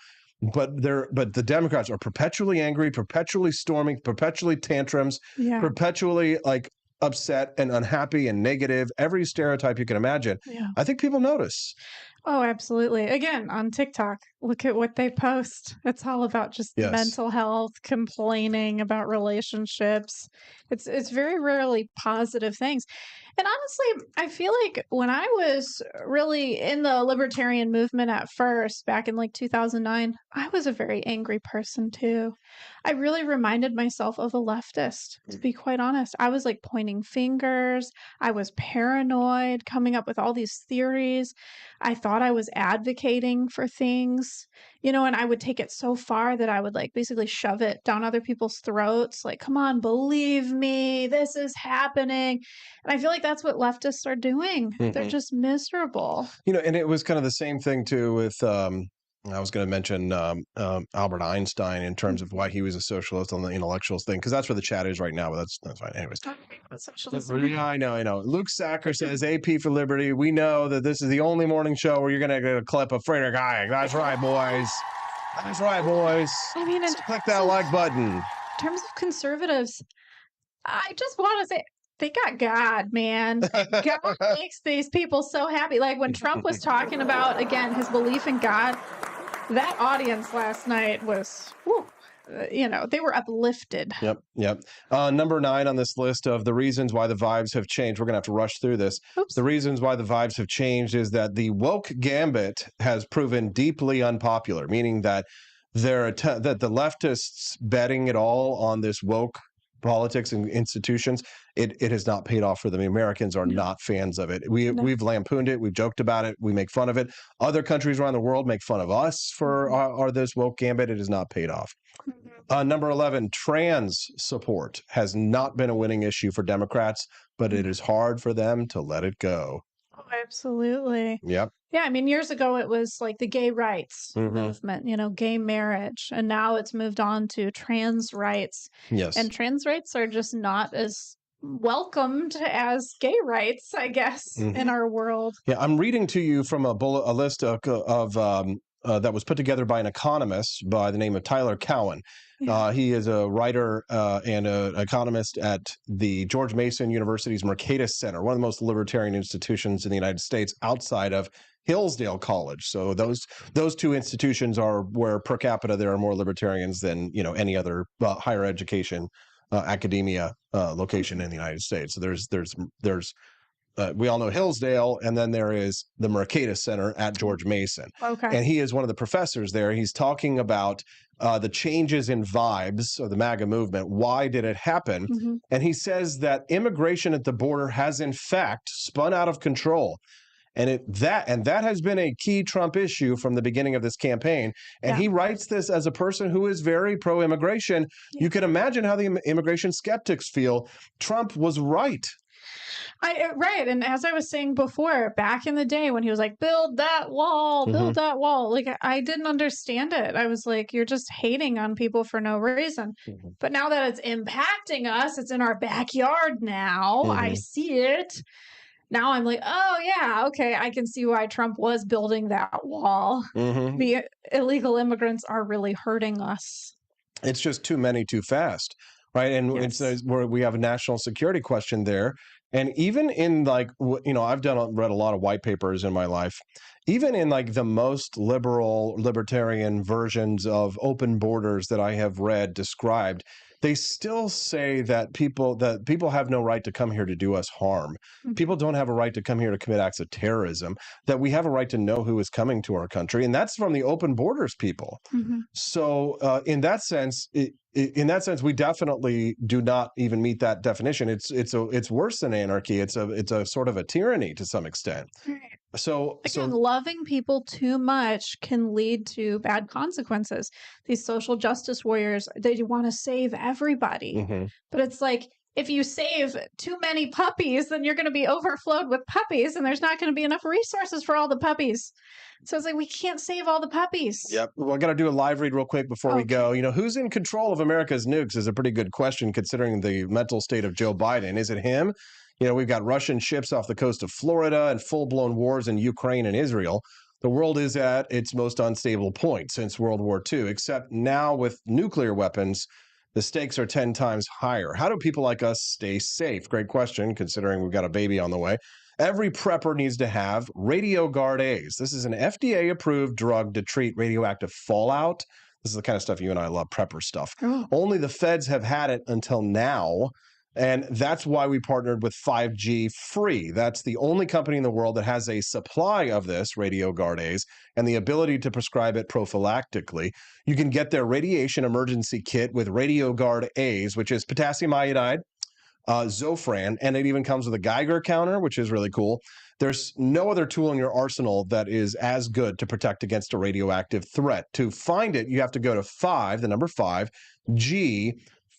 Speaker 1: But the Democrats are perpetually angry, perpetually storming, perpetually tantrums, perpetually like upset and unhappy and negative. Every stereotype you can imagine. I think people notice.
Speaker 2: Oh, absolutely. Again, on TikTok, look at what they post. It's all about just mental health, complaining about relationships. It's very rarely positive things. And honestly, I feel like when I was really in the libertarian movement at first, back in like 2009, I was a very angry person too. I really reminded myself of a leftist, to be quite honest. I was like pointing fingers. I was paranoid, coming up with all these theories. I thought I was advocating for things, and I would take it so far that I would like basically shove it down other people's throats. Like, come on, believe me, this is happening. And I feel like that's what leftists are doing. They're just miserable.
Speaker 1: And it was kind of the same thing too with, I was going to mention Albert Einstein in terms of why he was a socialist on the intellectuals thing, because that's where the chat is right now, but that's fine. Anyways. Yeah, I know. Luke Sacker says, AP for Liberty. We know that this is the only morning show where you're going to get a clip of Friedrich Hayek. That's right, boys. That's right, boys.
Speaker 2: I mean,
Speaker 1: click that like button.
Speaker 2: In terms of conservatives, I just want to say, they got God, man. God makes these people so happy. Like when Trump was talking about, again, his belief in God, that audience last night was, they were uplifted.
Speaker 1: Yep. Number 9 on this list of the reasons why the vibes have changed. We're going to have to rush through this. The reasons why the vibes have changed is that the woke gambit has proven deeply unpopular, meaning that that the leftists betting it all on this woke politics and institutions, it has not paid off for them. Americans are not fans of it. We've lampooned it. We've joked about it. We make fun of it. Other countries around the world make fun of us for this woke gambit. It has not paid off. Number 11, trans support has not been a winning issue for Democrats, but it is hard for them to let it go.
Speaker 2: Oh, absolutely.
Speaker 1: Yep.
Speaker 2: Yeah, I mean, years ago it was like the gay rights movement, gay marriage, and now it's moved on to trans rights.
Speaker 1: Yes.
Speaker 2: And trans rights are just not as welcomed as gay rights, I guess, in our world.
Speaker 1: Yeah, I'm reading to you from a list of that was put together by an economist by the name of Tyler Cowen. He is a writer and an economist at the George Mason University's Mercatus Center, one of the most libertarian institutions in the United States outside of Hillsdale College. So those two institutions are where per capita there are more libertarians than any other higher education academia location in the United States. So there's we all know Hillsdale, and then there is the Mercatus Center at George Mason.
Speaker 2: Okay.
Speaker 1: And he is one of the professors there. He's talking about the changes in vibes of the MAGA movement. Why did it happen? And he says that immigration at the border has in fact spun out of control. And that has been a key Trump issue from the beginning of this campaign. And he writes this as a person who is very pro-immigration. You can imagine how the immigration skeptics feel. Trump was right.
Speaker 2: Right. And as I was saying before, back in the day when he was like, build that wall, like I didn't understand it. I was like, you're just hating on people for no reason. But now that it's impacting us, it's in our backyard now. I see it. Now I'm like, oh, yeah, okay, I can see why Trump was building that wall. The illegal immigrants are really hurting us.
Speaker 1: It's just too many too fast, right? And it's where we have a national security question there. And even in I've read a lot of white papers in my life, even in like the most libertarian versions of open borders that I have read described, they still say that people have no right to come here to do us harm. People don't have a right to come here to commit acts of terrorism, that we have a right to know who is coming to our country. And that's from the open borders people. So in that sense, we definitely do not even meet that definition. It's worse than anarchy. It's a sort of a tyranny to some extent. So
Speaker 2: again, loving people too much can lead to bad consequences. These social justice warriors, they want to save everybody. But it's like, if you save too many puppies, then you're going to be overflowed with puppies, and there's not going to be enough resources for all the puppies. So it's like, we can't save all the puppies.
Speaker 1: Yep. Well, I got to do a live read real quick before we go. You know, who's in control of America's nukes is a pretty good question considering the mental state of Joe Biden. Is it him? You know, we've got Russian ships off the coast of Florida and full-blown wars in Ukraine and Israel. The world is at its most unstable point since World War II, except now with nuclear weapons, the stakes are 10 times higher. How do people like us stay safe? Great question, considering we've got a baby on the way. Every prepper needs to have RadioGuard A's. This is an FDA-approved drug to treat radioactive fallout. This is the kind of stuff you and I love, prepper stuff. Only the feds have had it until now, and that's why we partnered with 5G Free. That's the only company in the world that has a supply of this, RadioGuard A's, and the ability to prescribe it prophylactically. You can get their radiation emergency kit with RadioGuard A's, which is potassium iodide, Zofran, and it even comes with a Geiger counter, which is really cool. There's no other tool in your arsenal that is as good to protect against a radioactive threat. To find it, you have to go to 5G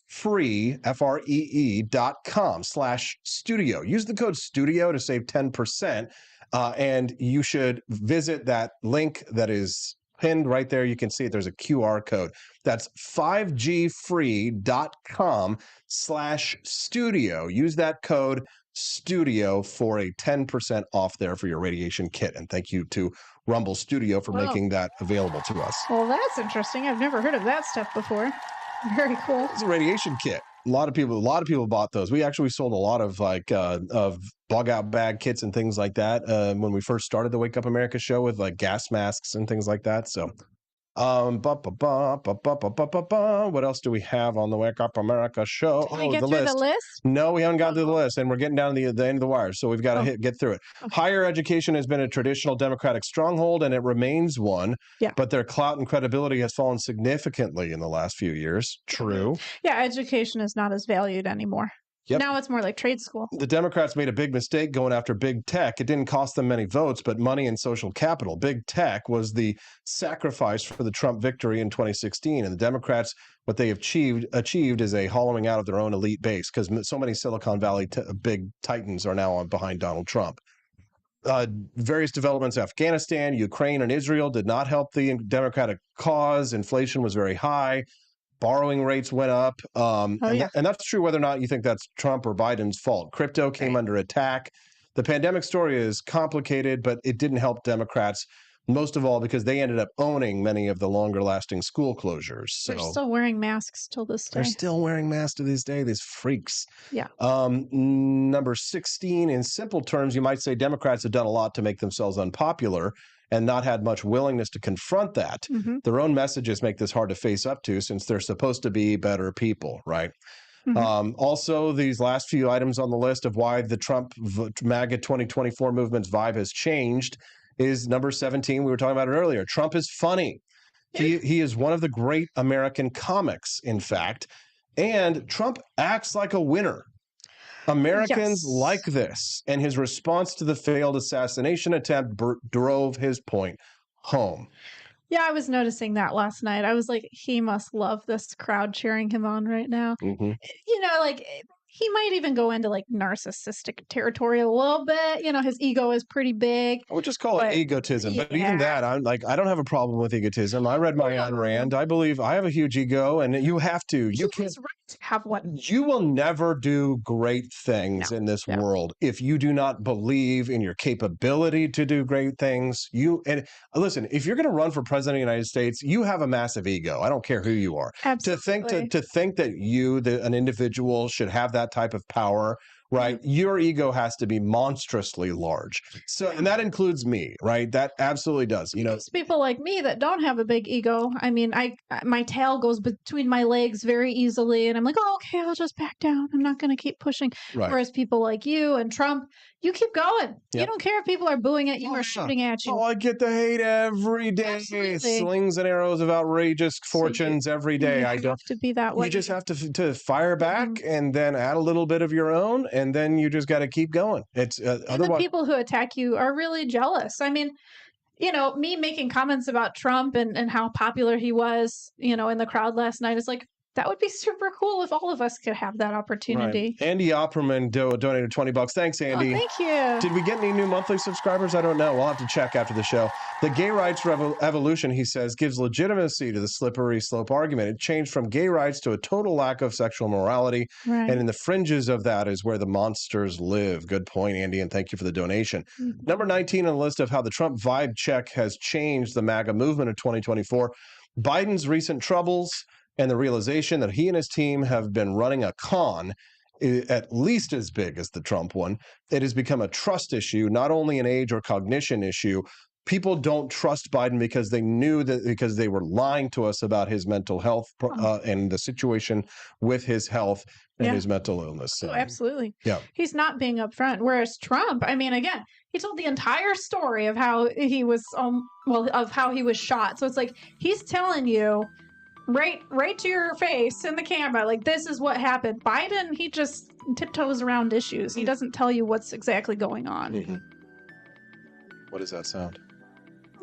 Speaker 1: free, FREE.com/studio. Use the code studio to save 10%. And you should visit that link that is pinned right there. You can see it. There's a QR code. That's 5gfree.com/studio. Use that code studio for a 10% off there for your radiation kit. And thank you to Rumble Studio for making that available to us.
Speaker 2: Well, that's interesting. I've never heard of that stuff before. Very cool.
Speaker 1: It's a radiation kit. A lot of people bought those. We actually sold a lot of of bug out bag kits and things like that when we first started the Wake Up America show with like gas masks and things like that. So what else do we have on the Wake Up America show?
Speaker 2: Did we get through the list?
Speaker 1: No, we haven't gotten to the list, and we're getting down to the end of the wire, so we've got to get through it. Higher education has been a traditional Democratic stronghold, and it remains one, but their clout and credibility has fallen significantly in the last few years. True.
Speaker 2: Yeah, education is not as valued anymore.
Speaker 1: Yep.
Speaker 2: Now it's more like trade school.
Speaker 1: The Democrats made a big mistake going after big tech. It didn't cost them many votes, but money and social capital. Big tech was the sacrifice for the Trump victory in 2016. And the Democrats, what they achieved is a hollowing out of their own elite base because so many Silicon Valley big titans are now behind Donald Trump. Various developments in Afghanistan, Ukraine, and Israel did not help the Democratic cause. Inflation was very high. Borrowing rates went up. And that's true whether or not you think that's Trump or Biden's fault. Crypto came under attack. The pandemic story is complicated, but it didn't help Democrats, most of all because they ended up owning many of the longer lasting school closures. So
Speaker 2: they're still wearing masks till this day.
Speaker 1: They're still wearing masks to this day, these freaks.
Speaker 2: Yeah.
Speaker 1: Number 16, in simple terms, you might say Democrats have done a lot to make themselves unpopular and not had much willingness to confront that. Their own messages make this hard to face up to since they're supposed to be better people, right? Also, these last few items on the list of why the Trump MAGA 2024 movement's vibe has changed is number 17. We were talking about it earlier. Trump is funny. He is one of the great American comics, in fact, and Trump acts like a winner. Americans like this, and his response to the failed assassination attempt drove his point home.
Speaker 2: Yeah, I was noticing that last night. I was like, he must love this crowd cheering him on right now. You know, like he might even go into like narcissistic territory a little bit. You know, his ego is pretty big.
Speaker 1: I would just call it egotism. But even that, I'm like, I don't have a problem with egotism. I read my Ayn Rand. I believe I have a huge ego, and you have to. You can't
Speaker 2: have one.
Speaker 1: You will never do great things in this world if you do not believe in your capability to do great things. And listen, if you're going to run for president of the United States, you have a massive ego. I don't care who you are.
Speaker 2: Absolutely.
Speaker 1: To think that you, an individual, should have that type of power right? Your ego has to be monstrously large. So, and that includes me, right? That absolutely does. You know,
Speaker 2: There's people like me that don't have a big ego. I mean, my tail goes between my legs very easily, and I'm like, oh, okay, I'll just back down. I'm not going to keep pushing.
Speaker 1: Right.
Speaker 2: Whereas people like you and Trump, you keep going. You
Speaker 1: Yep.
Speaker 2: don't care if people are booing at you or shooting at you.
Speaker 1: Oh, I get the hate every day.
Speaker 2: Absolutely.
Speaker 1: Slings and arrows of outrageous fortunes every day. I don't
Speaker 2: have to be that way.
Speaker 1: You just have to fire back and then add a little bit of your own, and then you just got to keep going. It's
Speaker 2: And the
Speaker 1: otherwise.
Speaker 2: people who attack you are really jealous. I mean, you know, me making comments about Trump and how popular he was, you know, in the crowd last night is like, that would be super cool if all of us could have that opportunity.
Speaker 1: Right. Andy Opperman donated $20. Thanks, Andy.
Speaker 2: Oh, thank you.
Speaker 1: Did we get any new monthly subscribers? I don't know. We'll have to check after the show. The gay rights evolution, he says, gives legitimacy to the slippery slope argument. It changed from gay rights to a total lack of sexual morality.
Speaker 2: Right.
Speaker 1: And in the fringes of that is where the monsters live. Good point, Andy, and thank you for the donation. Number 19 on the list of how the Trump vibe check has changed the MAGA movement of 2024. Biden's recent troubles and the realization that he and his team have been running a con at least as big as the Trump one. It has become a trust issue, not only an age or cognition issue. People don't trust Biden because they were lying to us about his mental health and the situation with his health and his mental illness. So,
Speaker 2: Oh, absolutely.
Speaker 1: Yeah.
Speaker 2: He's not being upfront. Whereas Trump, I mean, again, he told the entire story of how he was, of how he was shot. So it's like he's telling you right to your face in the camera, like, this is what happened. Biden, he just tiptoes around issues. He doesn't tell you what's exactly going on.
Speaker 1: What does that sound?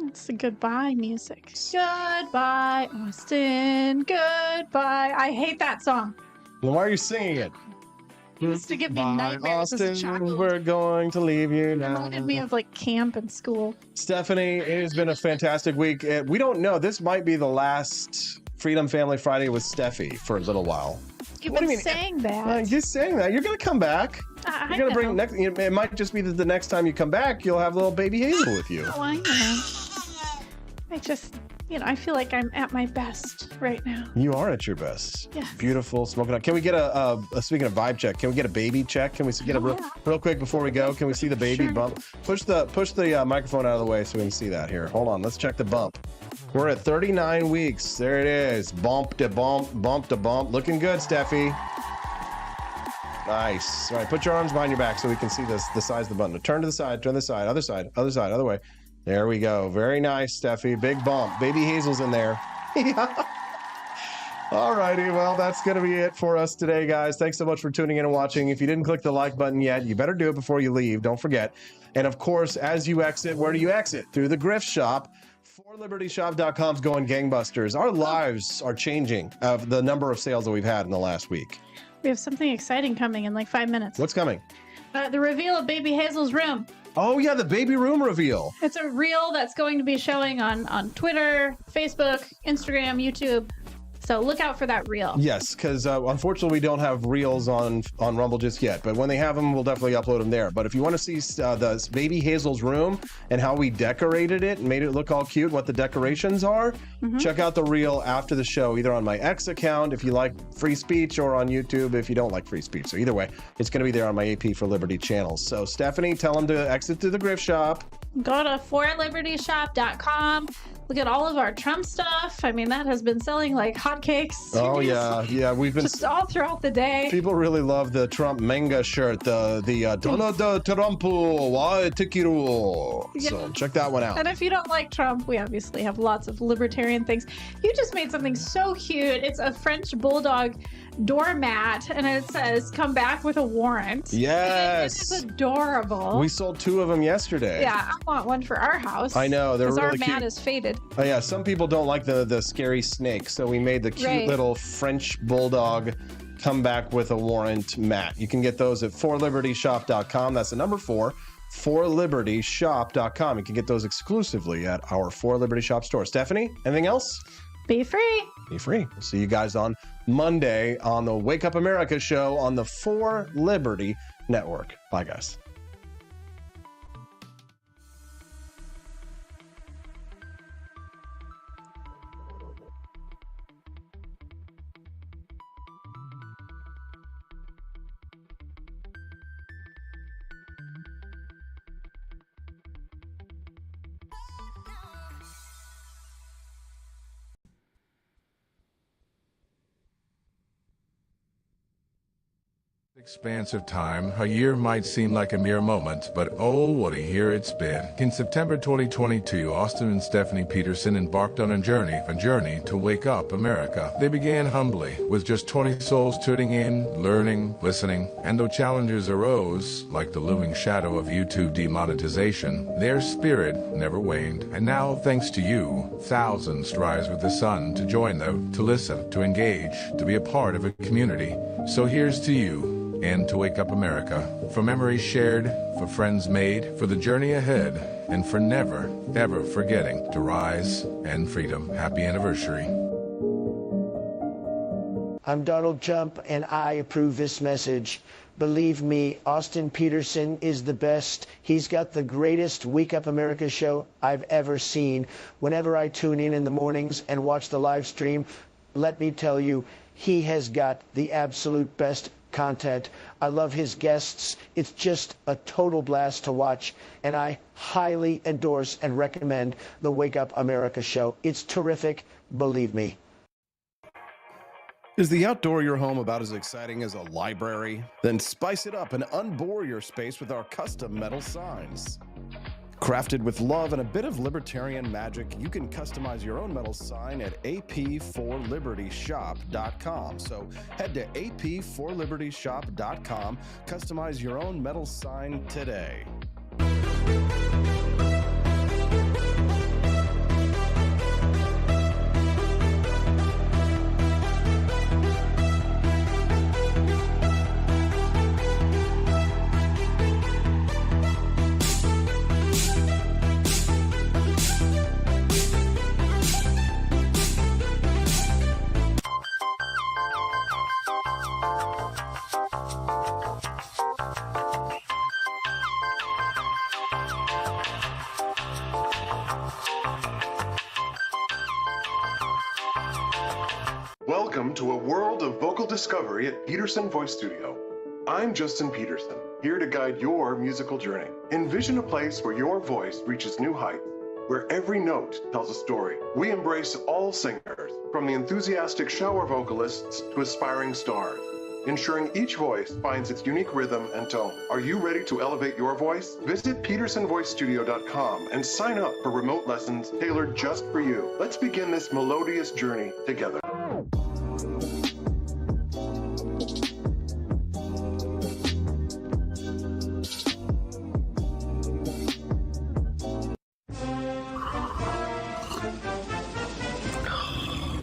Speaker 2: It's the goodbye music. Goodbye, Austin. Goodbye. I hate that song.
Speaker 1: Well, why are you singing it?
Speaker 2: It used to give me nightmares as a
Speaker 1: Austin,
Speaker 2: child.
Speaker 1: we're going to leave you now.
Speaker 2: Reminded me of like camp and school.
Speaker 1: Stephanie, it has been a fantastic week. We don't know. This might be the last Freedom Family Friday with Steffi for a little while.
Speaker 2: You've
Speaker 1: What do
Speaker 2: been
Speaker 1: you mean?
Speaker 2: saying that.
Speaker 1: Just saying that. You're going to come back.
Speaker 2: I
Speaker 1: You're going to
Speaker 2: know.
Speaker 1: bring it might just be that the next time you come back, you'll have little baby Hazel with you.
Speaker 2: Oh, I know. I just, I feel like I'm at my best right now.
Speaker 1: You are at your best.
Speaker 2: Yes.
Speaker 1: Beautiful, smoking hot. Can we get a speaking of vibe check? Can we get a baby check? Can we get a real quick before we go? Can we see the baby bump? Push the microphone out of the way so we can see that here. Hold on. Let's check the bump. We're at 39 weeks. There it is. Bump to bump, bump to bump. Looking good, Steffi. Nice. All right, put your arms behind your back so we can see the size of the button. Turn to the side, other side, other way. There we go. Very nice, Steffi. Big bump. Baby Hazel's in there. All righty. Well, that's going to be it for us today, guys. Thanks so much for tuning in and watching. If you didn't click the like button yet, you better do it before you leave. Don't forget. And of course, as you exit, where do you exit? Through the Grift Shop. ForLibertyShop.com's going gangbusters. Our lives are changing of the number of sales that we've had in the last week.
Speaker 2: We have something exciting coming in like 5 minutes.
Speaker 1: What's coming?
Speaker 2: The reveal of Baby Hazel's room.
Speaker 1: Oh, yeah, the baby room reveal.
Speaker 2: It's a reel that's going to be showing on Twitter, Facebook, Instagram, YouTube. So look out for that reel.
Speaker 1: Yes, because unfortunately we don't have reels on Rumble just yet. But when they have them, we'll definitely upload them there. But if you want to see the baby Hazel's room and how we decorated it and made it look all cute, what the decorations are, check out the reel after the show, either on my X account if you like free speech, or on YouTube if you don't like free speech. So either way, it's going to be there on my AP for Liberty channel. So Stephanie, tell them to exit to the Grift Shop.
Speaker 2: Go to forlibertyshop.com. Look at all of our Trump stuff. I mean, that has been selling like hotcakes.
Speaker 1: Oh, yeah. We've been
Speaker 2: just all throughout the day.
Speaker 1: People really love the Trump manga shirt, the Donald Trump, why Tikiru. So check that one out.
Speaker 2: And if you don't like Trump, we obviously have lots of libertarian things. You just made something so cute. It's a French bulldog doormat, and it says, "Come back with a warrant."
Speaker 1: Yes.
Speaker 2: It's adorable.
Speaker 1: We sold 2 of them yesterday.
Speaker 2: Yeah, I want one for our house.
Speaker 1: I know, they're really
Speaker 2: our
Speaker 1: cute.
Speaker 2: mat is faded.
Speaker 1: Oh yeah, some people don't like the scary snake, so we made the cute little French bulldog come back with a warrant mat. You can get those at forlibertyshop.com. That's the number 4, forlibertyshop.com. You can get those exclusively at our For Liberty Shop store. Stephanie, anything else?
Speaker 2: Be free.
Speaker 1: Be free. We'll see you guys on Monday on the Wake Up America show on the For Liberty Network. Bye, guys.
Speaker 17: Expanse of time, a year might seem like a mere moment, but oh, what a year it's been. In September 2022, Austin and Stephanie Peterson embarked on a journey to wake up America. They began humbly, with just 20 souls tuning in, learning, listening, and though challenges arose, like the looming shadow of YouTube demonetization, their spirit never waned. And now, thanks to you, thousands rise with the sun to join them, to listen, to engage, to be a part of a community. So here's to you, and to wake up America, for memories shared, for friends made, for the journey ahead, and for never, ever forgetting to rise and freedom. Happy anniversary.
Speaker 18: I'm Donald Trump, and I approve this message. Believe me, Austin Peterson is the best. He's got the greatest Wake Up America show I've ever seen. Whenever I tune in the mornings and watch the live stream, let me tell you, he has got the absolute best content. I love his guests. It's just a total blast to watch, and I highly endorse and recommend the Wake Up America show. It's terrific, believe me.
Speaker 19: Is the outdoor of your home about as exciting as a library? Then spice it up and unbore your space with our custom metal signs. Crafted with love and a bit of libertarian magic, you can customize your own metal sign at ap4libertyshop.com. So head to ap4libertyshop.com, customize your own metal sign today.
Speaker 20: Welcome to a world of vocal discovery at Peterson Voice Studio. I'm Justin Peterson, here to guide your musical journey. Envision a place where your voice reaches new heights, where every note tells a story. We embrace all singers, from the enthusiastic shower vocalists to aspiring stars, ensuring each voice finds its unique rhythm and tone. Are you ready to elevate your voice? Visit petersonvoicestudio.com and sign up for remote lessons tailored just for you. Let's begin this melodious journey together.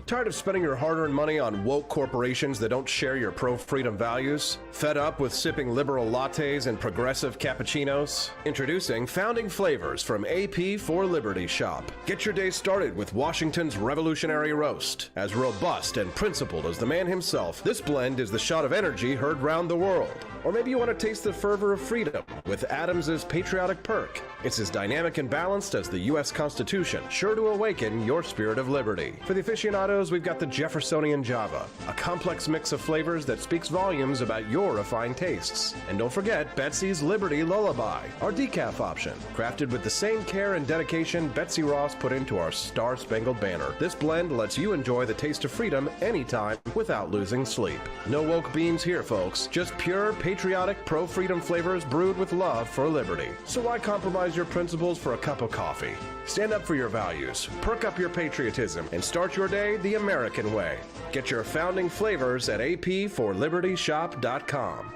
Speaker 19: Tired of spending your hard-earned money on woke corporations that don't share your pro-freedom values? Fed up with sipping liberal lattes and progressive cappuccinos? Introducing Founding Flavors from AP for Liberty Shop. Get your day started with Washington's Revolutionary Roast. As robust and principled as the man himself, this blend is the shot of energy heard round the world. Or maybe you want to taste the fervor of freedom with Adams's Patriotic Perk. It's as dynamic and balanced as the U.S. Constitution, sure to awaken your spirit of liberty. For the aficionados, we've got the Jeffersonian Java, a complex mix of flavors that speaks volumes about your refined tastes. And don't forget Betsy's Liberty Lullaby, our decaf option, crafted with the same care and dedication Betsy Ross put into our Star-Spangled Banner. This blend lets you enjoy the taste of freedom anytime without losing sleep. No woke beans here, folks, just pure patriotic pro-freedom flavors brewed with love for liberty. So why compromise your principles for a cup of coffee? Stand up for your values, perk up your patriotism, and start your day the American way. Get your founding flavors at ap4libertyshop.com.